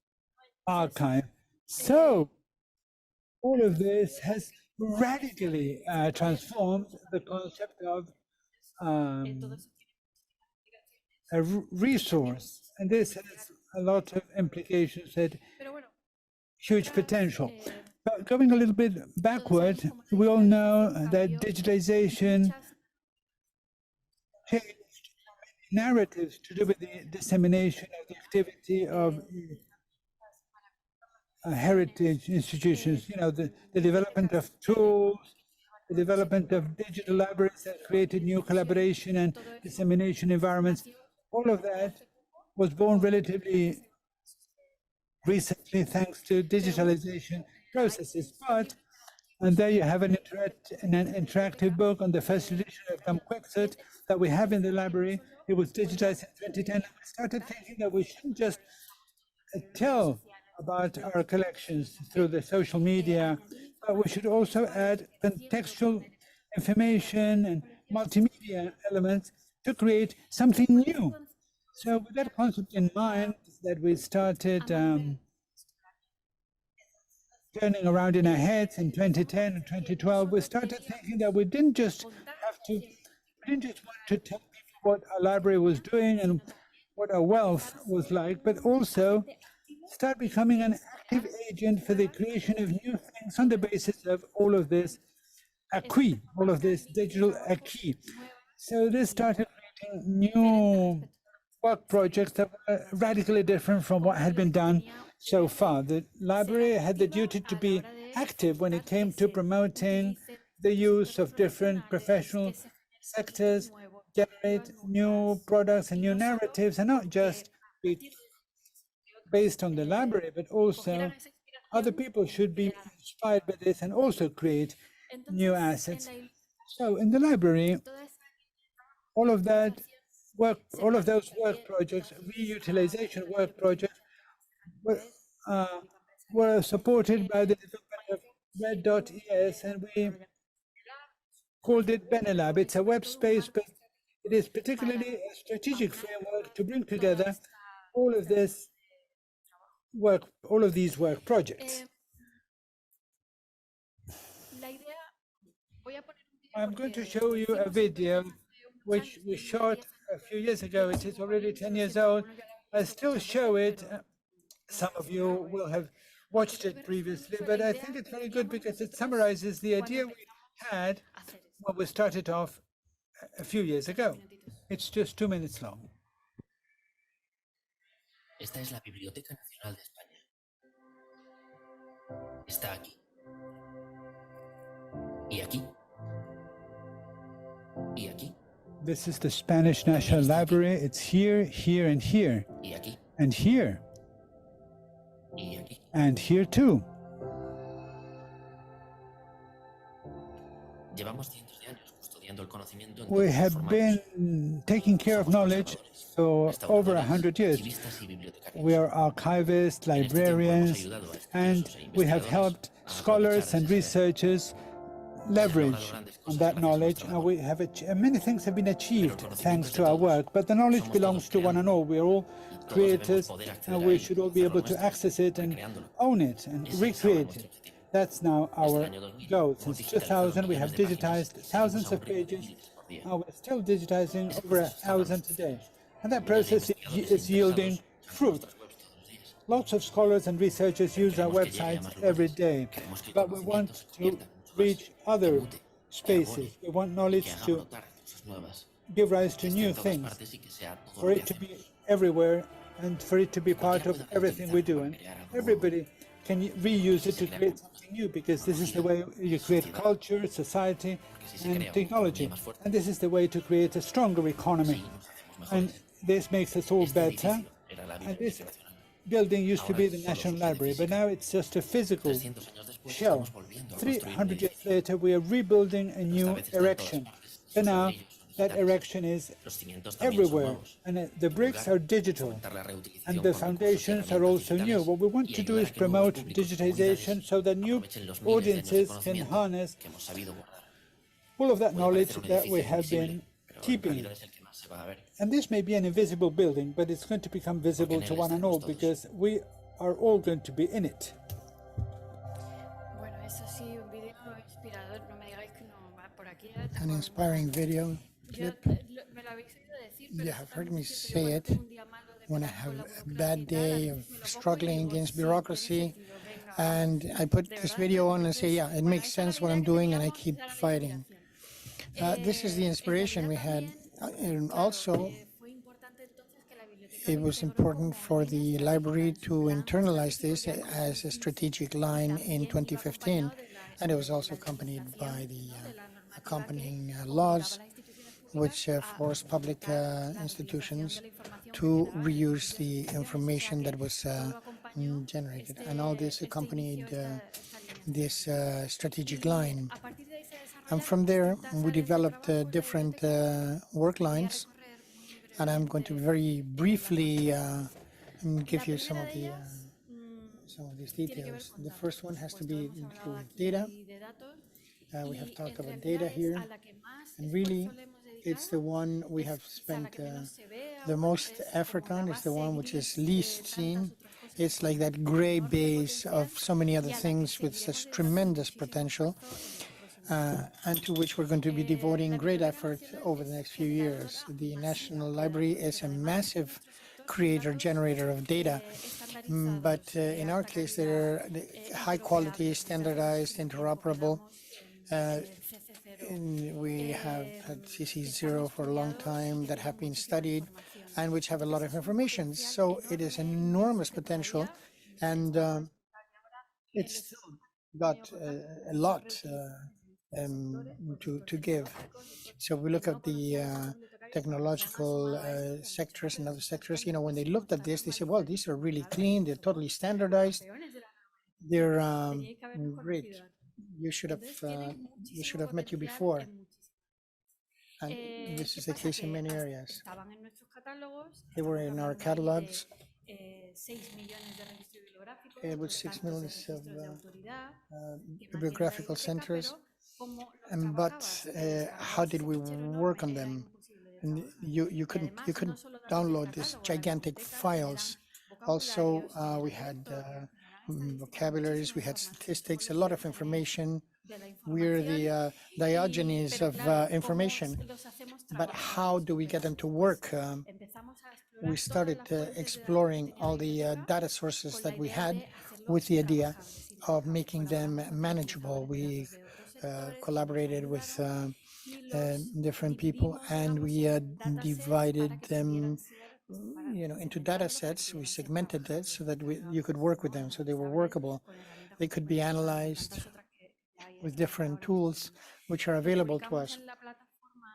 archive. So all of this has radically transformed the concept of a resource, and this has a lot of implications and huge potential. But going a little bit backward, we all know that digitization changed narratives to do with the dissemination of the activity of heritage institutions, the development of tools, the development of digital libraries that created new collaboration and dissemination environments. All of that was born relatively recently thanks to digitalization processes. And there you have an interactive book on the first edition of Tom Quixote that we have in the library. It was digitized in 2010. And we started thinking that we shouldn't just tell about our collections through the social media, but we should also add contextual information and multimedia elements to create something new. So with that concept in mind, that we started turning around in our heads in 2010 and 2012, we started thinking that we didn't just want to tell people what our library was doing and what our wealth was like, but also start becoming an active agent for the creation of new things on the basis of all of this acquis, all of this digital acquis. So this started creating new work projects that were radically different from what had been done so far. The library had the duty to be active when it came to promoting the use of different professional sectors generate new products and new narratives, and not just be based on the library, but also other people should be inspired by this and also create new assets. So in the library, all of that work, all of those work projects, reutilization work projects, were supported by the development of Red.es, and we called it Benelab. It's a web space, but it is particularly a strategic framework to bring together all of this work, all of these work projects. I'm going to show you a video which we shot a few years ago. It is already 10 years old. I still show it. Some of you will have watched it previously, but I think it's very good because it summarizes the idea we had when we started off a few years ago. It's just 2 minutes long. Esta es la Biblioteca Nacional de España. Está aquí. Y aquí. Y aquí. This is the Spanish National Library. It's here, here, and here. Y aquí. And here. Y aquí. And here too. Llevamos cientos de años custodiando el conocimiento en We todos sus have formatos. been taking care of knowledge for over 100 years. Archivistas y bibliotecarios. We are archivists, librarians, and we have helped scholars and researchers leverage on that knowledge, and we have many things have been achieved thanks to our work, but the knowledge belongs to one and all. We are all creators, and we should all be able to access it and own it and recreate it. That's now our goal. Since 2000, we have digitized thousands of pages, and we're still digitizing over 1,000 today. And that process is yielding fruit. Lots of scholars and researchers use our websites every day, but we want to reach other spaces. We want knowledge to give rise to new things, for it to be everywhere and for it to be part of everything we do. And everybody can reuse it to create something new, because this is the way you create culture, society, and technology. And this is the way to create a stronger economy. And this makes us all better. And this building used to be the National Library, but now it's just a physical shell. 300 years later, we are rebuilding a new erection. So now that erection is everywhere, and the bricks are digital, and the foundations are also new. What we want to do is promote digitization so that new audiences can harness all of that knowledge that we have been keeping. And this may be an invisible building, but it's going to become visible to one and all, because we are all going to be in it. An inspiring video clip. You have heard me say it when I have a bad day of struggling against bureaucracy, and I put this video on and say, yeah, it makes sense what I'm doing, and I keep fighting. This is the inspiration we had. And also, it was important for the library to internalize this as a strategic line in 2015, and it was also accompanied by the accompanying laws which force public institutions to reuse the information that was generated. And all this accompanied this strategic line. And from there, we developed different work lines. And I'm going to very briefly give you some of these details. The first one has to be through data. We have talked about data here, and really, it's the one we have spent the most effort on. It's the one which is least seen. It's like that gray base of so many other things with such tremendous potential, and to which we're going to be devoting great effort over the next few years. The National Library is a massive creator, generator of data, but in our case, they're high quality, standardized, interoperable. We have had CC0 for a long time that have been studied and which have a lot of information. So it is enormous potential, and it's still got a lot to give. So we look at the technological sectors and other sectors. You know, when they looked at this, they said, well, these are really clean. They're totally standardized. They're great. You should have met you before. And this is the case in many areas. They were in our catalogs with 6 million of bibliographical centers. But how did we work on them? And you couldn't download these gigantic files. Also, we had vocabularies, we had statistics, a lot of information. We're the Diogenes of information. But how do we get them to work? We started exploring all the data sources that we had with the idea of making them manageable. We collaborated with different people, and we divided them, you know, into data sets. We segmented it so that you could work with them, so they were workable. They could be analyzed with different tools which are available to us.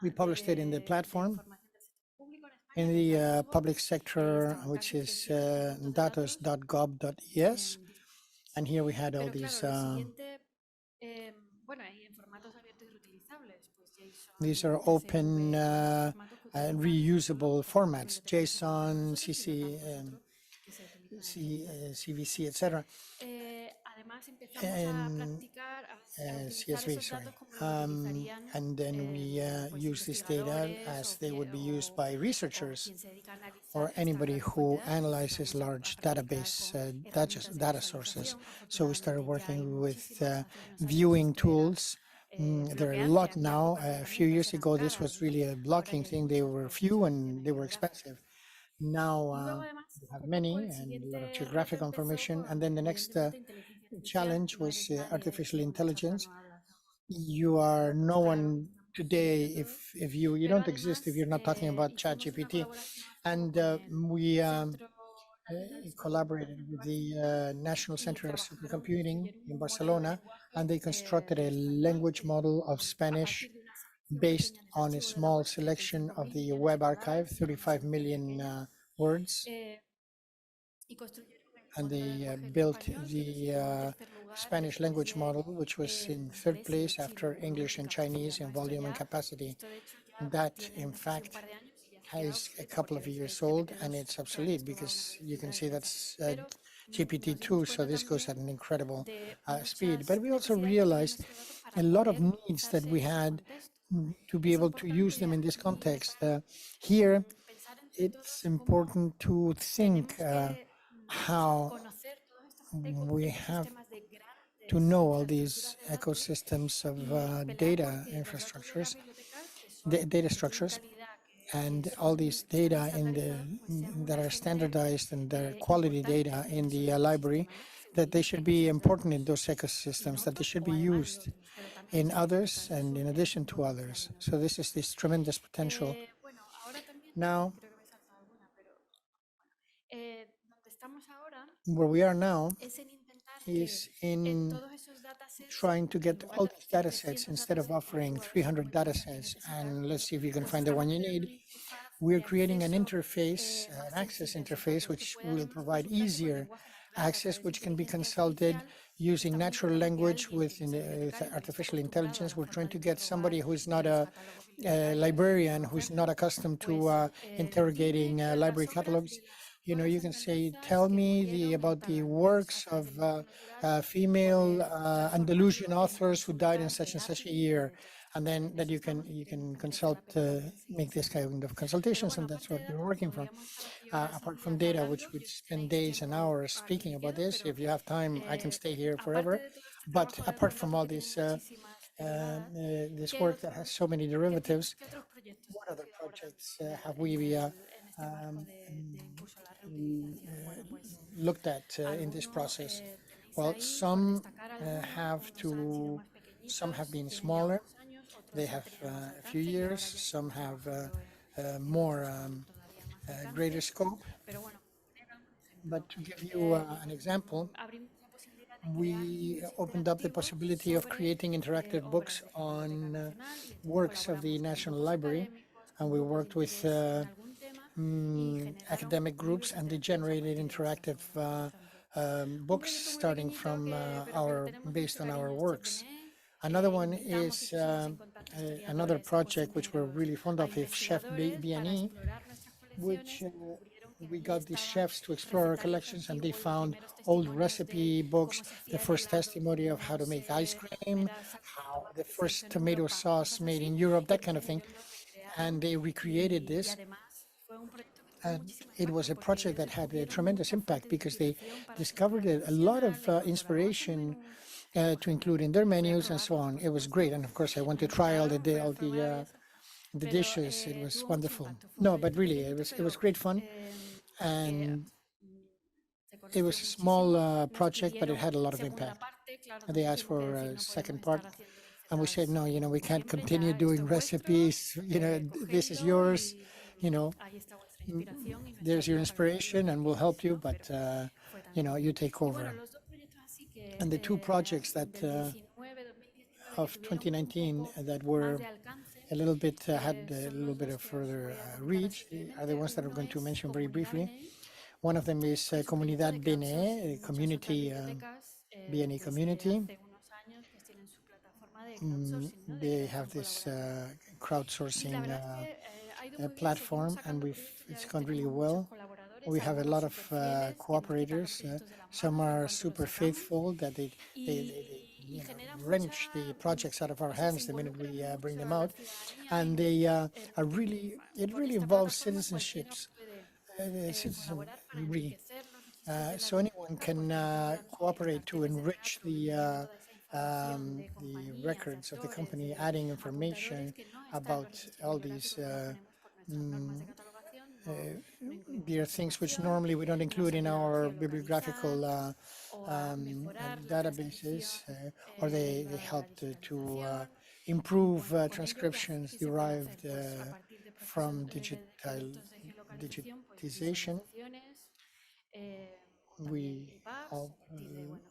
We published it in the platform in the public sector, which is datos.gov.es. And here we had all these are open and reusable formats, JSON, CVC, etc. And CSV, sorry. And then we use this data as they would be used by researchers or anybody who analyzes large database data sources. So we started working with viewing tools. There are a lot now. A few years ago, this was really a blocking thing. They were few and they were expensive. Now we have many and a lot of geographical information. And then the next challenge was artificial intelligence. You are no one today if you don't exist if you're not talking about ChatGPT. And we collaborated with the National Center of Supercomputing in Barcelona, and they constructed a language model of Spanish based on a small selection of the web archive, 35 million words. And they built the Spanish language model, which was in third place after English and Chinese in volume and capacity. That, in fact, is a couple of years old, and it's obsolete because you can see that's GPT-2, so this goes at an incredible speed. But we also realized a lot of needs that we had to be able to use them in this context. Here, it's important to think how we have to know all these ecosystems of data infrastructures, data structures, and all these data that are standardized and the quality data in the library, that they should be important in those ecosystems, that they should be used in others and in addition to others. So this is this tremendous potential. Now, where we are now is in trying to get all these data sets instead of offering 300 data sets, and let's see if you can find the one you need. We're creating an interface, an access interface, which will provide easier access, which can be consulted using natural language with artificial intelligence. We're trying to get somebody who's not a librarian, who's not accustomed to interrogating library catalogs. You know, you can say, tell me about the works of female Andalusian authors who died in such and such a year, and then that you can consult, make this kind of consultations, and that's what we're working from. Apart from data, which would spend days and hours speaking about this. If you have time, I can stay here forever. But apart from all this work that has so many derivatives, what other projects have we looked at in this process? Well, some have been smaller. They have a few years. Some have more greater scope. But to give you an example, we opened up the possibility of creating interactive books on works of the National Library, and we worked with academic groups, and they generated interactive books starting from based on our works. Another one is another project which we're really fond of is Chef BNE, which we got these chefs to explore our collections, and they found old recipe books, the first testimony of how to make ice cream, how the first tomato sauce made in Europe, that kind of thing. And they recreated this. And it was a project that had a tremendous impact because they discovered a lot of inspiration to include in their menus and so on. It was great. And of course, I went to try all the dishes. It was wonderful. No, but really, it was great fun. And it was a small project, but it had a lot of impact. And they asked for a second part. And we said, no, we can't continue doing recipes. This is yours. There's your inspiration and we'll help you, but, you take over. And the two projects that of 2019 that were a little bit had a little bit of further reach are the ones that I'm going to mention very briefly. One of them is Comunidad BNE, community, BNE community. They have this crowdsourcing platform, and it's gone really well. We have a lot of cooperators. Some are super faithful that they wrench the projects out of our hands the minute we bring them out, and they are really. It really involves citizenships, citizenry. So anyone can cooperate to enrich the records of the company, adding information about all these there are things which normally we don't include in our bibliographical databases, or they help to improve transcriptions derived from digitization. We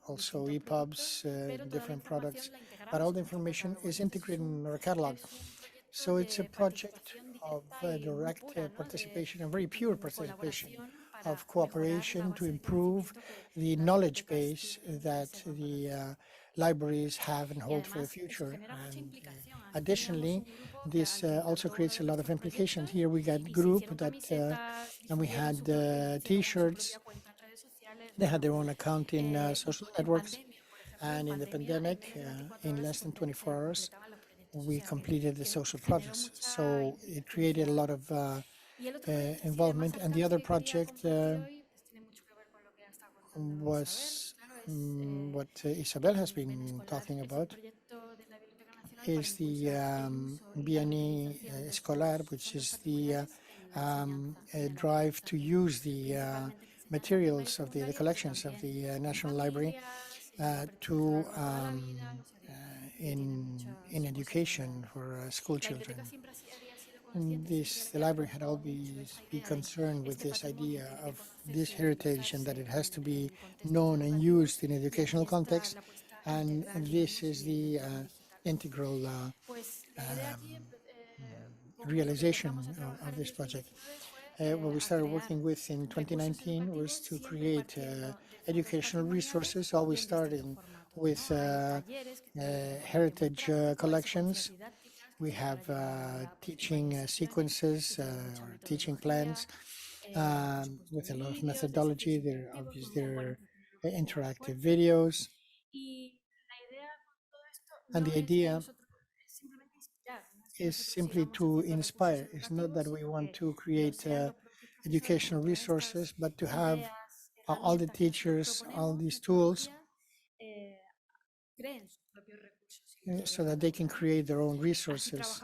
also EPUBs, different products, but all the information is integrated in our catalog. So it's a project of direct participation and very pure participation of cooperation to improve the knowledge base that the libraries have and hold for the future. And additionally, this also creates a lot of implications. Here we got group that, and we had T-shirts. They had their own account in social networks, and in the pandemic, in less than 24 hours, we completed the social projects. So it created a lot of involvement. And the other project was what Isabel has been talking about, is the BNE Escolar, which is the drive to use the materials of the collections of the National Library to in education for school children. And the library had always been concerned with this idea of this heritage and that it has to be known and used in educational context. And this is the integral realization of this project. What we started working with in 2019 was to create educational resources, always starting with heritage collections. We have teaching sequences or teaching plans with a lot of methodology. There are interactive videos. And the idea is simply to inspire. It's not that we want to create educational resources, but to have all the teachers, all these tools, so that they can create their own resources.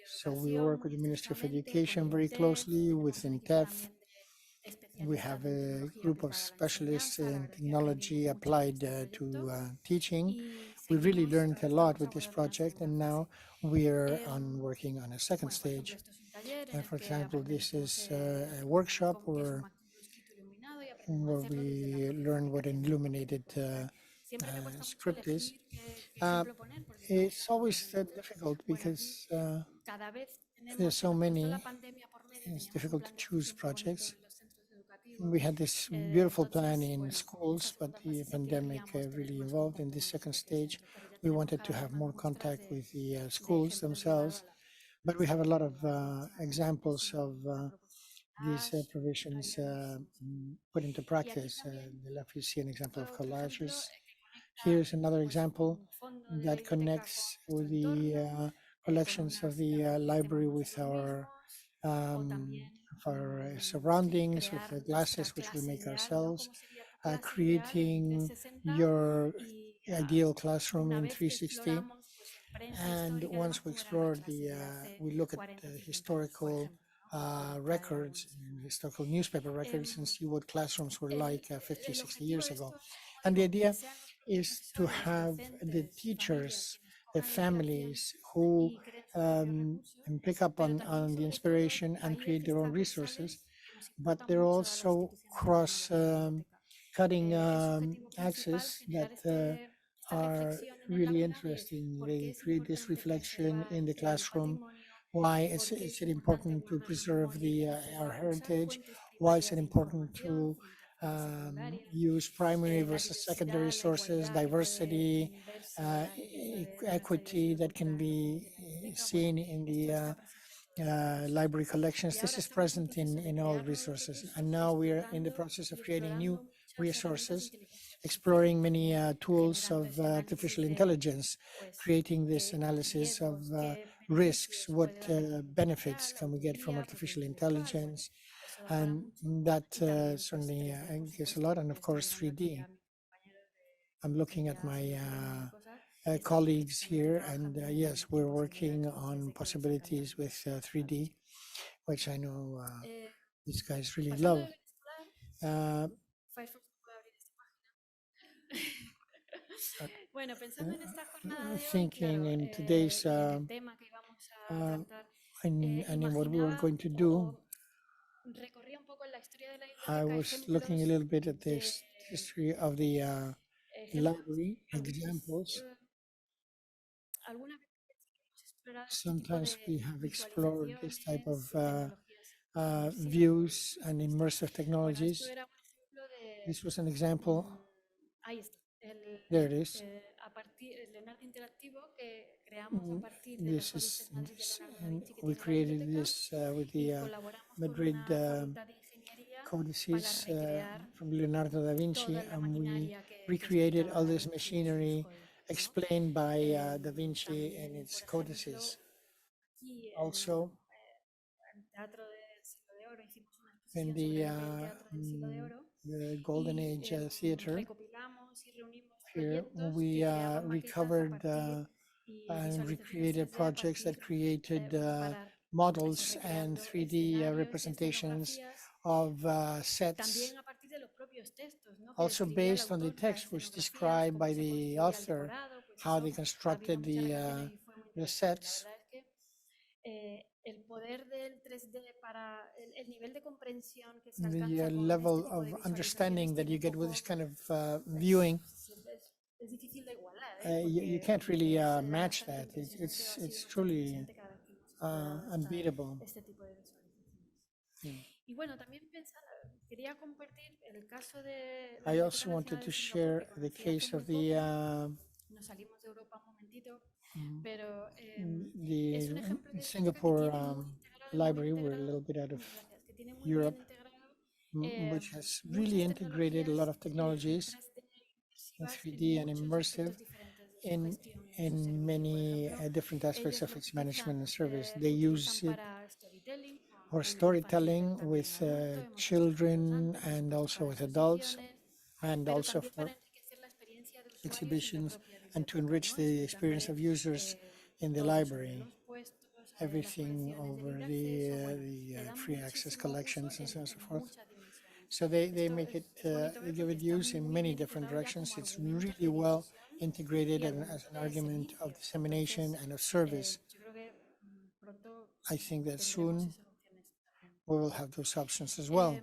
So we work with the Ministry of Education very closely, with INTEF. We have a group of specialists in technology applied to teaching. We really learned a lot with this project, and now we are working on a second stage. For example, this is a workshop where we learn what an illuminated script is. It's always difficult because there's so many. It's difficult to choose projects. We had this beautiful plan in schools, but the pandemic really evolved in this second stage. We wanted to have more contact with the schools themselves, but we have a lot of examples of these provisions put into practice. The left, you see an example of collages. Here's another example that connects with the collections of the library with um, our surroundings, with the glasses which we make ourselves, creating your ideal classroom in 360. And once we explore we look at the historical records, historical newspaper records, and see what classrooms were like 50, 60 years ago. And the idea is to have the teachers, the families who pick up on the inspiration and create their own resources, but they're also cutting axes that are really interesting. They create this reflection in the classroom. Why is it important to preserve our heritage? Why is it important to use primary versus secondary sources, diversity, equity that can be seen in the library collections? This is present in all resources. And now we are in the process of creating new resources, exploring many tools of artificial intelligence, creating this analysis of risks, what benefits can we get from artificial intelligence, and that certainly gives a lot. And of course, 3D. I'm looking at my colleagues here, and yes, we're working on possibilities with 3D, which I know these guys really love. Thinking in today's and in what we were going to do, I was looking a little bit at the history of the library examples. Sometimes we have explored this type of views and immersive technologies. This was an example. There it is. This is, and we created this with the Madrid codices from Leonardo da Vinci, and we recreated all this machinery explained by da Vinci and its codices. Also, in the Golden Age theater, here we recovered and recreated projects that created models and 3D representations of sets, also based on the text which described by the author how they constructed the sets. The level of understanding that you get with this kind of viewing, you can't really match that. It's truly unbeatable. I also wanted to share the case of the Singapore library. We're a little bit out of Europe, which has really integrated a lot of technologies in 3D and immersive in many different aspects of its management and service. They use it for storytelling with children and also with adults, and also for exhibitions and to enrich the experience of users in the library. Everything over the free access collections and so on and so forth. So they make it, they give it use in many different directions. It's really well integrated and as an argument of dissemination and of service. I think that soon we will have those options as well.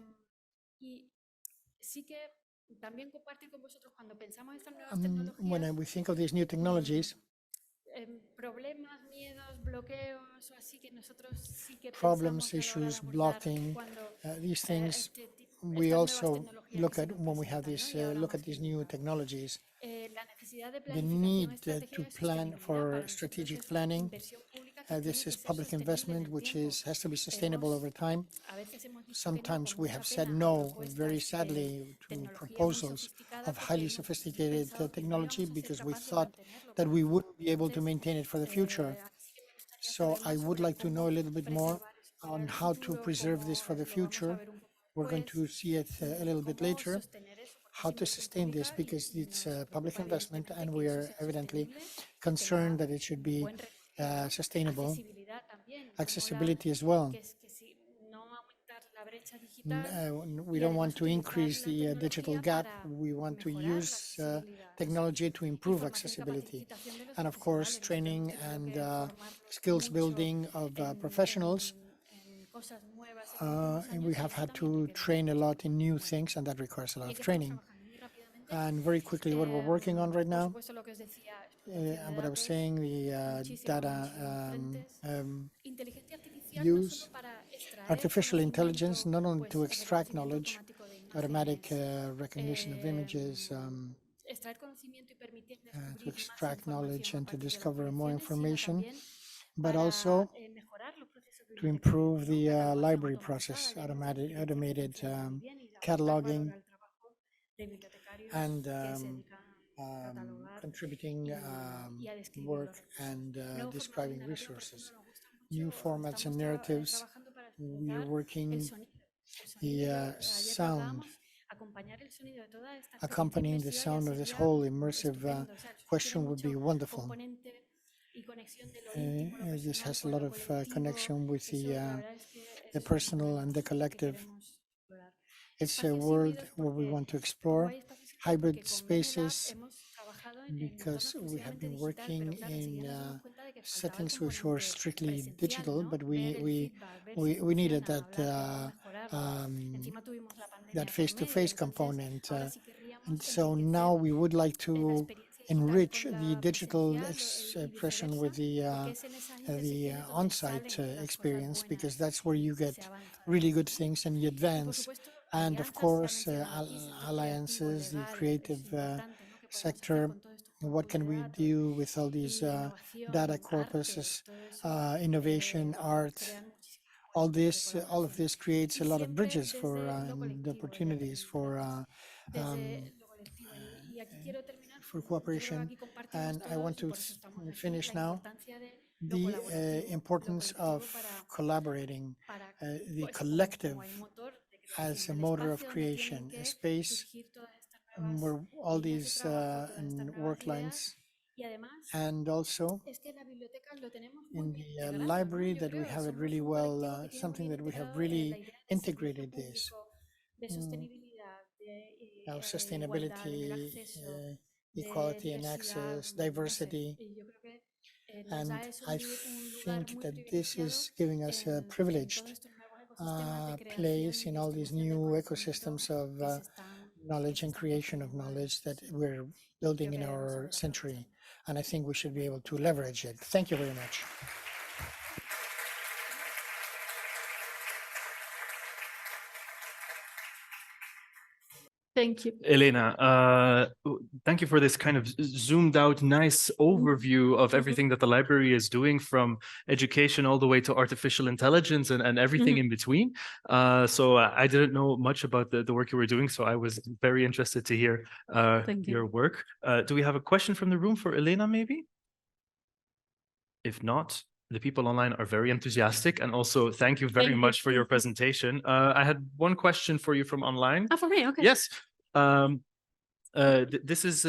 también compartir con vosotros cuando pensamos estas nuevas tecnologías. When we think of these new technologies, problemas, miedos, bloqueos o así que nosotros sí que problems, pensamos a la hora de issues, abordar blocking, cuando these things we estas nuevas also tecnologías look que se at nos when we have presentan, this ¿no? Y look hablamos at these new technologies. la necesidad de The planificación need estratégica to de plan sostenibilidad for para nosotros strategic es planning. inversión pública que This tiene is que ser public sostenible en investment, el which tiempo. has to be sustainable over time. A veces hemos dicho que no, Sometimes con we mucha have said pena, a no, very propuestas sadly, to tecnología muy proposals sofisticada of porque highly hemos sophisticated pensado que no technology íbamos a ser because we capaces de thought mantenerlo that para we el wouldn't futuro. be able to Entonces, maintain it for the future. aquí sí que me gustaría So saber I más would sobre like to know cómo a little bit more preservar eso para on el how to futuro, preserve this cómo for the lo vamos a future. ver un poco We're going después, to see it a little bit cómo later, sostener eso, porque how es to inversión sustain this pública because y it's nos public investment preocupa and evidentemente we que eso are sea evidently sostenible y concerned tenga that it should be buen recorrido, ¿no? sustainable. Accesibilidad también, como Accessibility as well. que si no aumentar la brecha digital We y don't además want to utilizar increase la the digital tecnología gap. para We want to mejorar la use accesibilidad technology to y improve formación y accessibility. capacitación de los And of course, profesionales. Nos training tenemos que, creo and que, formarnos skills mucho building of professionals. en cosas nuevas en los últimos And we años y have eso had también to requiere train a mucho. lot in new things, and that requires a lot ¿Y en of qué estamos training. trabajando? Muy rápidamente. And very quickly, what we're working on right Por now, supuesto, lo que os decía, explotación de what I was datos, saying, the muchísimos data frentes. Inteligencia artificial no use, solo para extraer artificial intelligence, conocimiento, not only to pues extract reconocimiento knowledge, automático de automatic imágenes, recognition of images, extraer conocimiento y permitir to descubrir más extract knowledge información a and to partir de las discover more colecciones, sino information, también but para also mejorar los procesos to bibliotecarios, improve ¿no? the La catalogación library automatizada, process, ya hemos visto que automated funciona muy bien y aportar cataloging, valor al trabajo de bibliotecarios and que se dedican a catalogar contributing y a describir work los recursos. and Nuevos formatos describing de narrativa, por resources. ejemplo, nos gusta mucho, New formats and estamos narratives. trabajando para We are explotar working el sonido. the Ayer sound, hablábamos, acompañar el sonido de toda esta experiencia accompanying the inmersiva ya sound of this sería whole immersive estupendo. O sea, el sonido tiene question would be mucho wonderful. componente y conexión de lo íntimo, lo This personal has a con lot lo of colectivo. connection with Eso, la verdad es que the esos son personal and the elementos que collective. queremos explorar. It's a Espacios world híbridos where we porque, want to digo explore hay espacios híbridos hybrid porque con BNLab spaces hemos trabajado en entornos because we have exclusivamente been digital, working pero claro, in enseguida nos dimos cuenta de que faltaba el settings which were componente strictly presencial, digital, ¿no? but Ver el feedback, ver si we needed funciona, that hablar cómo mejorarlo. Encima tuvimos la pandemia that por face-to-face medio, entonces component. ahora sí querríamos And so enriquecer now we would like la to experiencia digital enrich con the la digital presencial y expression with viceversa, porque es en esas intersecciones donde on-site salen las experience, cosas because buenas that's where you y get se avanza. really good things and you Y por advance. supuesto, And of alianzas, se ha course, mencionado aquí, sector creativo, alliances, the legal, creative es importante, ¿no? ¿Qué podemos hacer sector. con todo esto? What can we Datos, do with all these data innovación, corpuses, arte, todo eso innovation, art? crean muchísimas All puertas de all of colaboración. this creates a Y lot of siempre bridges for desde lo and colectivo, ella opportunities también, desde lo colectivo. Y aquí quiero terminar, for yo creo que cooperation. aquí compartimos And I want todos y to por eso estamos aquí, finish la now. importancia de lo The colaborativo, lo importance colectivo of para collaborating, the pues, collective como el motor de as creación, a el motor of espacio donde tienen creation, a que space surgir todas estas nuevas where all líneas de these trabajo, todas estas nuevas work ideas. lines, Y además, and also es que la biblioteca lo tenemos muy in bien the integrado, ¿no? library Yo that we creo, have it somos really un well, colectivo que tiene muy something bien that we have integrado really la idea de servicio integrated this. público, de sostenibilidad, de igualdad en el Sustainability, acceso, equality de and diversidad, access, no sé. diversity. Y yo creo que nos And da eso I un lugar think muy that this privilegiado is giving us a en privileged todos estos nuevos ecosistemas de creación place y in all these distribución del new conocimiento ecosystems of que se están knowledge and creation of construyendo knowledge that Sí. we're Y building creo in que debemos our saber century. aprovecharlo. And I think we should be able to leverage it. Thank you very much. Thank you. Elena, thank you for this kind of zoomed out, nice overview of everything that the library is doing, from education all the way to artificial intelligence and everything in between. So I didn't know much about the work you were doing, so I was very interested to hear your work. Do we have a question from the room for Elena, maybe? If not, the people online are very enthusiastic, and also thank you very much for your presentation. I had one question for you from online. Oh, for me, okay. Yes. This is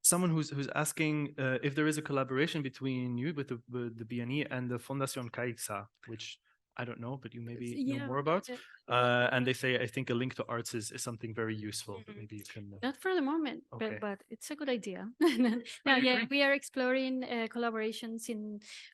someone who's asking if there is a collaboration between you with the BNE and the Fundación Caixa, which I don't know, but you maybe know more about. And they say, I think a link to arts is something very useful, but maybe you can... Not for the moment, Okay. but it's a good idea. No, yeah, we are exploring collaborations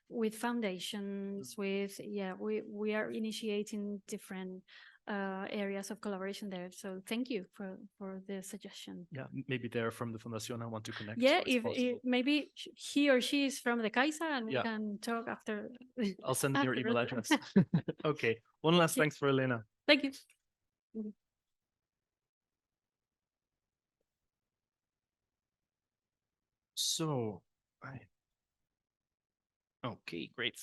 with foundations, we are initiating different areas of collaboration there. So thank you for the suggestion. Yeah, maybe they're from the Fundación I want to connect. Yeah, so if maybe he or she is from the Caixa and we can talk after. I'll send your email address. Okay, one last thanks for Elena. Thank you. So, okay, great.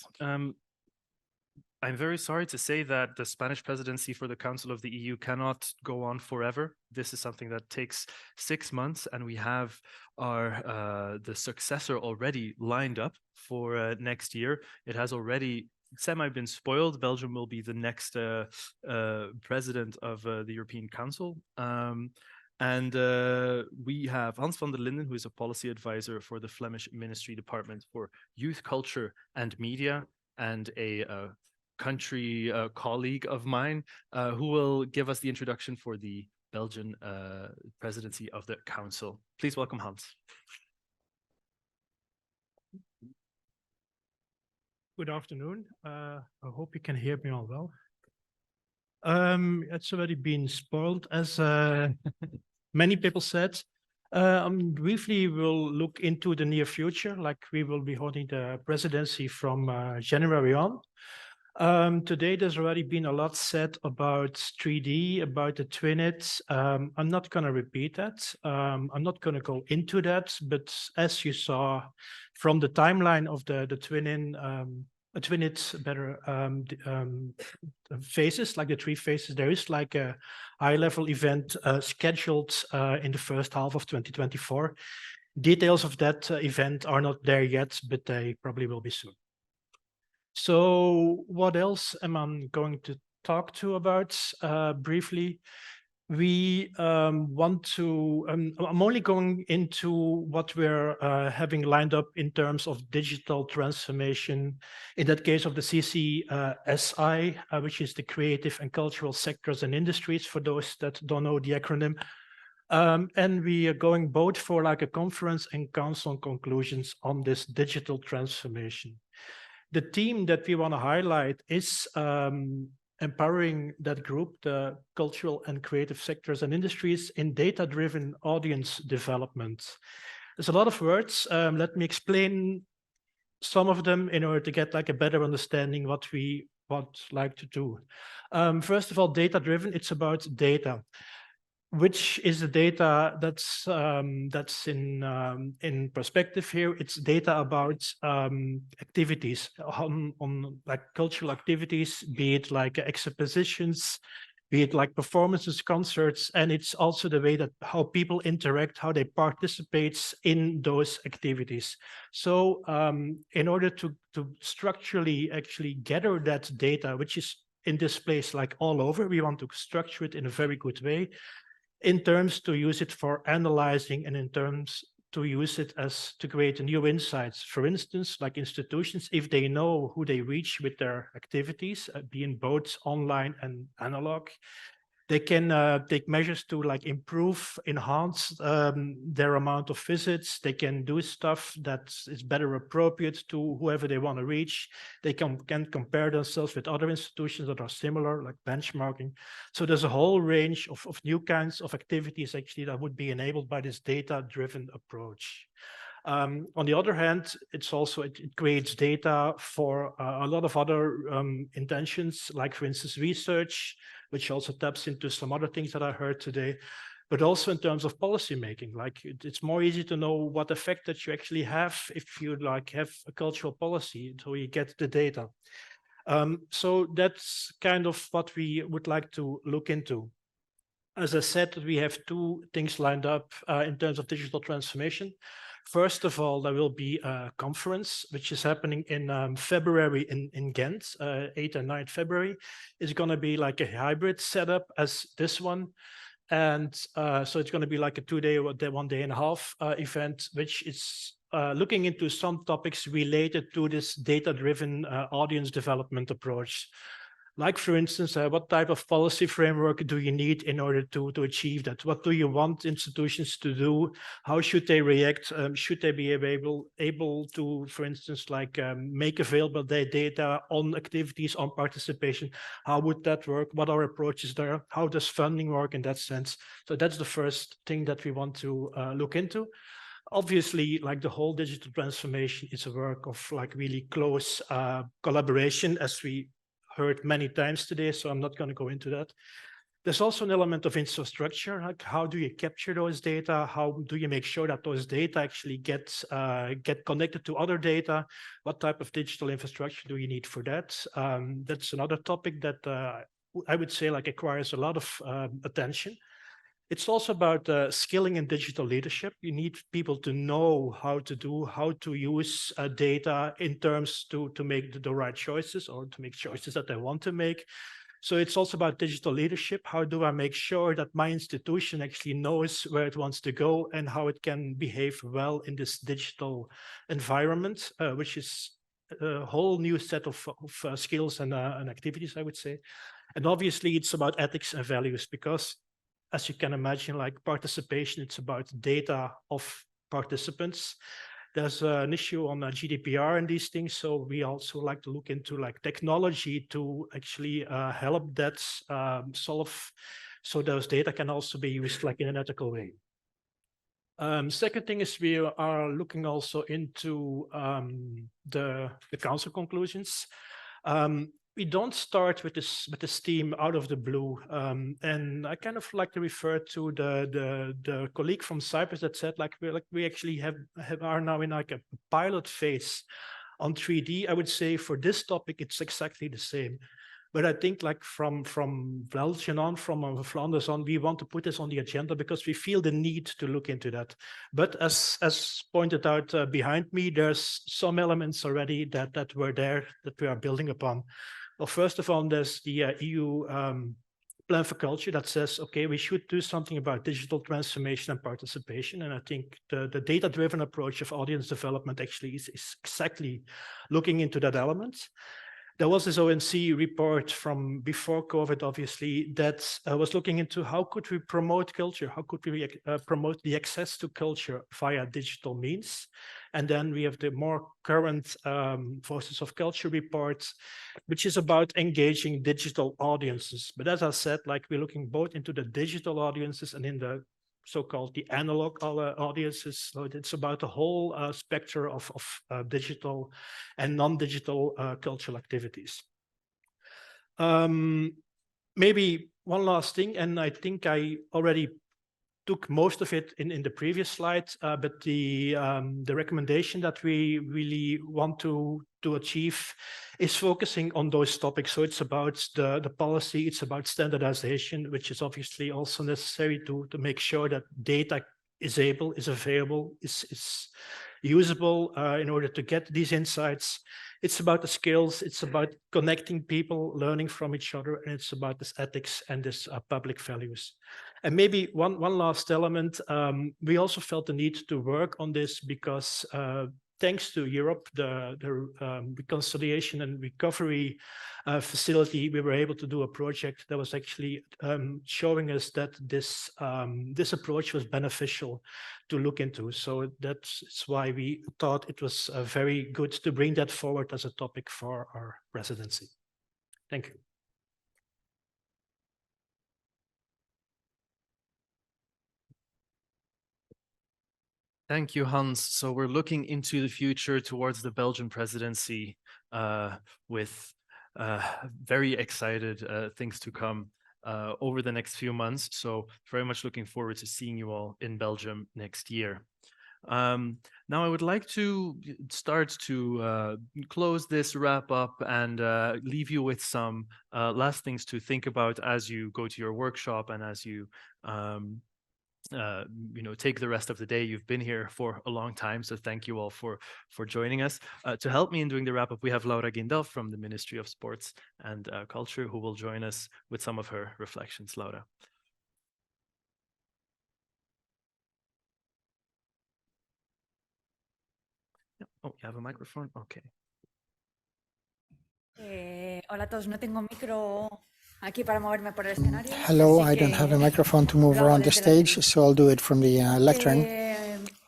I'm very sorry to say that the Spanish presidency for the Council of the EU cannot go on forever. This is something that takes 6 months, and we have our the successor already lined up for next year. It has already been spoiled. Belgium will be the next president of the European Council. And we have Hans van der Linden, who is a policy advisor for the Flemish Ministry Department for Youth, Culture and Media, and a country colleague of mine, who will give us the introduction for the Belgian presidency of the Council. Please welcome Hans. Good afternoon. I hope you can hear me all well. It's already been spoiled, as many people said. Briefly, we'll look into the near future, like we will be holding the presidency from January on. Today, there's already been a lot said about 3D, about the twinit. I'm not going to repeat that. I'm not going to go into that, but as you saw from the timeline of the twinit phases, like the 3 phases, there is like a high-level event scheduled in the first half of 2024. Details of that event are not there yet, but they probably will be soon. So what else am I going to talk to about briefly? We want to, I'm only going into what we're having lined up in terms of digital transformation, in that case of the CCSI, which is the Creative and Cultural Sectors and Industries, for those that don't know the acronym. And we are going both for like a conference and council conclusions on this digital transformation. The theme that we want to highlight is empowering that group, the cultural and creative sectors and industries, in data-driven audience development. There's a lot of words. Let me explain some of them in order to get like a better understanding what we would like to do. First of all, data-driven, it's about data. Which is the data that's in perspective here? It's data about activities on like cultural activities, be it like expositions, be it like performances, concerts, and it's also the way that how people interact, how they participate in those activities. So in order to structurally actually gather that data, which is in this place like all over, we want to structure it in a very good way, in terms to use it for analyzing and in terms to use it as to create new insights. For instance, like institutions, if they know who they reach with their activities, being both online and analog, they can take measures to like improve, enhance their amount of visits. They can do stuff that is better appropriate to whoever they want to reach. They can compare themselves with other institutions that are similar, like benchmarking. So there's a whole range of new kinds of activities actually that would be enabled by this data-driven approach. On the other hand, it's also, it creates data for a lot of other intentions, like for instance, research, which also taps into some other things that I heard today, but also in terms of policy making. Like it's more easy to know what effect that you actually have if you like have a cultural policy, so you get the data. So that's kind of what we would like to look into. As I said, we have 2 things lined up in terms of digital transformation. First of all, there will be a conference, which is happening in February in Ghent, 8th and 9th February. It's going to be like a hybrid setup as this one. And so it's going to be like a 2-day or 1 day and a half event, which is looking into some topics related to this data-driven audience development approach. Like, for instance, what type of policy framework do you need in order to achieve that? What do you want institutions to do? How should they react? Should they be able to, for instance, like make available their data on activities, on participation? How would that work? What are approaches there? How does funding work in that sense? So that's the first thing that we want to look into. Obviously, like the whole digital transformation is a work of like really close collaboration, as we heard many times today, so I'm not going to go into that. There's also an element of infrastructure, like how do you capture those data? How do you make sure that those data actually get connected to other data? What type of digital infrastructure do you need for that? That's another topic that I would say like requires a lot of attention. It's also about skilling in digital leadership. You need people to know how to use data in terms to make the right choices or to make choices that they want to make. So it's also about digital leadership. How do I make sure that my institution actually knows where it wants to go and how it can behave well in this digital environment, which is a whole new set of skills and activities, I would say. And obviously it's about ethics and values, because as you can imagine, like participation, it's about data of participants. There's an issue on GDPR and these things, so we also like to look into like technology to actually help that solve, so those data can also be used like in an ethical way. Second thing is we are looking also into the council conclusions. We don't start with this theme out of the blue, and I kind of like to refer to the colleague from Cyprus that said like we actually are now in like a pilot phase on 3D. I would say for this topic it's exactly the same. But I think like from Belgium on, from Flanders on, we want to put this on the agenda because we feel the need to look into that. But as pointed out behind me, there's some elements already that were there that we are building upon. Well, first of all, there's the EU Plan for Culture that says, okay, we should do something about digital transformation and participation. And I think the data-driven approach of audience development actually is exactly looking into that element. There was this ONC report from before COVID, obviously, that was looking into how could we promote culture? How could we promote the access to culture via digital means? And then we have the more current Voices of Culture reports, which is about engaging digital audiences. But as I said, like we're looking both into the digital audiences and in the so-called the analog audiences. So it's about the whole spectrum of digital and non-digital cultural activities. Maybe one last thing, and I think I already took most of it in the previous slide, but the recommendation that we really want to achieve is focusing on those topics. So it's about the policy, it's about standardization, which is obviously also necessary to make sure that data is available, is usable in order to get these insights. It's about the skills, it's about connecting people, learning from each other, and it's about this ethics and this public values. And maybe one last element, we also felt the need to work on this because thanks to Europe, the reconciliation and recovery facility, we were able to do a project that was actually showing us that this approach was beneficial to look into. So that's why we thought it was very good to bring that forward as a topic for our presidency. Thank you. Thank you, Hans. So we're looking into the future towards the Belgian presidency with very excited things to come over the next few months. So very much looking forward to seeing you all in Belgium next year. Now I would like to start to close this wrap up and leave you with some last things to think about as you go to your workshop and as you take the rest of the day. You've been here for a long time, so thank you all for joining us. To help me in doing the wrap up, we have Laura Guindel from the Ministry of Sports and Culture, who will join us with some of her reflections. Laura. Oh, you have a microphone? Okay. Hola a todos, no tengo micro aquí para moverme por el escenario. Hello, así I don't have a que microphone to move lo hago around the desde la stage, tribuna. so I'll do it from the lectern.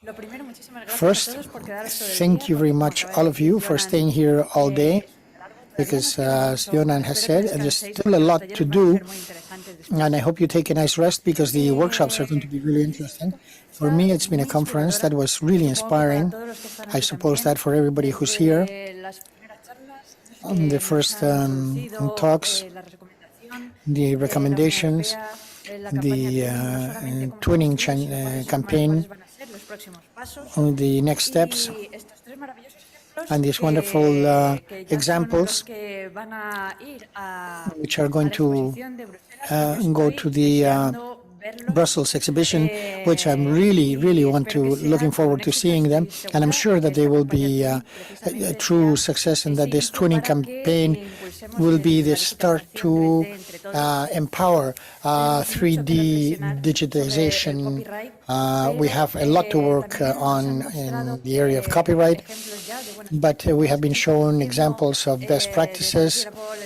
Lo primero, muchísimas gracias a First, todos por quedaros todo el thank día, you very porque como much, acaba all de of you, decir for Jonan, staying here all day, es largo, todavía because nos queda as mucho. Jonan has Espero que said, there's descanséis, still a porque los lot to talleres van a do, ser muy interesantes después. and I hope you take a nice rest because the workshops are going to be really interesting. For me, it's been a Muy conference inspiradora. that was really Supongo que para inspiring. todos los que están I aquí suppose también, that for everybody who's here, desde las primeras charlas on the que nos first han introducido, talks, la recomendación, the la Unión recommendations, Europea, la campaña the Twinning, no solamente cómo se twinning construye, sino cuáles campaign, van a ser los próximos pasos. the next steps, Y estos tres maravillosos ejemplos and these wonderful que ya son los examples que van a ir a which are going la to exposición de Bruselas, que yo go estoy to the deseando verlos, Brussels exhibition, which I'm really y want espero to que looking sean todo forward un to éxito. seeing them, Estoy and I'm segura sure que that they esta will campaña be Twinning a precisamente true sea success, and ese that this hito twinning para que campaign impulsemos will be la the start digitalización to 3D entre todos. empower Tenemos mucho que 3D reflexionar sobre el digitization. copyright, We pero have a lot to work también nos han on mostrado in the area of copyright, ejemplos ya de buenas but we have been shown haciendo examples of best de practices Gearable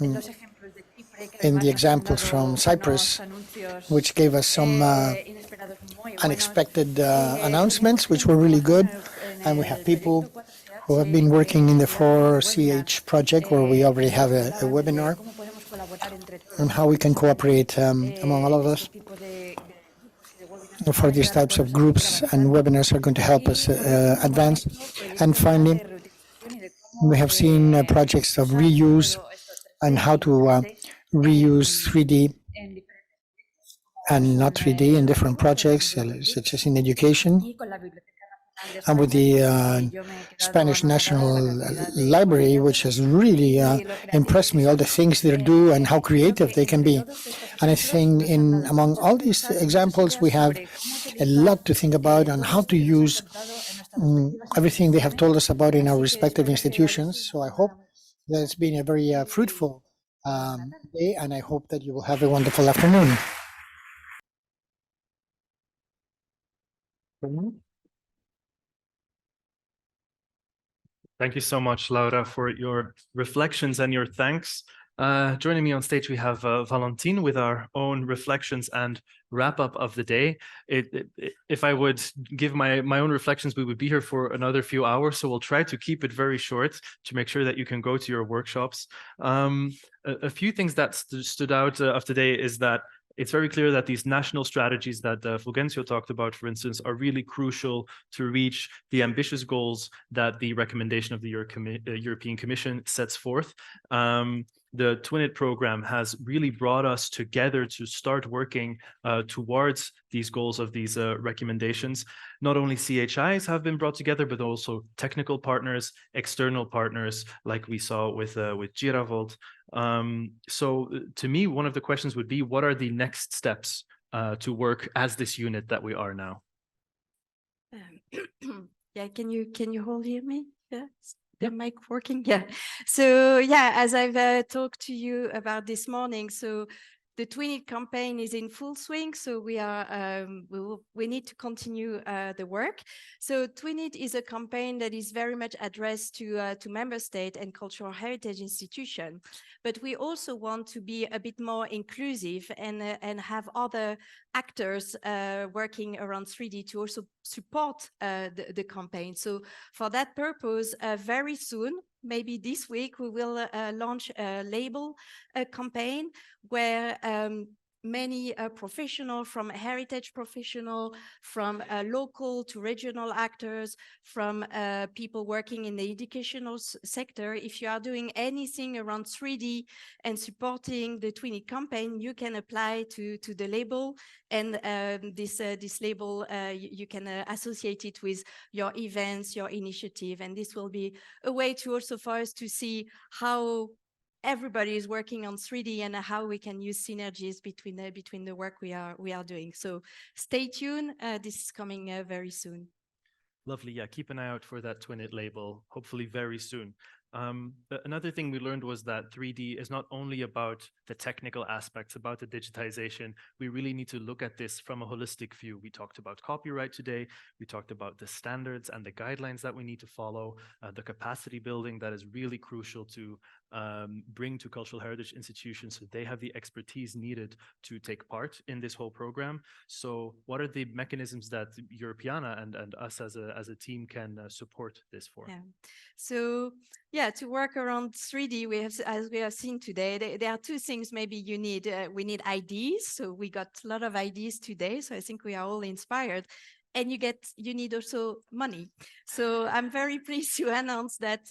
en 3D, los ejemplos de Chipre, que in además the nos han examples from dado Cyprus, unos anuncios which gave us some inesperados muy buenos. unexpected Teníamos announcements, which gente were really good. trabajando And we en have el people proyecto 4CH who have been working in the que lanzó un 4CH project, where we webinar already en el have que a hablaban de webinar cómo podemos colaborar entre todos on how we can cooperate among all en of este us. tipo de grupos y de webinars For para these ayudar a types of todos a seguir groups and avanzando. webinars are going to help us Y por último, hemos advance. visto And proyectos ya finally, de reutilización y de cómo we have seen projects of usar reuse todo esto 3D and how to reuse 3D en diferentes proyectos, como and not son 3D in different projects, such as in education. y con la Biblioteca Nacional de And with España, the yo me he quedado Spanish anonadada National de la cantidad de Library, posibilidades which has really y lo creativos impressed me, que all the son. things they do and how Creo creative que they can entre be. todos estos And I ejemplos think nos han dado among all muchas these pistas, muchas examples, we ideas have sobre cómo a utilizar lot to think about on todo how esto to que nos han use contado en nuestras respectivas everything they have instituciones. told us about in our Así que respective espero que haya institutions. sido So I una hope that it's been a very fruitful day, and I hope that you will have a wonderful afternoon. Thank you so much, Laura, for your reflections and your thanks. Joining me on stage, we have Valentine with our own reflections and wrap up of the day. If I would give my own reflections, we would be here for another few hours. So we'll try to keep it very short to make sure that you can go to your workshops. A few things that stood out of today is that it's very clear that these national strategies that Fulgencio talked about, for instance, are really crucial to reach the ambitious goals that the recommendation of the European Commission sets forth. The TwinIt program has really brought us together to start working towards these goals of these recommendations. Not only CHIs have been brought together, but also technical partners, external partners, like we saw with GiraVolt. So to me, one of the questions would be, what are the next steps to work as this unit that we are now? Yeah, can you hold me? Yes. The mic working? Yeah. So yeah, as I've talked to you about this morning, so the TwinIt campaign is in full swing. So we need to continue the work. So TwinIt is a campaign that is very much addressed to member state and cultural heritage institutions. But we also want to be a bit more inclusive and have other actors working around 3D to also support the campaign. So for that purpose, very soon, maybe this week, we will launch a label campaign where many professionals, from heritage professional, from local to regional actors, from people working in the educational sector. If you are doing anything around 3D and supporting the TwinIt campaign, you can apply to the label, and this label, you can associate it with your events, your initiative, and this will be a way to also for us to see how everybody is working on 3D and how we can use synergies between the work we are doing. So stay tuned. This is coming very soon. Lovely. Yeah, keep an eye out for that TwinIt label, hopefully very soon. Another thing we learned was that 3D is not only about the technical aspects, about the digitization. We really need to look at this from a holistic view. We talked about copyright today. We talked about the standards and the guidelines that we need to follow, the capacity building that is really crucial to bring to cultural heritage institutions so they have the expertise needed to take part in this whole program. So what are the mechanisms that Europeana and us as a team can support this for? Yeah. So yeah, to work around 3D, we have, as we have seen today, there are two things maybe you need. We need ideas. So we got a lot of ideas today. So I think we are all inspired. And you need also money. So I'm very pleased to announce that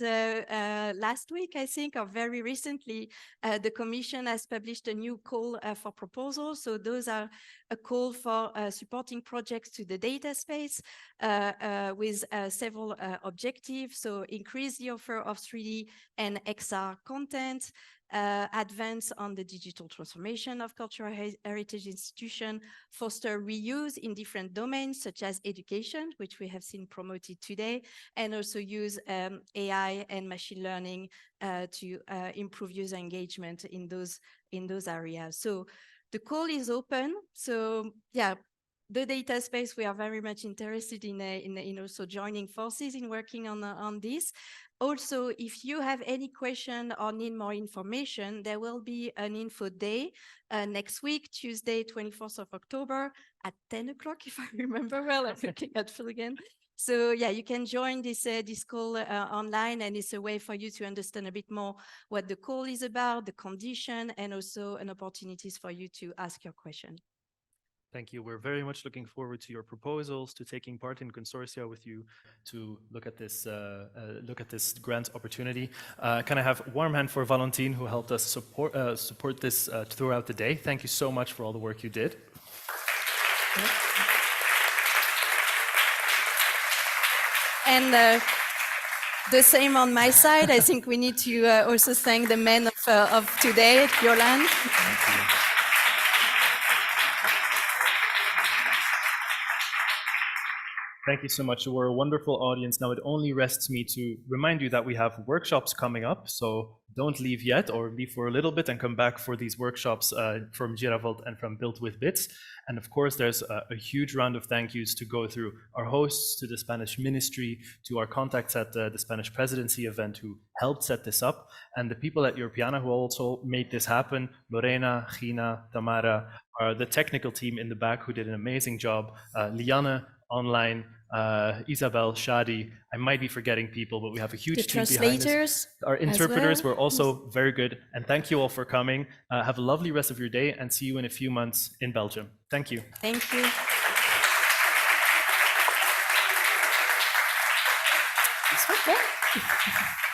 last week, I think, or very recently, the Commission has published a new call for proposals. So those are a call for supporting projects to the data space with several objectives. So increase the offer of 3D and XR content, advance on the digital transformation of cultural heritage institutions, foster reuse in different domains such as education, which we have seen promoted today, and also use AI and machine learning to improve user engagement in those areas. So the call is open. So yeah, the data space, we are very much interested in also joining forces in working on this. Also, if you have any question or need more information, there will be an info day next week, Tuesday, 24th of October at 10 o'clock, if I remember well. I'm looking at Phil again. So yeah, you can join this call online, and it's a way for you to understand a bit more what the call is about, the condition, and also an opportunities for you to ask your question. Thank you. We're very much looking forward to your proposals, to taking part in consortia with you, to look at this grant opportunity. Can I have a warm hand for Valentine, who helped us support this throughout the day? Thank you so much for all the work you did. And the same on my side. I think we need to also thank the men of today, Yolan. Thank you. Thank you so much. We're a wonderful audience. Now it only rests me to remind you that we have workshops coming up, so don't leave yet, or leave for a little bit and come back for these workshops from Giravolt and from Built with Bits. And of course, there's a huge round of thank yous to go through our hosts, to the Spanish Ministry, to our contacts at the Spanish Presidency event who helped set this up, and the people at Europeana who also made this happen, Lorena, Gina, Tamara, the technical team in the back who did an amazing job, Liane, online, Isabel, Shadi. I might be forgetting people, but we have a huge team behind us. Our interpreters were also very good. And thank you all for coming. Have a lovely rest of your day, and see you in a few months in Belgium. Thank you. Thank you. It's okay.